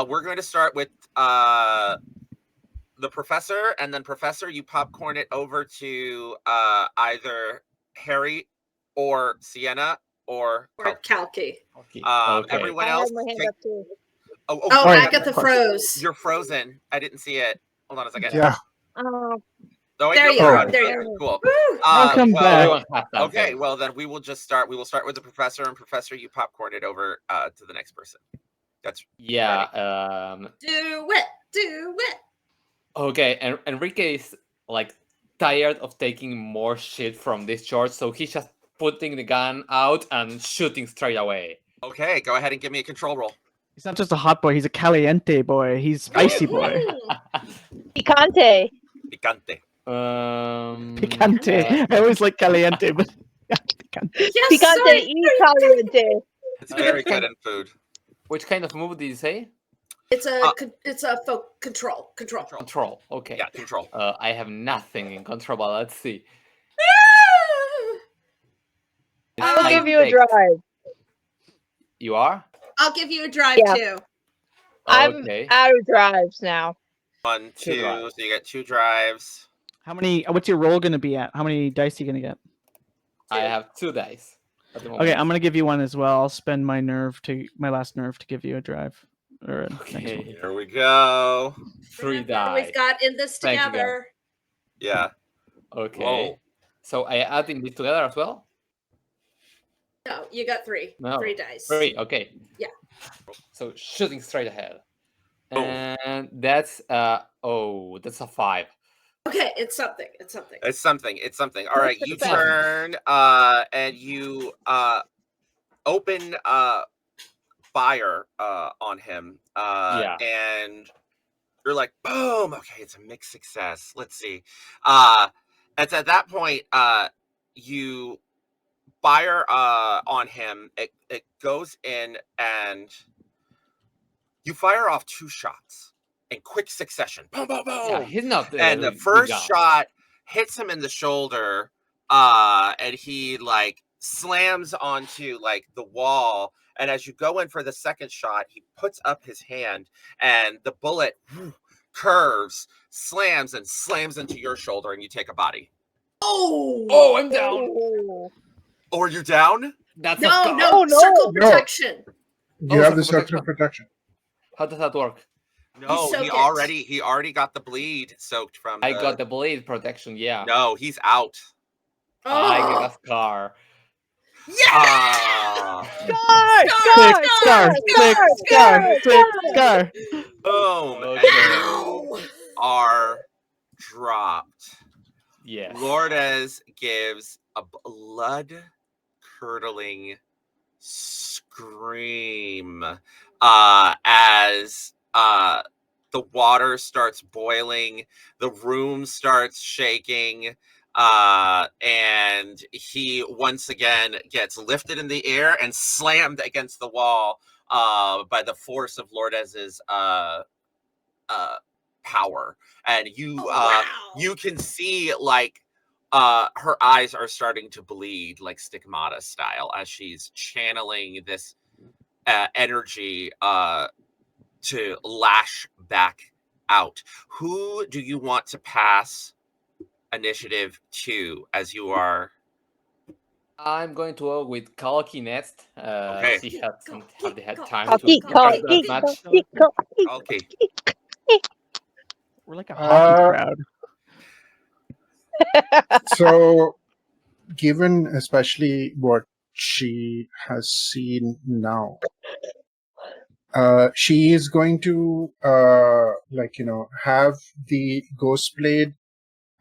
A: We're going to start with the professor, and then professor, you popcorn it over to either Harry or Sienna or
D: Kalki.
B: Okay.
A: everyone
E: I
A: else.
E: have my hand
A: take-
E: up too.
D: Oh,
C: Sorry,
D: Agatha
C: of course.
D: froze.
A: You're frozen. I didn't see it. Hold on a second.
F: Yeah.
E: Oh,
A: Oh, wait,
D: There you
A: you're
D: are.
A: fine.
D: There
A: Okay,
D: you are.
A: cool.
D: Woo!
C: Welcome
A: well,
C: back.
B: Everyone has something.
A: Okay, well then we will just start. We will start with the professor, and professor, you popcorn it over to the next person. That's
B: Yeah.
D: Do it. Do it.
B: Okay. And Enrique is tired of taking more shit from this George, so he's just putting the gun out and shooting straight away.
A: okay. Go ahead and give me a control roll.
C: He's not just a hot boy, he's a caliente boy. He's spicy boy.
E: Picante.
A: Picante.
C: Picante. I always like caliente, but picante.
D: Yes,
E: Picante
D: sorry.
E: y caliente.
A: It's very good in food.
B: Which kind of move did you say?
D: It's a control.
B: Control. Okay.
A: Yeah, control.
B: I have nothing in control, but let's see.
E: I will
B: I
E: give you a
B: take-
E: drive.
B: You are?
D: I'll give you a drive
E: Yeah.
D: too.
E: I'm
B: Okay.
E: out of drives now.
A: 1, 2.
B: drives.
A: So you get 2 drives.
C: How many? What's your roll going to be at? How many dice are you going to get?
B: I
D: Two.
B: have 2 dice at the moment.
C: Okay, I'm gonna give you one as well. I'll spend my last nerve to give you a drive or a next one.
B: Okay.
A: Here we go.
B: 3
D: Remember,
B: die.
D: we've got in this
B: Thank you,
D: together.
A: Yeah.
B: Okay.
A: Whoa.
B: So I adding this together as well?
D: No, you got 3.
B: No.
D: 3 dice.
B: 3, okay.
D: Yeah.
B: So shooting straight ahead.
A: Boom.
B: And that's that's a 5.
D: Okay, it's something. It's something.
A: It's something. It's something. All right, you
D: It's something.
A: turn and you open fire on him.
B: Yeah.
A: And you're like, boom. Okay, it's a mixed success. Let's see. It's at that point you fire on him. It goes in and you fire off 2 shots in quick succession. Boom, boom, boom.
B: Yeah, he's not
A: And the first shot hits him in the shoulder, and he like slams onto like the wall. And as you go in for the second shot, he puts up his hand, and the bullet curves, slams, and slams into your shoulder, and you take a body.
B: Oh, I'm down.
A: Or you're down?
B: That's
D: No,
B: a scar.
D: no,
E: Oh, no.
D: circle
F: No.
D: protection.
F: You have the
B: circle
F: circle of protection.
B: How does that work?
A: No,
D: soak
A: he
D: it.
A: already got the bleed soaked from.
B: I got the blade protection. Yeah.
A: No, he's out.
B: I
D: Oh,
B: get a scar.
A: Ah.
C: Scar.
A: Boom.
B: Okay.
A: And you are dropped.
B: Yes.
A: Lourdes gives a blood-curdling scream as the water starts boiling, the room starts shaking, and he once again gets lifted in the air and slammed against the wall by the force of Lourdes's power. And you you can see like her eyes are starting to bleed, like Stigmata style, as she's channeling this energy to lash back out. Who do you want to pass initiative to as you are?
B: I'm going to go with Kalki next.
A: Okay.
B: She had time
E: Kalki,
B: to
E: Kalki,
B: practice that match.
E: Kalki.
A: Okay.
C: We're like a hockey crowd.
F: So, given especially what she has seen now, she is going to have the ghost blade,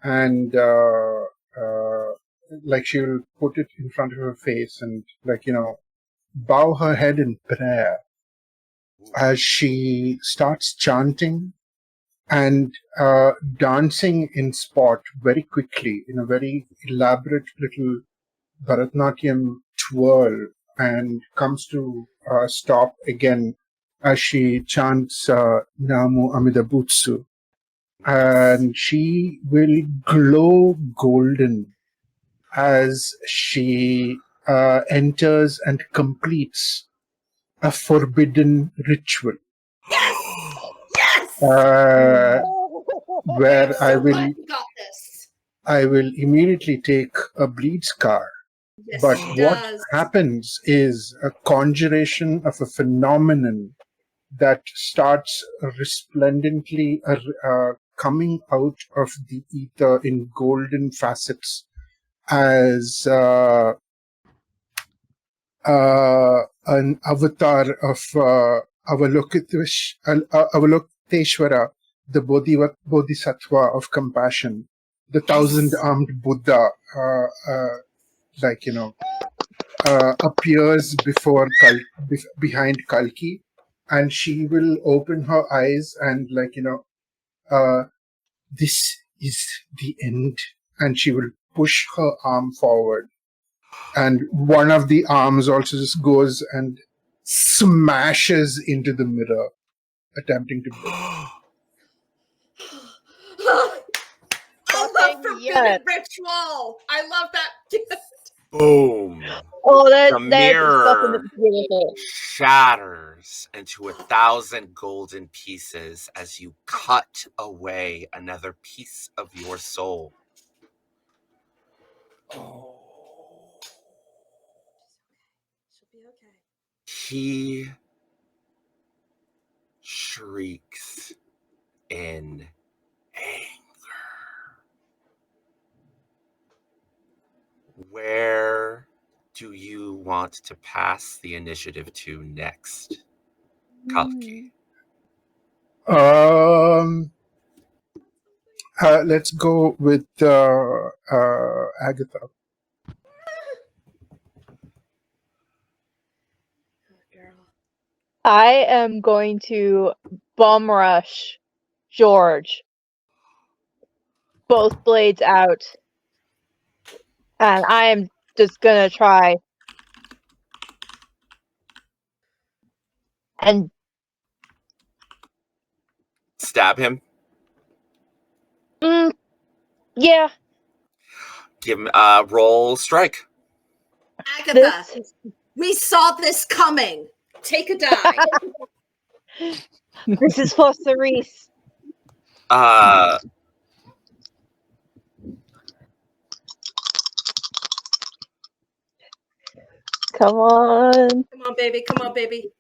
F: and she'll put it in front of her face and bow her head in prayer as she starts chanting and dancing in spot very quickly in a very elaborate little Bharatanatyam twirl, and comes to stop again as she chants Namu Amida Butsu. And she will glow golden as she enters and completes a forbidden ritual.
D: Yes!
F: Where
D: So glad you got this.
F: I will immediately take a bleed scar.
D: Yes,
F: But
D: she
F: what
D: does.
F: happens is a conjuration of a phenomenon that starts resplendently coming out of the ether in golden facets as an avatar of Avalokiteshvara, the Bodhisattva of compassion, the 1,000-armed Buddha, appears behind Kalki, and she will open her eyes and this is the end, and she will push her arm forward, and one of the arms also just goes and smashes into the mirror, attempting to break.
D: I love forbidden ritual. I love that.
A: Boom.
E: Oh,
A: The
E: that's
A: mirror
E: fucking beautiful.
A: shatters into 1,000 golden pieces as you cut away another piece of your soul.
D: be okay.
A: He shrieks in anger. Where do you want to pass the initiative to next, Kalki?
F: Let's go with Agatha.
D: Oh, girl.
E: I am going to bum rush George. Both blades out. And I am just gonna try and
A: Stab him.
E: yeah.
A: Give him roll strike.
D: Agatha,
E: This
D: we saw this coming. Take a die.
E: this is for Cerise. Come on.
D: Come on, baby. Come on, baby.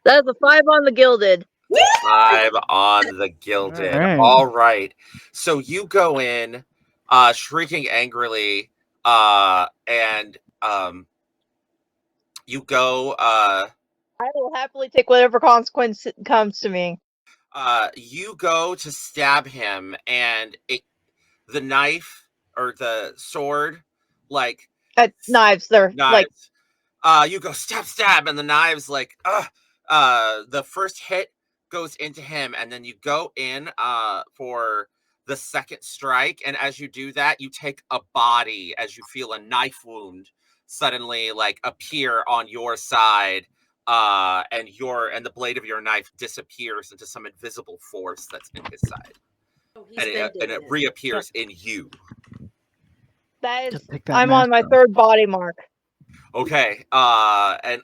E: That's a 5 on the gilded.
A: 5 on the gilded.
C: Alright.
A: All right. So you go in, shrieking angrily, and you go.
E: I will happily take whatever consequence comes to me.
A: You go to stab him, and the knife or the sword, like
E: Knives, they're like
A: knives. You go stab, and the knives the first hit goes into him, and then you go in for the second strike, and as you do that, you take a body as you feel a knife wound suddenly like appear on your side, and the blade of your knife disappears into some invisible force that's in his side,
D: Oh, he's
A: and
D: been
A: it
D: doing it.
A: reappears in you.
E: that is.
C: Just take that
E: I'm on my
C: mask off.
E: 3rd body mark.
A: Okay, and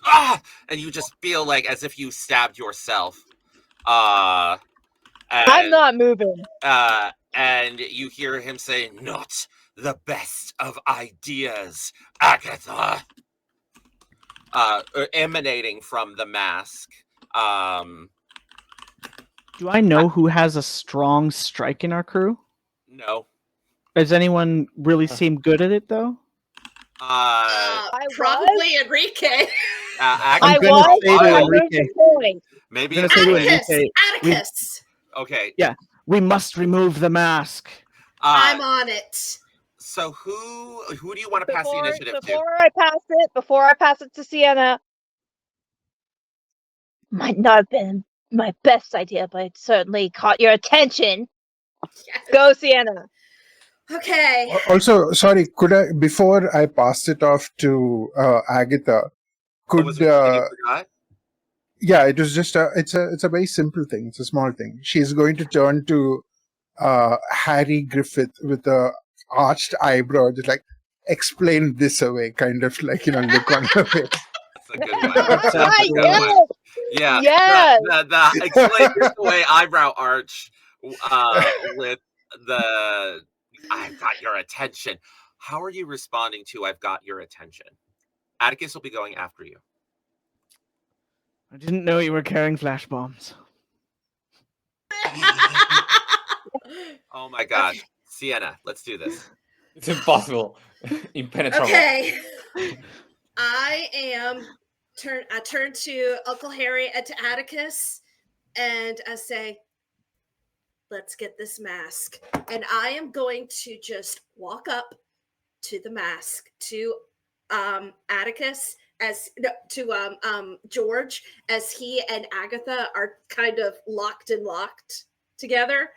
A: you just feel like as if you stabbed yourself.
E: I'm
A: And,
E: not moving.
A: and you hear him say, "Not the best of ideas, Agatha." Emanating from the mask.
C: Do I know who has a strong strike in our crew?
A: No.
C: Does anyone really seem good at it though?
D: Probably Enrique.
A: Agatha,
C: I'm gonna
E: was.
C: say to
E: I
C: Enrique.
E: moved the point.
A: maybe
C: I'm gonna say to
D: Atticus.
C: Enrique,
D: Atticus.
A: Okay.
C: Yeah. We must remove the mask.
D: I'm on it.
A: So who do you want to pass the initiative to?
E: Before I pass it to Sienna, might not have been my best idea, but it certainly caught your attention.
D: Yes.
E: Go, Sienna.
D: Okay.
F: Also, sorry, could I, before I passed it off to Agatha, could
A: was there something you forgot?
F: yeah, it was just it's a very simple thing. It's a small thing. She's going to turn to Harry Griffith with a arched eyebrow, just like explain this away, kind of like look on her face.
A: That's a good one. That's a good
E: Yes.
A: one. Yeah.
E: Yes.
A: The explain this away eyebrow arch with the "I've got your attention." How are you responding to "I've got your attention"? Atticus will be going after you.
C: I didn't know you were carrying flash bombs.
A: Oh my gosh. Okay. Sienna, let's do this.
B: It's impossible. Impenetrable.
D: Okay. I turn to Uncle Harry and to Atticus, and I say, "Let's get this mask." And I am going to just walk up to the mask to Atticus to George, as he and Agatha are kind of locked together,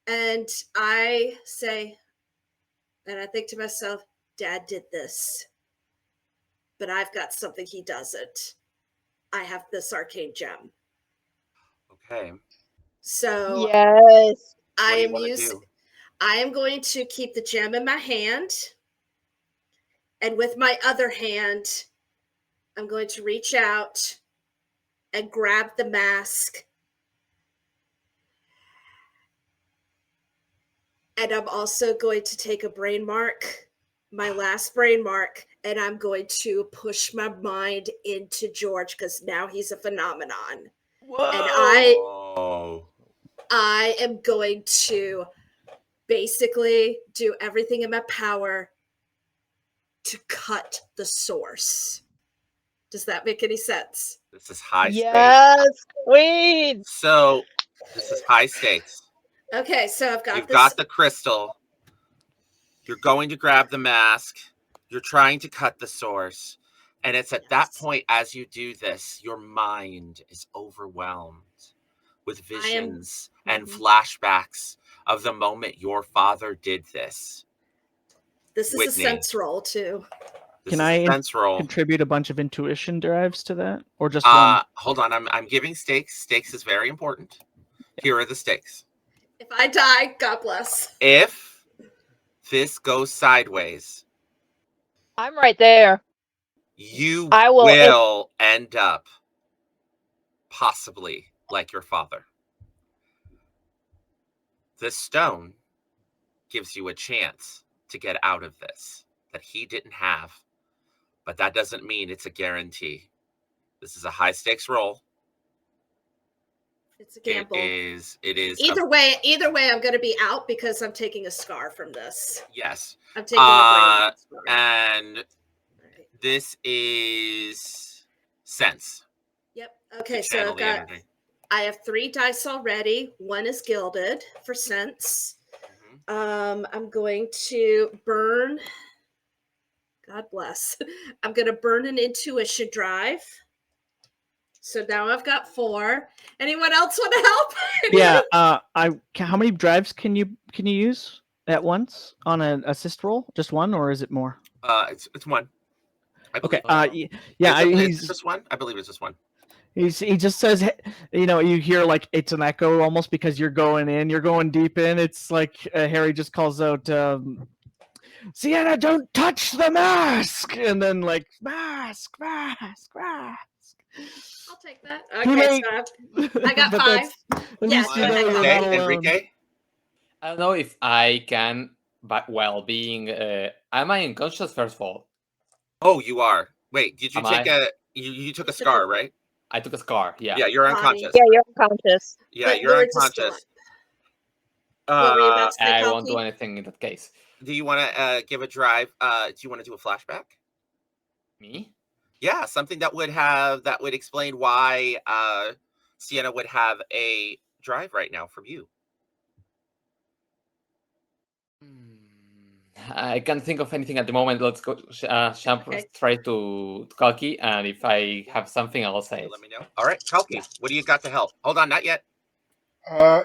D: and I say, and I think to myself, Dad did this, but I've got something he doesn't. I have this arcane gem.
A: Okay.
D: So
E: yes,
D: I am going to keep the gem in my hand, and with my other hand, I'm going to reach out and grab the mask. And I'm also going to take a brain mark, my last brain mark, and I'm going to push my mind into George because now he's a phenomenon.
C: Whoa.
D: And
A: Oh.
D: I am going to basically do everything in my power to cut the source. Does that make any sense?
A: This is high stakes.
E: Yes, queen.
A: So this is high stakes.
D: Okay, so I've got
A: You've
D: this.
A: got the crystal. You're going to grab the mask. You're trying to cut the source. And it's at that point, as you do this, your mind is overwhelmed with visions and flashbacks of the moment your father did this.
D: This is a
A: Whitney.
D: sense roll too.
A: This
C: Can
A: is
C: I
A: a sense roll.
C: contribute a bunch of intuition drives to that, or just one?
A: Hold on, I'm giving stakes. Stakes is very important. Here are the stakes.
D: If I die, God bless.
A: If this goes sideways,
E: I'm right there.
A: you
E: I will-
A: end up possibly like your father. This stone gives you a chance to get out of this that he didn't have, but that doesn't mean it's a guarantee. This is a high stakes roll.
D: It's a gamble.
A: It is
D: Either way, I'm going to be out because I'm taking a scar from this.
A: yes.
D: I'm taking a scar.
A: And
D: Right.
A: this is sense.
D: Yep. Okay,
A: to
D: so
A: channel the energy.
D: I have 3 dice already. 1 is gilded for sense. I'm going to burn. God bless. I'm going to burn an intuition drive. So now I've got 4. Anyone else want to help?
C: Yeah. How many drives can you use at once on an assist roll? Just one, or is it more?
A: It's 1. I believe.
C: Okay. Yeah.
A: It's just 1. I believe it's just 1.
C: He just says, you hear like it's an echo almost because you're going deep in. It's like Harry just calls out, Sienna, don't touch the mask, and then like mask.
D: I'll take that.
C: Too
D: Okay,
C: late.
D: so I got
C: But
D: 5.
C: At
D: Yes,
C: least you know
D: okay,
C: you're not alone.
A: Enrique?
B: I don't know if I can, but while being, am I unconscious first of all?
A: Oh, you are. Wait, did you
B: Am
A: take
B: I?
A: you took a scar, right?
B: I took a scar. Yeah.
A: Yeah, you're
D: Body.
A: unconscious.
E: Yeah, you're unconscious.
A: Yeah,
D: But
A: you're
D: words is
A: unconscious.
D: What were you about to say,
B: I won't
D: Kalki?
B: do anything in that case.
A: Do you want to give a drive? Do you want to do a flashback?
B: Me?
A: Yeah, something that would explain why Sienna would have a drive right now from you.
B: I can't think of anything at the moment. Let's go.
D: Okay.
B: Try to Kalki, and if I have something, I'll say it.
A: Let me know. All right, Kalki, what do you got to help? Hold on, not yet.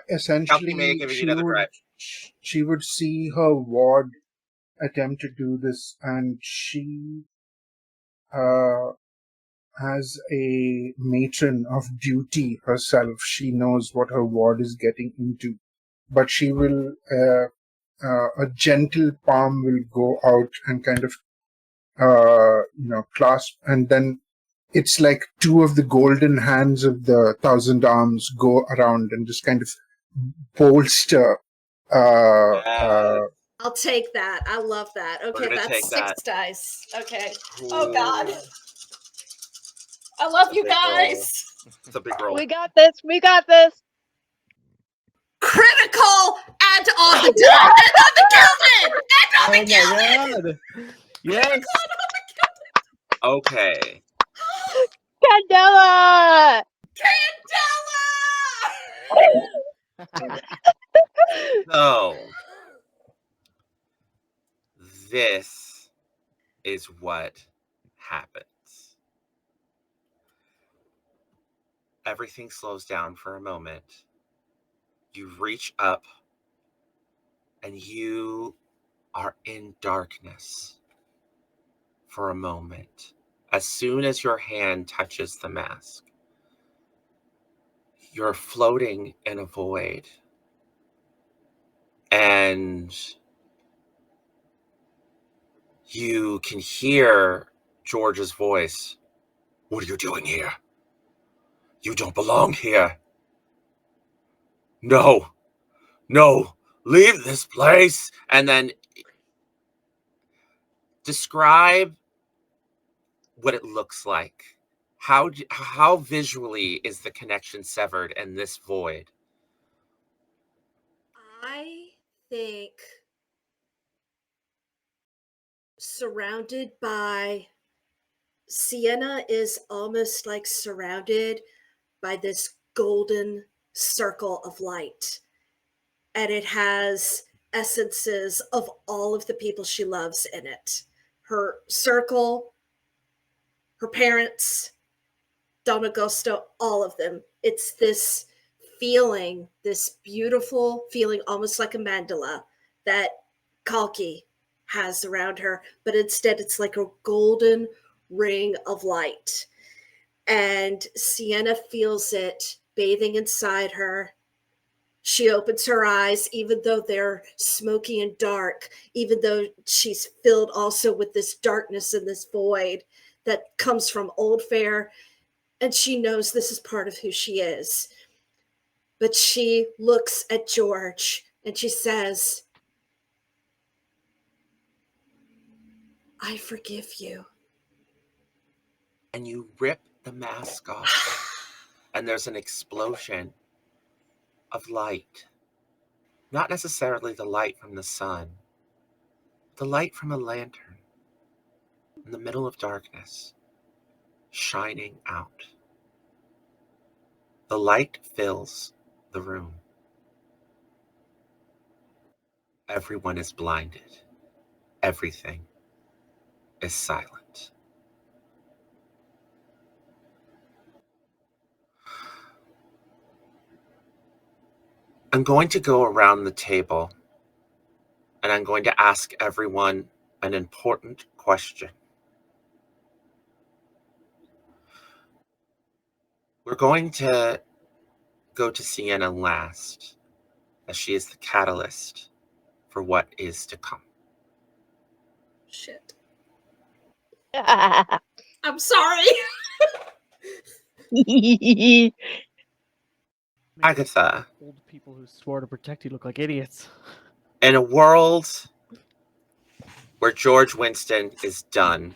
F: Essentially,
A: may give you another drive.
F: she would see her ward attempt to do this, and she as a matron of duty herself, she knows what her ward is getting into. But she will, a gentle palm will go out and kind of, clasp, and then it's like 2 of the golden hands of the 1,000 arms go around and just kind of bolster.
D: I'll take that. I love that. Okay,
A: gonna take
D: that's 6
A: that.
D: dice. Okay.
A: Ooh.
D: Oh God. I love you
A: Big roll.
D: guys.
A: It's a big roll.
E: We got this. We got this.
D: Critical and on the die. And on the gilded. And on the gilded.
C: God! Yes.
A: Okay.
E: Candela!
D: Candela!
A: So this is what happens. Everything slows down for a moment. You reach up and you are in darkness for a moment. As soon as your hand touches the mask, you're floating in a void. And you can hear George's voice. What are you doing here? You don't belong here. No, leave this place. And then describe what it looks like. How visually is the connection severed in this void?
D: I think surrounded by Sienna is almost like surrounded by this golden circle of light. And it has essences of all of the people she loves in it. Her circle, her parents, Don Agosto, all of them. It's this feeling, this beautiful feeling, almost like a mandala that Kalki has around her, but instead it's like a golden ring of light. And Sienna feels it bathing inside her. She opens her eyes, even though they're smoky and dark, even though she's filled also with this darkness and this void that comes from Old Fair. And she knows this is part of who she is. But she looks at George and she says, I forgive you.
A: And you rip the mask off, and there's an explosion of light. Not necessarily the light from the sun, the light from a lantern in the middle of darkness, shining out. The light fills the room. Everyone is blinded. Everything is silent. I'm going to go around the table and I'm going to ask everyone an important question. We're going to go to Sienna last, as she is the catalyst for what is to come.
D: Shit. I'm sorry.
A: Agatha,
C: Old people who swore to protect you look like idiots.
A: in a world where George Winston is done,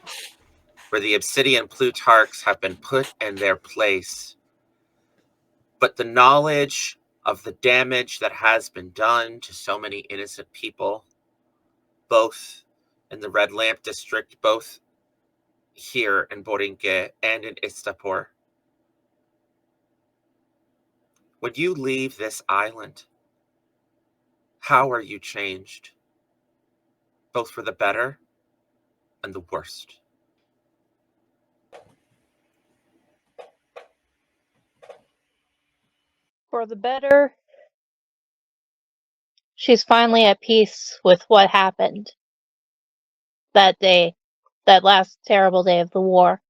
A: where the Obsidian Plutarchs have been put in their place, but the knowledge of the damage that has been done to so many innocent people, both in the Red Lamp District, both here in Boringe and in Istapor, when you leave this island, how are you changed? Both for the better and the worst.
E: For the better, she's finally at peace with what happened that day, that last terrible day of the war.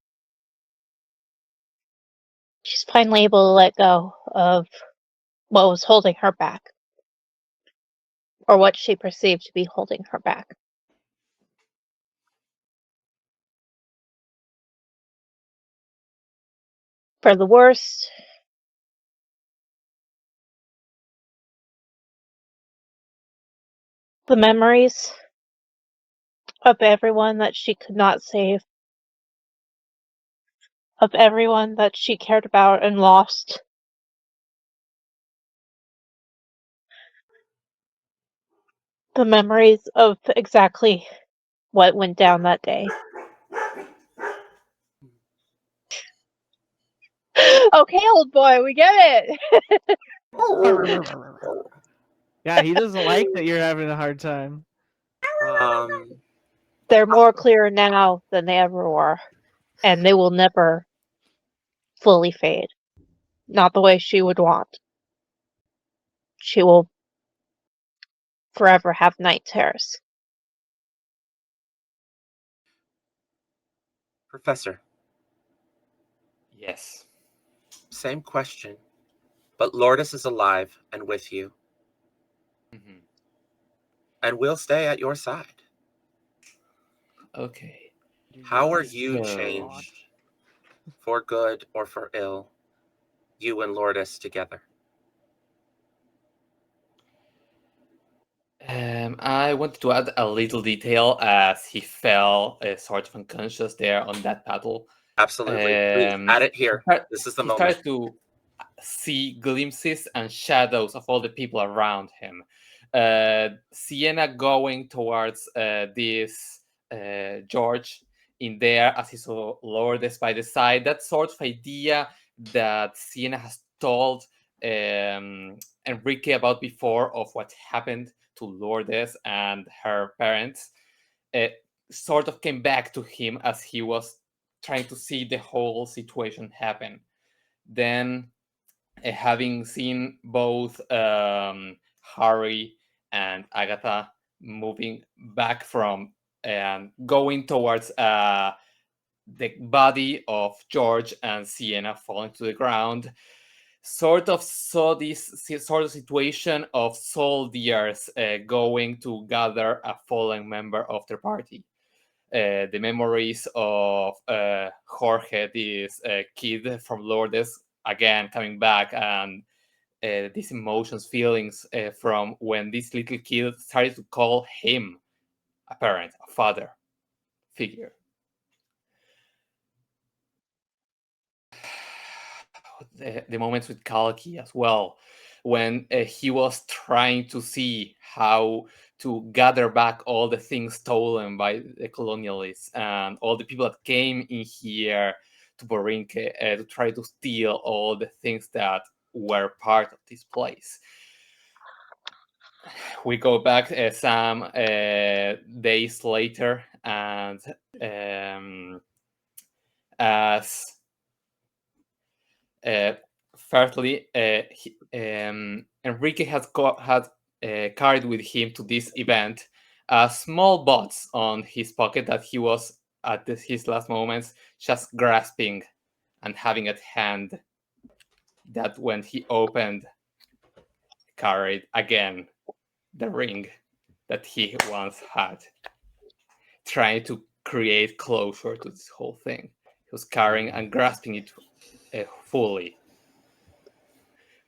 E: She's finally able to let go of what was holding her back, or what she perceived to be holding her back. For the worst, the memories of everyone that she could not save, of everyone that she cared about and lost. The memories of exactly what went down that day. Okay, old boy, we get it.
C: Yeah, he doesn't like that you're having a hard time.
E: They're more clear now than they ever were, and they will never fully fade. Not the way she would want. She will forever have night terrors.
A: Professor,
B: Yes.
A: same question, but Lourdes is alive and with you,
B: Mhm.
A: and we'll stay at your side.
B: Okay.
A: How are you
B: So-
A: changed, for good or for ill, you and Lourdes together?
B: I wanted to add a little detail as he fell sort of unconscious there on that battle.
A: Absolutely. Please add it here. This is the
B: he
A: moment.
B: started to see glimpses and shadows of all the people around him. Sienna going towards this George in there as he saw Lourdes by the side. That sort of idea that Sienna has told Enrique about before of what happened to Lourdes and her parents sort of came back to him as he was trying to see the whole situation happen. Then, having seen both Harry and Agatha moving back from and going towards the body of George and Sienna falling to the ground, sort of saw this sort of situation of soldiers going to gather a fallen member of their party. The memories of Jorge, this kid from Lourdes, again coming back, and these emotions, feelings from when this little kid started to call him a parent, a father figure. The moments with Kalki as well, when he was trying to see how to gather back all the things stolen by the colonialists and all the people that came in here to Borinque to try to steal all the things that were part of this place. We go back some days later, and as firstly, Enrique had carried with him to this event a small box on his pocket that he was at his last moments just grasping and having at hand. That when he opened, carried again the ring that he once had, trying to create closure to this whole thing. He was carrying and grasping it fully.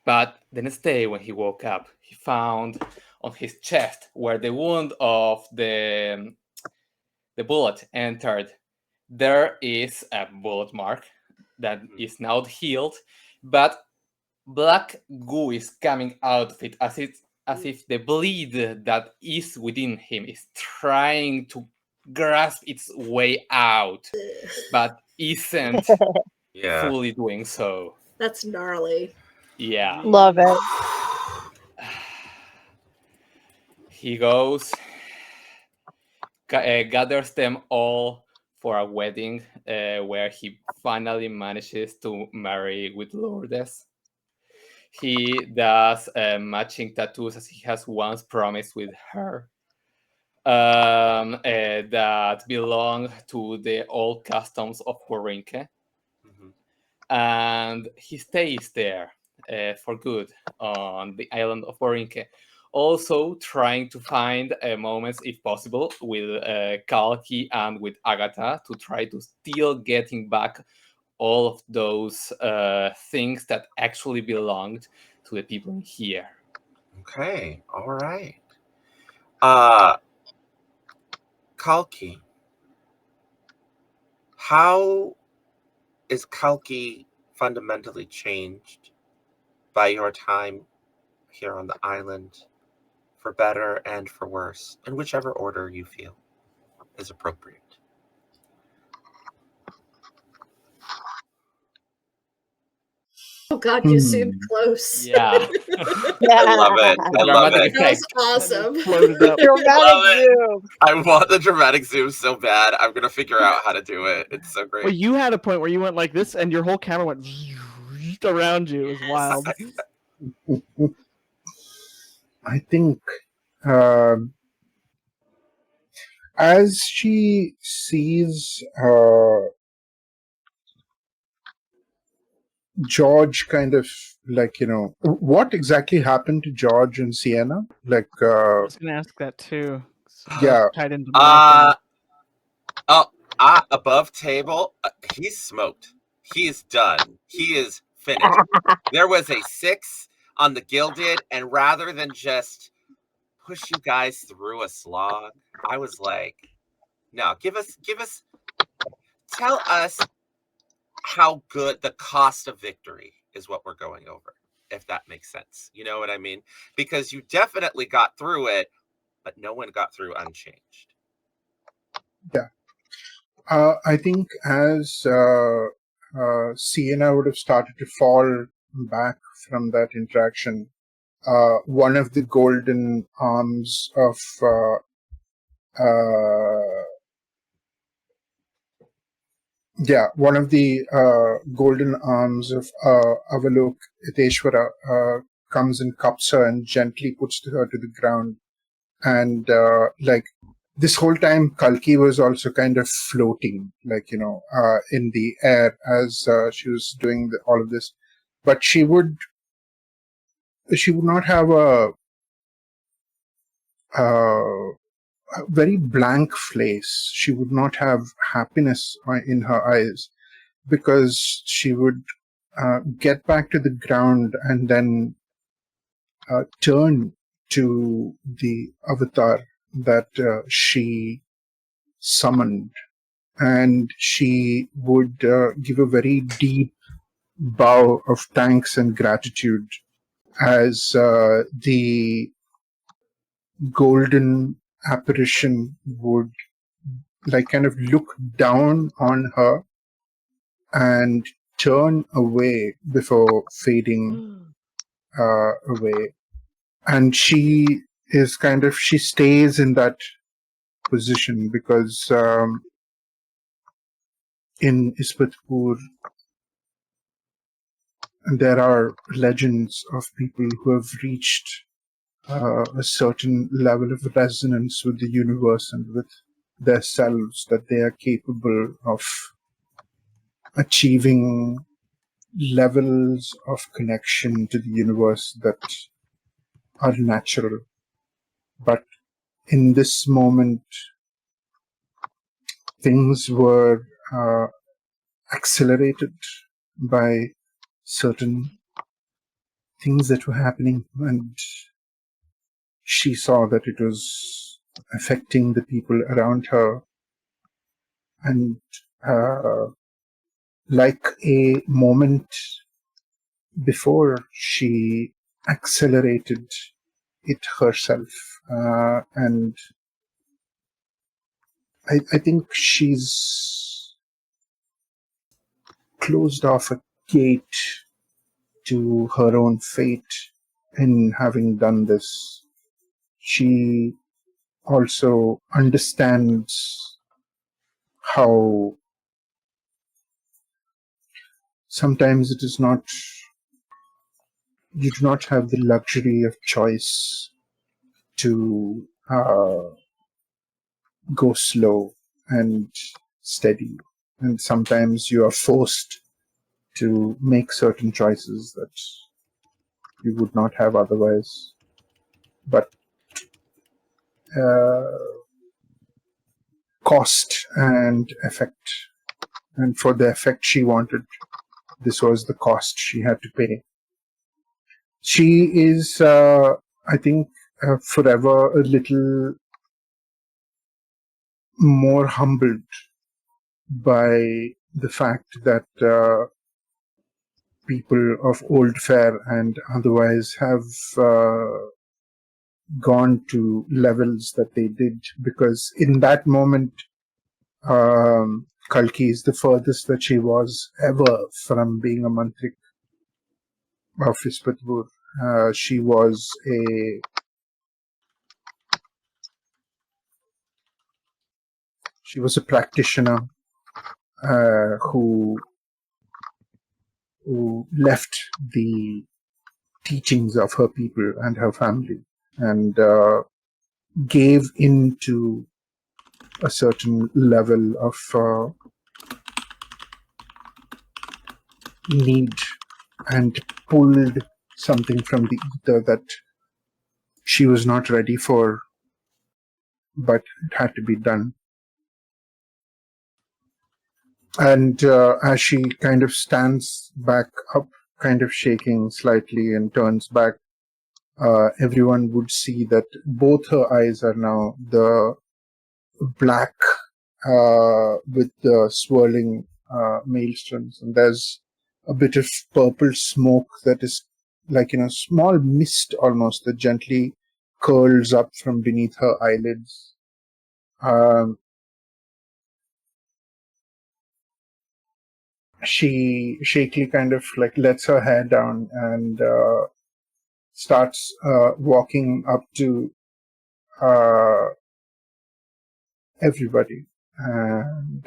B: But the next day when he woke up, he found on his chest where the wound of the bullet entered, there is a bullet mark that is now healed, but black goo is coming out of it as if the bleed that is within him is trying to grasp its way out, but isn't fully doing so.
D: That's gnarly.
B: Yeah.
E: Love it.
B: He goes, gathers them all for a wedding where he finally manages to marry with Lourdes. He does matching tattoos as he has once promised with her that belong to the old customs of Borinque. And he stays there for good on the island of Borinque. Also trying to find moments, if possible, with Kalki and with Agatha to try to still getting back all of those things that actually belonged to the people here.
A: Okay, all right. Kalki. How is Kalki fundamentally changed by your time here on the island, for better and for worse, in whichever order you feel is appropriate?
D: Oh God, you zoomed close.
B: Yeah.
A: I love it. I love it.
D: That was awesome.
E: Dramatic zoom.
A: I want the dramatic zoom so bad. I'm gonna figure out how to do it. It's so great.
C: Well, you had a point where you went like this, and your whole camera went around you. It was wild.
F: I think as she sees George kind of like, what exactly happened to George and Sienna? Like,
C: I was going to ask that too.
F: Yeah.
C: Tied into my
A: above table, he's smoked. He's done. He is finished. There was a 6 on the Gilded, and rather than just push you guys through a slog. I was like, no, tell us how good the cost of victory is what we're going over, if that makes sense. You know what I mean? Because you definitely got through it, but no one got through unchanged.
F: Yeah. I think as Sienna would have started to fall back from that interaction, one of the golden arms of one of the golden arms of Avalok Iteshwara comes and cups her and gently puts her to the ground. And like this whole time, Kalki was also kind of floating, like, in the air as she was doing all of this. But she would not have a very blank face. She would not have happiness in her eyes, because she would get back to the ground and then turn to the avatar that she summoned, and she would give a very deep bow of thanks and gratitude as the golden apparition would like kind of look down on her and turn away before fading away. And she stays in that position because in Ispatpur there are legends of people who have reached a certain level of resonance with the universe and with their selves, that they are capable of achieving levels of connection to the universe that are natural. But in this moment, things were accelerated by certain things that were happening, and she saw that it was affecting the people around her. And like a moment before, she accelerated it herself. And I think she's closed off a gate to her own fate in having done this. She also understands how sometimes it is not, you do not have the luxury of choice to go slow and steady. And sometimes you are forced to make certain choices that you would not have otherwise. But cost and effect. And for the effect she wanted, this was the cost she had to pay. She is, I think, forever a little more humbled by the fact that people of Old Fair and otherwise have gone to levels that they did, because in that moment, Kalki is the furthest that she was ever from being a mantrik of Ispatpur. She was a practitioner who left the teachings of her people and her family and gave into a certain level of need and pulled something from the ether that she was not ready for, but it had to be done. And as she kind of stands back up, kind of shaking slightly, and turns back, everyone would see that both her eyes are now the black with the swirling maelstroms, and there's a bit of purple smoke that is like small mist almost that gently curls up from beneath her eyelids. She shakily kind of like lets her hair down and starts walking up to everybody, and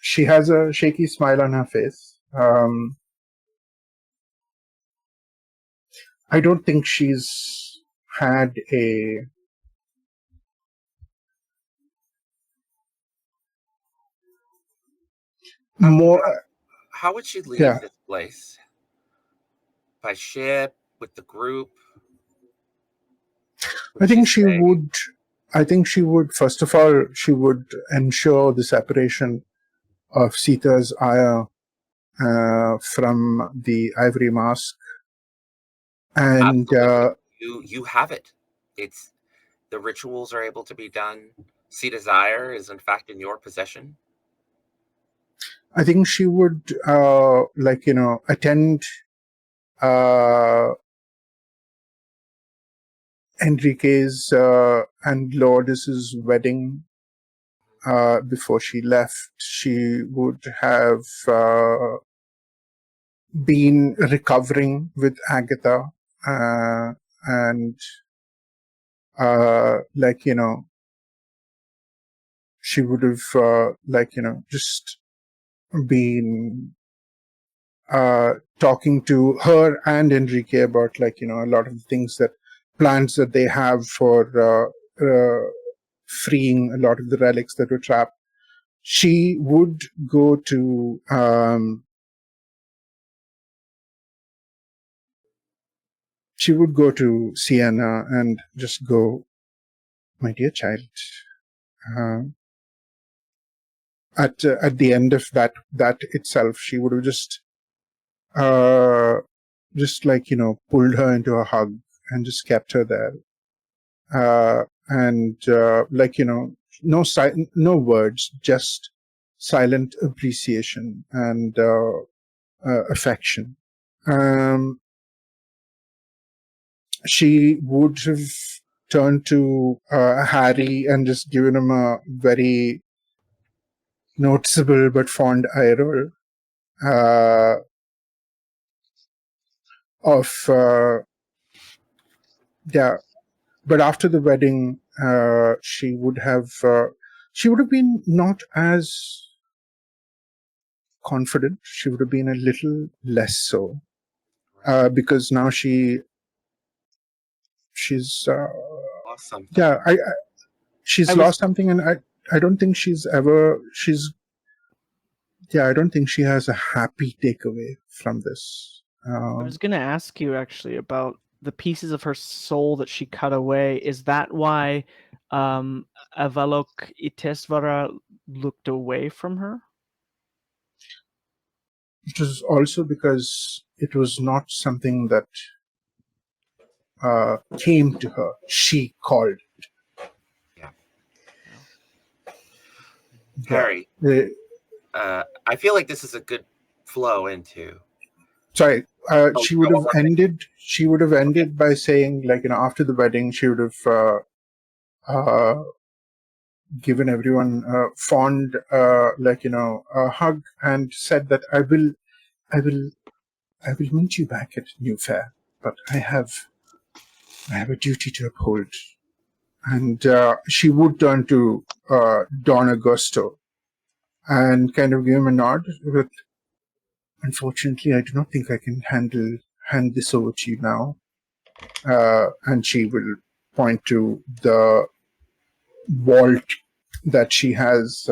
F: she has a shaky smile on her face. I don't think she's had a more.
A: How would she leave
F: Yeah.
A: this place? By ship, with the group?
F: I think she
A: stay?
F: would. I think she would. First of all, she would ensure the separation of Sita's ire from the ivory mask, and
A: You have it. It's the rituals are able to be done. Sita's ire is in fact in your possession.
F: I think she would attend Enrique's and Lourdes's wedding. Before she left, she would have been recovering with Agatha, and she would have just been talking to her and Enrique about a lot of the things that plans that they have for freeing a lot of the relics that were trapped. She would go to Sienna and just go, my dear child. At the end of that itself, she would have just pulled her into a hug and just kept her there. No words, just silent appreciation and affection. She would have turned to Harry and just given him a very noticeable but fond eye roll but after the wedding, she would have been not as confident. She would have been a little less so, because now she's
A: Lost something.
F: she's
C: I
F: lost something, and I don't think I don't think she has a happy takeaway from this.
C: I was going to ask you actually about the pieces of her soul that she cut away. Is that why Avalok Itesvara looked away from her?
F: It was also because it was not something that came to her. She called it.
A: Yeah.
F: Yeah.
A: Harry, I feel like this is a good flow into.
F: Sorry, she would have ended. She would have ended by saying, after the wedding, she would have given everyone a fond, a hug, and said that I will meet you back at New Fair, but I have a duty to uphold. And she would turn to Don Augusto and kind of give him a nod. But unfortunately, I do not think I can hand this over to you now. And she will point to the vault that she has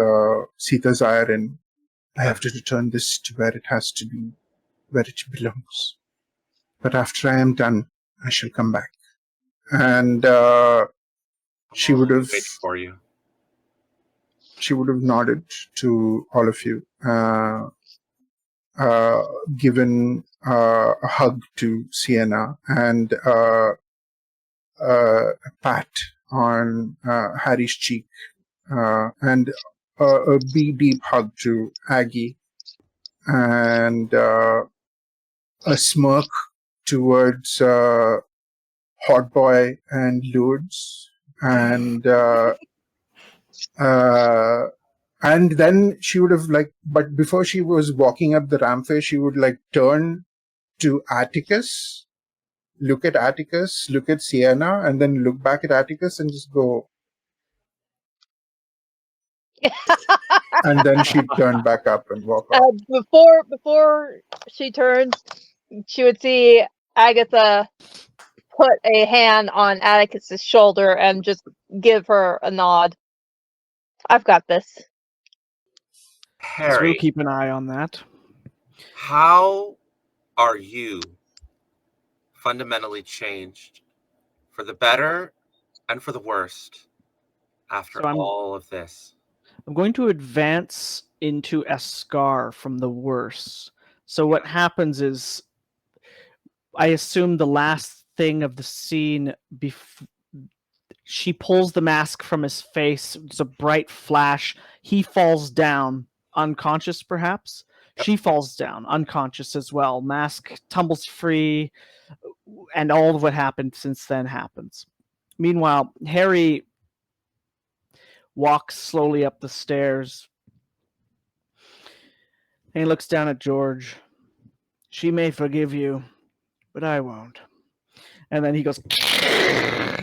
F: Sita's ire in. I have to return this to where it has to be, where it belongs. But after I am done, I shall come back. And she would have
A: wait for you.
F: She would have nodded to all of you, given a hug to Sienna, and a pat on Harry's cheek and a deep hug to Aggie, and a smirk towards Hot Boy and Lourdes, and then she would have but before she was walking up the rampway, she would turn to Atticus, look at Atticus, look at Sienna, and then look back at Atticus and just go. And then she'd turn back up and walk off.
E: Before she turns, she would see Agatha put a hand on Atticus's shoulder and just give her a nod. I've got this.
C: So we'll
A: Harry,
C: keep an eye on that.
A: how are you fundamentally changed for the better and for the worst after
C: So
A: all of this?
C: I'm going to advance into a scar from the worse. So what happens is, I assume the last thing of the scene, she pulls the mask from his face. It's a bright flash. He falls down, unconscious perhaps.
A: Yep.
C: She falls down, unconscious as well. Mask tumbles free, and all of what happened since then happens. Meanwhile, Harry walks slowly up the stairs, and he looks down at George. She may forgive you, but I won't. And then he goes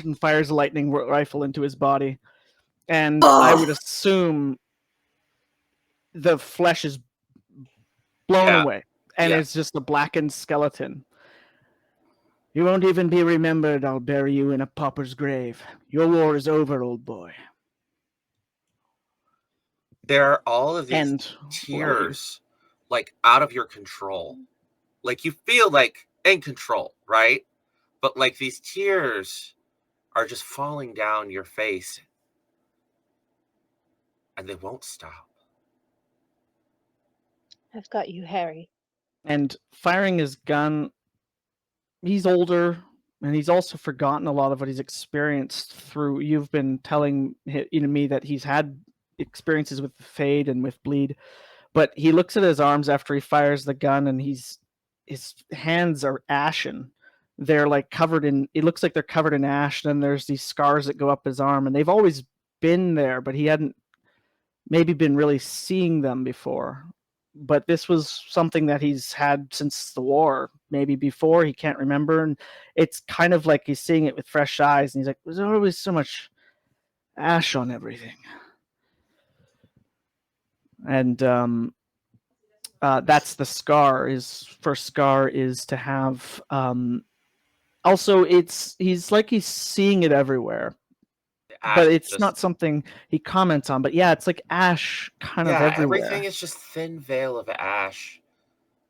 C: and fires a lightning rifle into his body. And I would assume the flesh is blown away, and it's just a blackened skeleton. You won't even be remembered. I'll bury you in a pauper's grave. Your war is over, old boy.
A: There are all of these
C: And
A: tears, out of your control. You feel in control, right? But these tears are just falling down your face, and they won't stop.
E: I've got you, Harry.
C: And firing his gun, he's older, and he's also forgotten a lot of what he's experienced through. You've been telling me that he's had experiences with the Fade and with bleed, but he looks at his arms after he fires the gun, and his hands are ashen. They're covered in, it looks like they're covered in ash, and there's these scars that go up his arm, and they've always been there, but he hadn't maybe been really seeing them before. But this was something that he's had since the war, maybe before, he can't remember, and it's kind of like he's seeing it with fresh eyes, and he's like, there's always so much ash on everything. And that's the scar. His first scar is to have also he's seeing it everywhere, but it's not something he comments on. But yeah, it's like ash kind of everywhere.
A: Everything is just thin veil of ash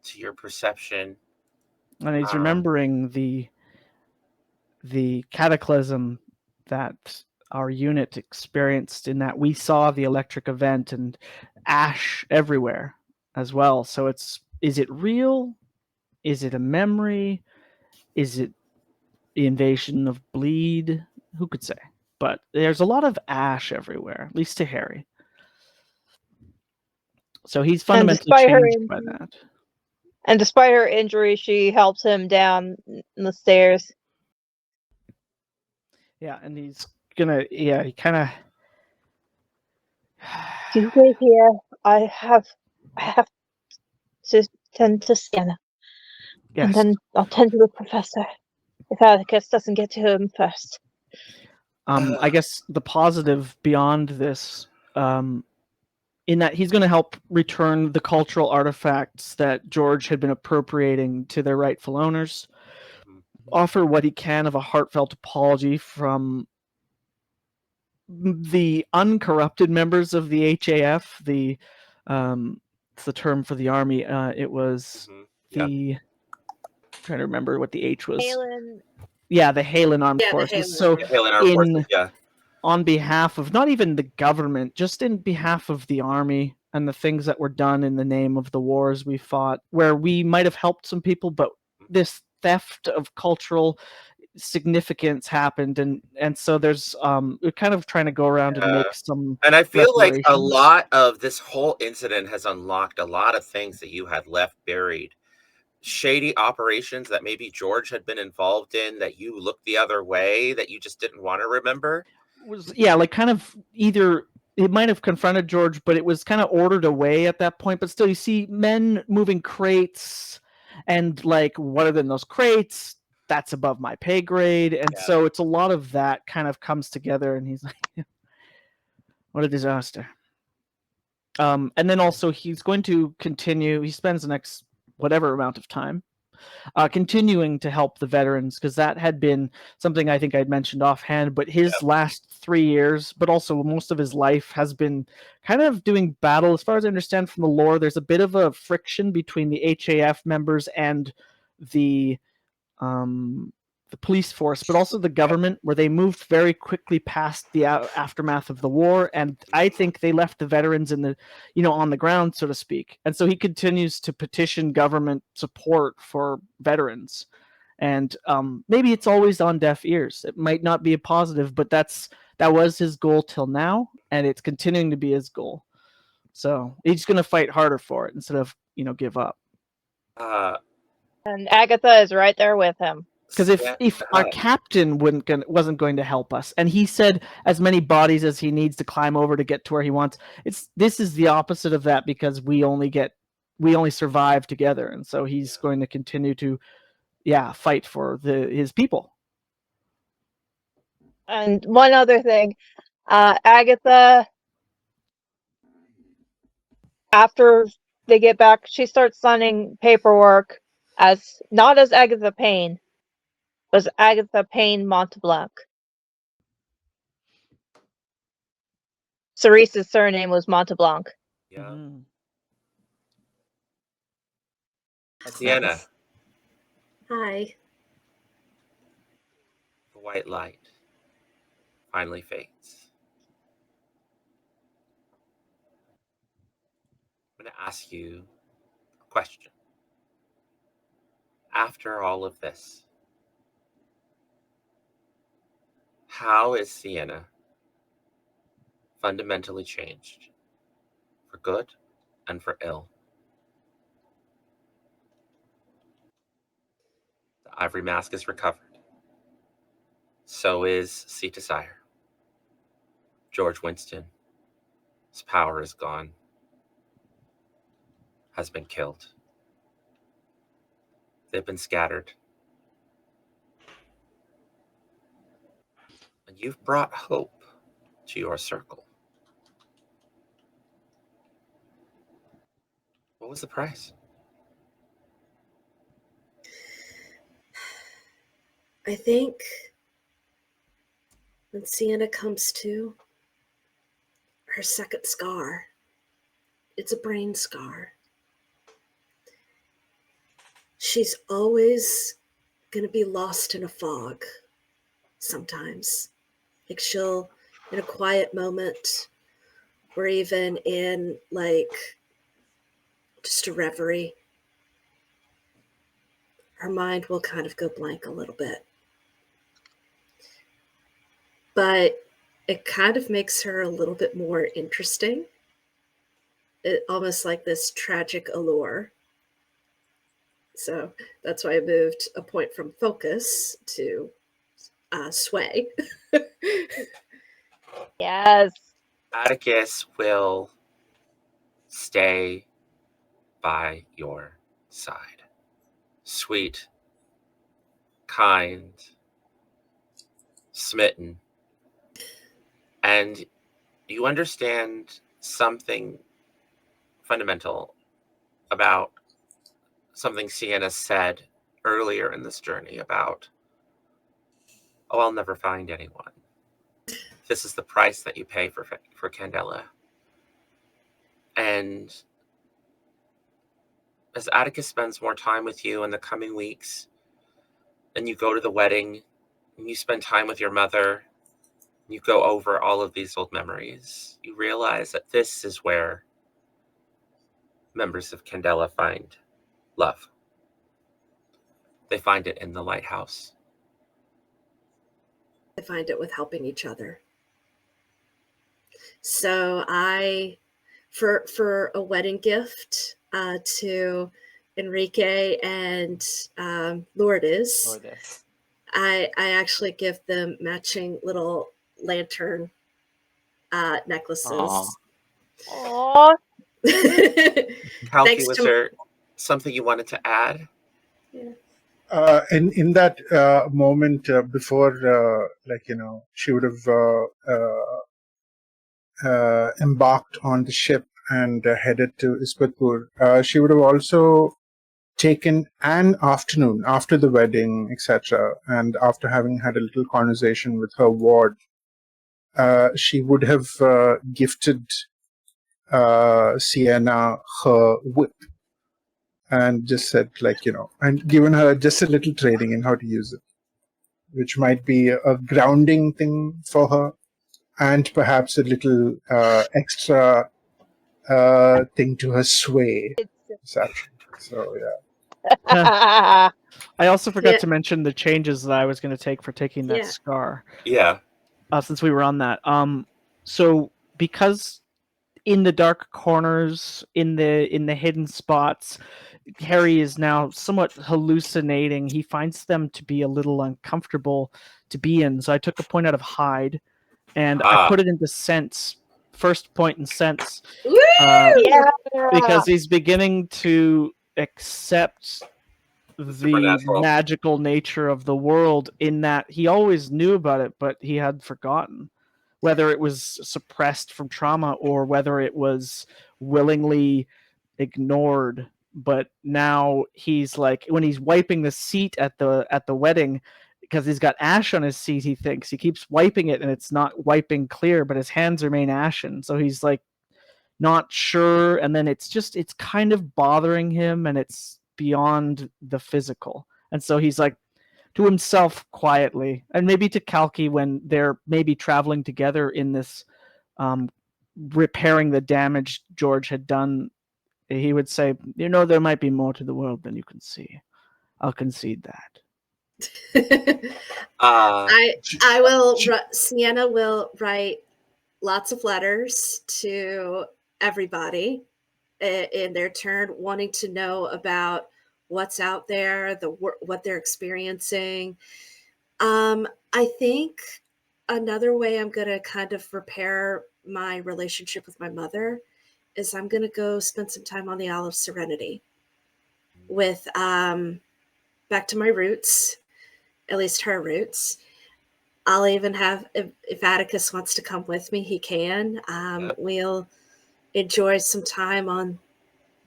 A: to your perception.
C: And he's remembering the cataclysm that our unit experienced, in that we saw the electric event and ash everywhere as well. So is it real? Is it a memory? Is it the invasion of bleed? Who could say? But there's a lot of ash everywhere, at least to Harry. So he's fundamentally changed by that.
E: And despite her injury, she helps him down the stairs.
C: Yeah, and he's gonna, he kind of...
E: You wait here. I have to tend to Sienna.
C: Yes.
E: And then I'll tend to the professor if Atticus doesn't get to him first.
C: I guess the positive beyond this, in that he's going to help return the cultural artifacts that George had been appropriating to their rightful owners, offer what he can of a heartfelt apology from the uncorrupted members of the HAF, it's the term for the army. It was I'm trying to remember what the H was.
E: Halen.
C: Yeah, the Halen Armed Forces. So on behalf of not even the government, just in behalf of the army and the things that were done in the name of the wars we fought, where we might have helped some people, but this theft of cultural significance happened, and so there's we're kind of trying to go around and make some.
A: And I feel like a
C: reparations.
A: lot of this whole incident has unlocked a lot of things that you had left buried. Shady operations that maybe George had been involved in that you looked the other way, that you just didn't want to remember.
C: Was like kind of either it might have confronted George, but it was kind of ordered away at that point. But still, you see men moving crates, and like, what are in those crates? That's above my pay grade, and so it's a lot of that kind of comes together. And he's like, "What a disaster." And then also he's going to continue. He spends the next whatever amount of time continuing to help the veterans, because that had been something I think I'd mentioned offhand, but his last 3 years, but also most of his life, has been kind of doing battle. As far as I understand from the lore, there's a bit of a friction between the HAF members and the police force, but also the government, where they moved very quickly past the aftermath of the war, and I think they left the veterans in the, on the ground, so to speak. And so he continues to petition government support for veterans, and maybe it's always on deaf ears. It might not be a positive, but that was his goal till now, and it's continuing to be his goal. So he's going to fight harder for it instead of give up.
E: And Agatha is right there with him.
C: Because if our captain wasn't going to help us, and he said as many bodies as he needs to climb over to get to where he wants, this is the opposite of that, because we only survive together, and so he's going to continue to fight for his people.
E: And one other thing, Agatha, after they get back, she starts signing paperwork as not as Agatha Payne, was Agatha Payne Montblanc. Cerise's surname was Montblanc.
A: Yeah.
C: Mm-hmm.
A: Sienna.
D: Hi.
A: The white light finally fades. I'm going to ask you a question. After all of this, how is Sienna fundamentally changed, for good and for ill? The ivory mask is recovered. So is Sea Desire. George Winston, his power is gone, has been killed. They've been scattered. And you've brought hope to your circle. What was the price?
D: I think when Sienna comes to, her second scar, it's a brain scar. She's always going to be lost in a fog sometimes. Like she'll, in a quiet moment, or even in like just a reverie, her mind will kind of go blank a little bit. But it kind of makes her a little bit more interesting. It almost like this tragic allure. So that's why I moved a point from focus to sway.
E: Yes.
A: Atticus will stay by your side. Sweet, kind, smitten. And you understand something fundamental about something Sienna said earlier in this journey about, I'll never find anyone. This is the price that you pay for Candela. And as Atticus spends more time with you in the coming weeks, and you go to the wedding, and you spend time with your mother, you go over all of these old memories, you realize that this is where members of Candela find love. They find it in the lighthouse.
D: find it with helping each other. So for a wedding gift to Enrique and Lourdes,
B: Or this.
D: I actually give them matching little lantern necklaces.
E: Aw.
A: Kalki, was there something you wanted to add?
F: In that moment before, she would have embarked on the ship and headed to Ispatpur, she would have also taken an afternoon after the wedding, etc., and after having had a little conversation with her ward, she would have gifted Sienna her whip and just said, and given her just a little training in how to use it, which might be a grounding thing for her, and perhaps a little extra thing to her sway, etc. So, yeah.
C: I also forgot
D: Yeah.
C: to mention the changes that I was going to take for taking that
D: Yeah.
C: scar.
A: Yeah.
C: Since we were on that, so because in the dark corners, in the hidden spots, Harry is now somewhat hallucinating. He finds them to be a little uncomfortable to be in. So I took a point out of hide, and I put it into sense. First point in sense,
D: Woo!
E: Yeah.
C: because he's beginning to accept the
A: Supernatural.
C: magical nature of the world, in that he always knew about it, but he had forgotten, whether it was suppressed from trauma or whether it was willingly ignored. But now he's like, when he's wiping the seat at the wedding, because he's got ash on his seat, he thinks he keeps wiping it and it's not wiping clear, but his hands remain ashen. So he's like not sure, and then it's kind of bothering him, and it's beyond the physical. And so he's like, to himself quietly, and maybe to Kalki when they're maybe traveling together in this, repairing the damage George had done, he would say, there might be more to the world than you can see. I'll concede that.
D: I will. Sienna will write lots of letters to everybody in their turn, wanting to know about what's out there, what they're experiencing. I think another way I'm going to kind of repair my relationship with my mother is I'm going to go spend some time on the Isle of Serenity with back to my roots, at least her roots. I'll even have, if Atticus wants to come with me, he can. We'll enjoy some time on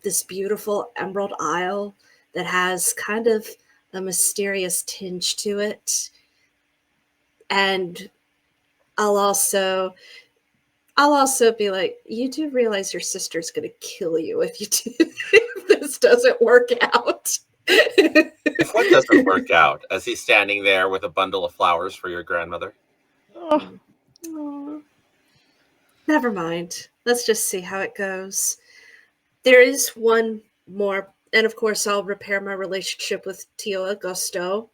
D: this beautiful Emerald Isle that has kind of a mysterious tinge to it. And I'll also be like, you do realize your sister's going to kill you if this doesn't work out.
A: If what doesn't work out, as he's standing there with a bundle of flowers for your grandmother?
D: Never mind. Let's just see how it goes. There is one more, and of course I'll repair my relationship with Tio Augusto,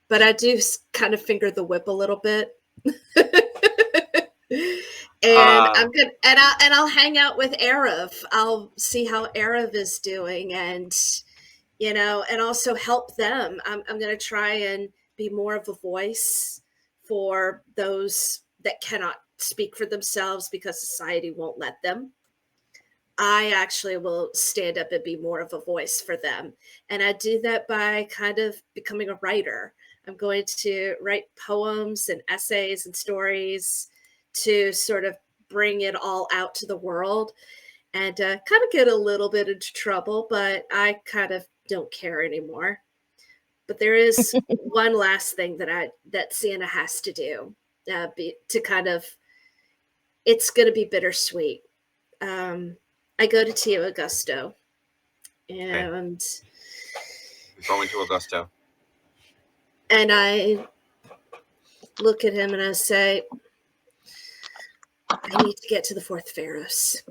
D: but I do kind of finger the whip a little bit. And I'm good, and I'll hang out with Arav. I'll see how Arav is doing, and and also help them. I'm going to try and be more of a voice for those that cannot speak for themselves because society won't let them. I actually will stand up and be more of a voice for them. And I do that by kind of becoming a writer. I'm going to write poems and essays and stories to sort of bring it all out to the world, and kind of get a little bit into trouble, but I kind of don't care anymore. But there is one last thing that Sienna has to do to kind of, it's going to be bittersweet. I go to Tio Augusto, and
A: Going to Augusto,
D: and I look at him and I say, I need to get to the fourth Pharaohs.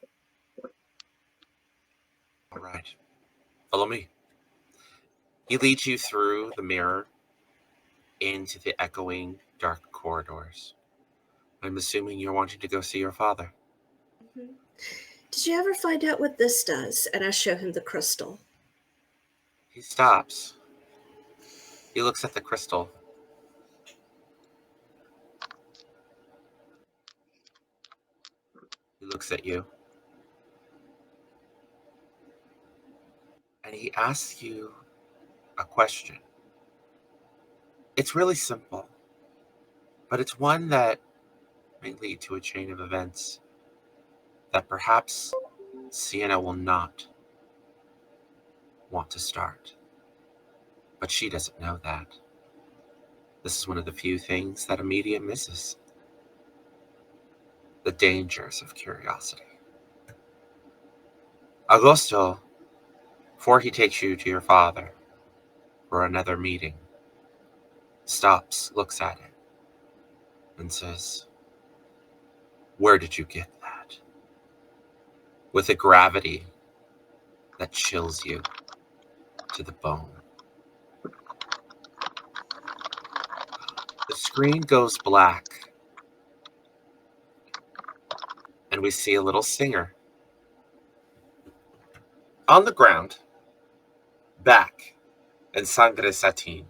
A: All right. Follow me. He leads you through the mirror into the echoing dark corridors. I'm assuming you're wanting to go see your father.
D: Mhm. Did you ever find out what this does? And I show him the crystal.
A: He stops. He looks at the crystal. He looks at you. And he asks you a question. It's really simple, but it's one that may lead to a chain of events that perhaps Sienna will not want to start. But she doesn't know that. This is one of the few things that a medium misses. The dangers of curiosity. Augusto, before he takes you to your father for another meeting, stops, looks at it, and says, "Where did you get that?" With a gravity that chills you to the bone. The screen goes black, and we see a little singer. On the ground, back in Sangre Satin,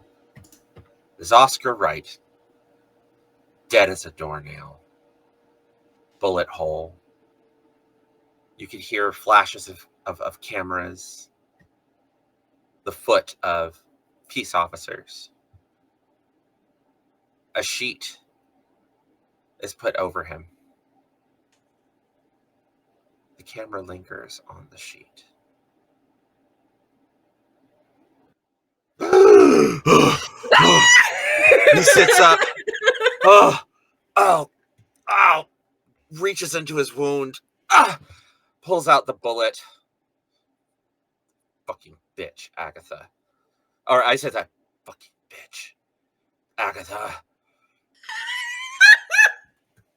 A: is Oscar Wright, dead as a doornail, bullet hole. You can hear flashes of cameras, the foot of peace officers. A sheet is put over him. The camera lingers on the sheet. He sits up. Oh, reaches into his wound. Pulls out the bullet. Fucking bitch, Agatha. Or I said that. Fucking bitch, Agatha.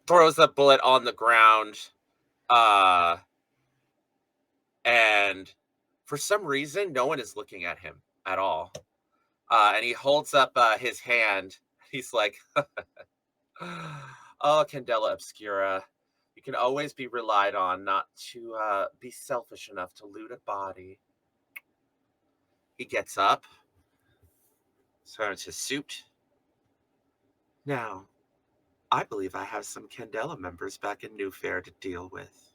A: Throws the bullet on the ground. And for some reason, no one is looking at him at all. And he holds up his hand. He's like, "Oh, Candela Obscura, you can always be relied on not to be selfish enough to loot a body." He gets up, turns his suit. "Now, I believe I have some Candela members back in New Fair to deal with."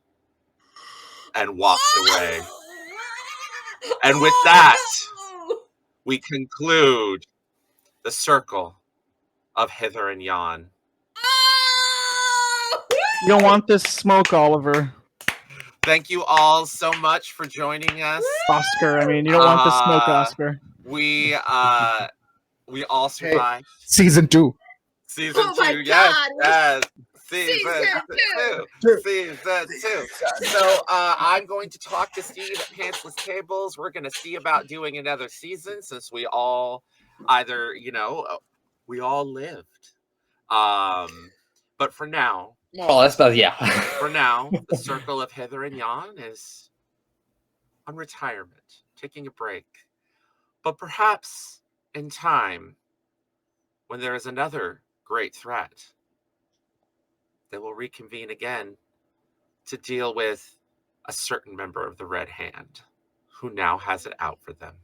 A: And walks away. And with that, we conclude the circle of Hither and Yon.
C: You don't want this smoke, Oliver.
A: Thank you all so much for joining us.
C: Oscar, I mean, you don't want the smoke, Oscar.
A: We all survived.
F: Season 2.
A: Season
D: Oh
A: 2,
D: my
A: yes,
D: God.
A: yes. Season
D: Season
A: 2. Season 2. So I'm going to talk to Steve at Pantsless Tables. We're going to see about doing another season since we all either, we all lived. But for now,
B: More or less, but yeah.
A: for now, the circle of Hither and Yon is on retirement, taking a break. But perhaps in time, when there is another great threat, they will reconvene again to deal with a certain member of the Red Hand who now has it out for them.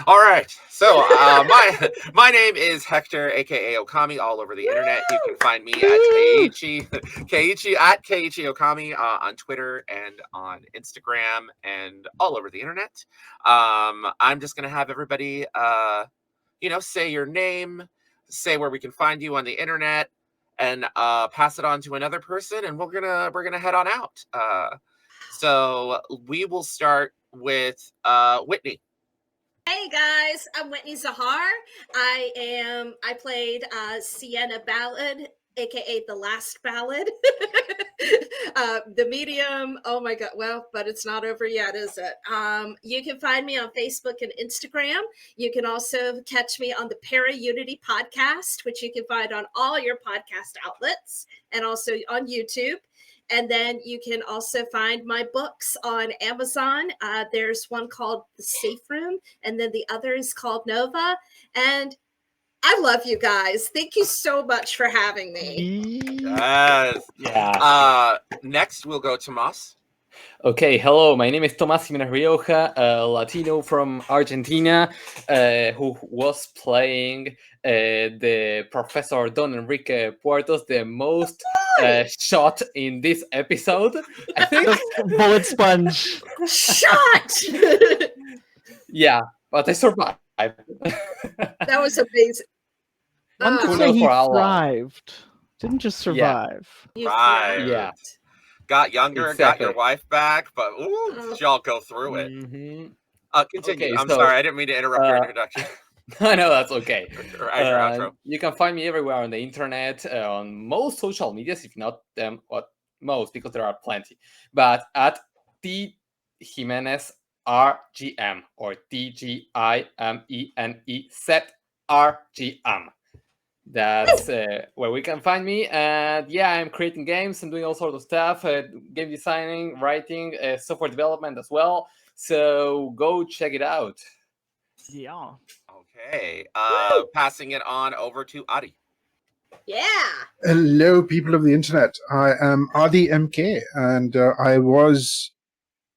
A: All right, so my name is Hector, aka Okami, all over the internet. You can find me at Keiichi at Keiichi Okami on Twitter and on Instagram and all over the internet. I'm just gonna have everybody, say your name, say where we can find you on the internet, and pass it on to another person, and we're gonna head on out. So we will start with Whitney.
D: Hey guys, I'm Whitney Zahar. I played Sienna Ballad, aka The Last Ballad. The medium, oh my god, well, but it's not over yet, is it? You can find me on Facebook and Instagram. You can also catch me on the Para Unity podcast, which you can find on all your podcast outlets and also on YouTube. And then you can also find my books on Amazon. There's one called The Safe Room, and then the other is called Nova. And I love you guys. Thank you so much for having me.
A: Yes.
B: Yeah.
A: Next, we'll go to Tomas.
B: Okay, hello. My name is Tomas Jimenez Rioja, a Latino from Argentina, who was playing the Professor Don Enrique Puertos, the most shot in this episode. I think.
C: Bullet sponge.
D: Shot!
B: Yeah, but I survived.
D: That was amazing.
C: One could
B: Who
C: say
B: knows
C: he
B: for how long?
C: thrived. Didn't just survive.
D: You
A: Right.
D: thrived.
B: Yeah.
A: Got younger, got your
B: Exactly.
A: wife back, but ooh, y'all go through it.
B: Mhm.
A: Continue.
B: Okay,
A: I'm
B: so,
A: sorry, I didn't mean to interrupt your introduction.
B: I know that's okay.
A: Or as your outro.
B: You can find me everywhere on the internet, on most social medias, if not them, most, because there are plenty. But at T Jimenez RGM or TGIMENEZ That's where we can find me. And yeah, I'm creating games and doing all sorts of stuff, game designing, writing, software development as well. So go check it out.
C: Yeah.
A: Okay. Passing it on over to Aadi.
D: Yeah.
F: Hello, people of the internet. I am Aadi MK, and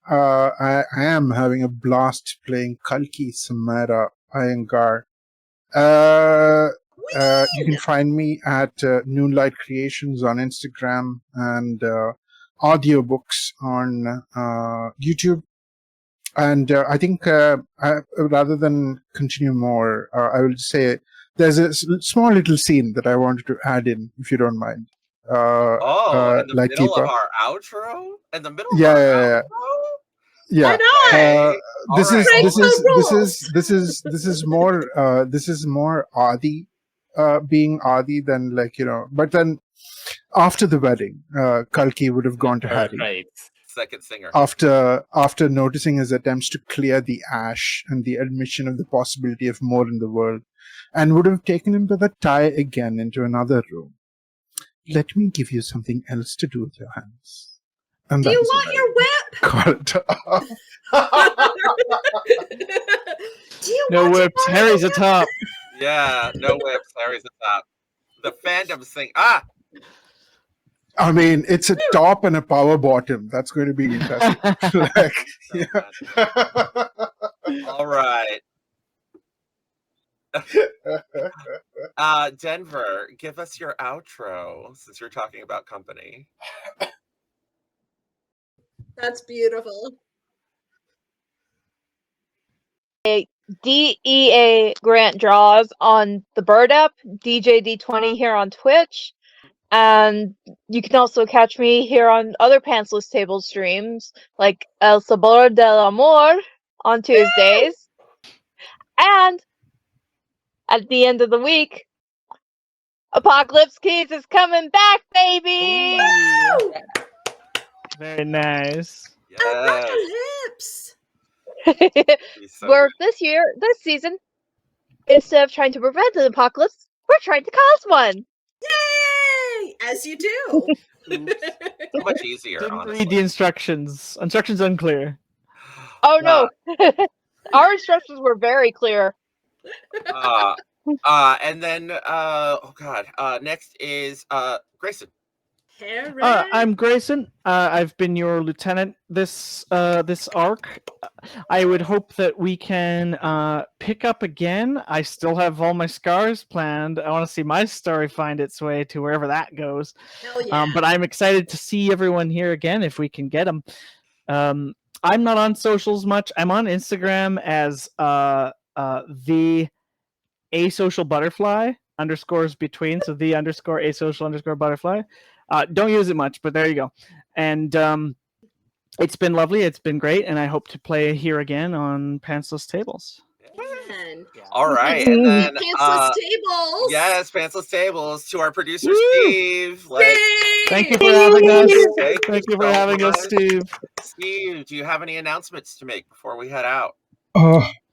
F: I am having a blast playing Kalki Samara Iyengar. You can find me at Noonlight Creations on Instagram and audiobooks on YouTube. And I think rather than continue more, I will say there's a small little scene that I wanted to add in, if you don't mind.
A: In the middle
F: Lightkeeper.
A: of our outro? In the middle
F: Yeah,
A: of our
F: yeah.
A: outro?
F: Yeah.
A: Okay.
F: This
A: Alright.
F: is more Aadi being Aadi than but then after the wedding, Kalki would have gone to Harry.
B: Right.
A: Second singer.
F: After noticing his attempts to clear the ash and the admission of the possibility of more in the world, and would have taken him by the tie again into another room. Let me give you something else to do with your hands. And
D: Do you want your whip? Do you
C: No
D: want to
C: whips.
D: borrow
C: Harry's
D: your
C: a top.
A: Yeah, no whips. Harry's the top. The fandom thing.
F: I mean, it's a top and a power bottom. That's going to be interesting.
A: All right. Denver, give us your outro since you're talking about company.
D: That's beautiful.
E: DEA Grant draws on the Bird app, DJD20 here on Twitch. And you can also catch me here on other Pantsless Table streams, like El Sabor del Amor on Tuesdays. And at the end of the week, Apocalypse Keys is coming back, baby!
D: Woo!
C: Very nice.
A: Yes.
D: Apocalypse!
E: Where this season, instead of trying to prevent an apocalypse, we're trying to cause one.
D: Yay! As you do.
A: So much easier,
C: Didn't
A: honestly.
C: read the instructions. Instructions unclear.
E: Oh no. Our instructions were very clear.
A: And then next is Grayson.
C: I'm Grayson. I've been your lieutenant this arc. I would hope that we can pick up again. I still have all my scars planned. I want to see my story find its way to wherever that goes.
D: Hell yeah.
C: But I'm excited to see everyone here again if we can get them. I'm not on socials much. I'm on Instagram as the asocial butterfly _ between, so the _ asocial _ butterfly. Don't use it much, but there you go. And it's been lovely. It's been great, and I hope to play here again on Pantsless Tables.
A: All right, and then
D: Pantsless Tables.
A: Yes, Pantsless Tables to our producer
C: Woo!
A: Steve.
C: Thank you for having us.
A: Thank
C: you for having us, Steve.
A: Steve, do you have any announcements to make before we head out?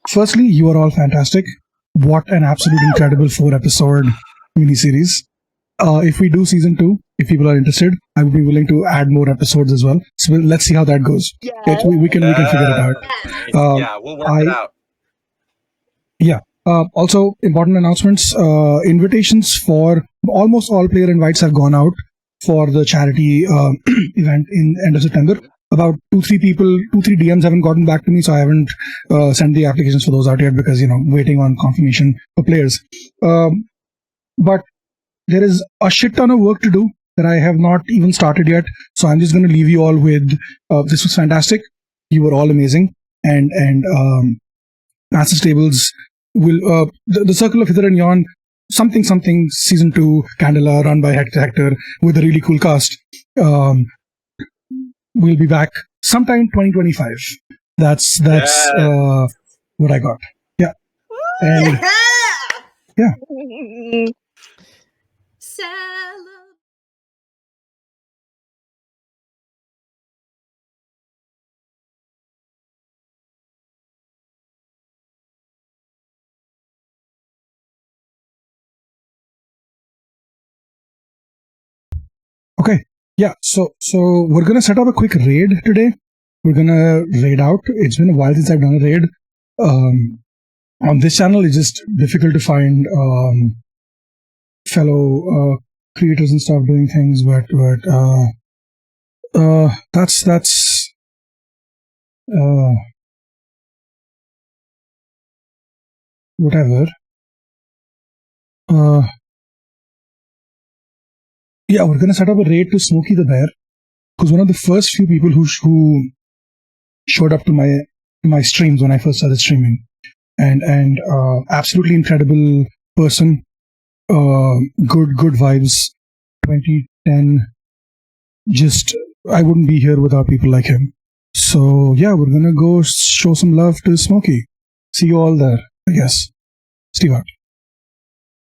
G: Firstly, you are all fantastic. What an absolute incredible 4-episode miniseries. If we do season 2, if people are interested, I would be willing to add more episodes as well. So let's see how that goes.
E: Yes.
G: We can figure it out.
A: Yeah, we'll work it out.
G: Yeah. Also, important announcements. Invitations for almost all player invites have gone out for the charity event in end of September. About 2-3 DMs haven't gotten back to me, so I haven't sent the applications for those out yet because, waiting on confirmation for players. But there is a shit ton of work to do that I have not even started yet. So I'm just going to leave you all with, this was fantastic. You were all amazing. And Pantsless Tables will, the Circle of Hither and Yon, something season 2, Candela, run by Hector with a really cool cast. We'll be back sometime 2025. That's what I got. Yeah. And yeah. Okay. Yeah. So we're gonna set up a quick raid today. We're gonna raid out. It's been a while since I've done a raid. On this channel, it's just difficult to find fellow creators and stuff doing things, but that's whatever. Yeah, we're gonna set up a raid to Smokey the Bear, who's one of the first few people who showed up to my streams when I first started streaming, and absolutely incredible person. Good vibes. 2010. Just I wouldn't be here without people like him. So yeah, we're gonna go show some love to Smokey. See you all there, I guess. Steve out.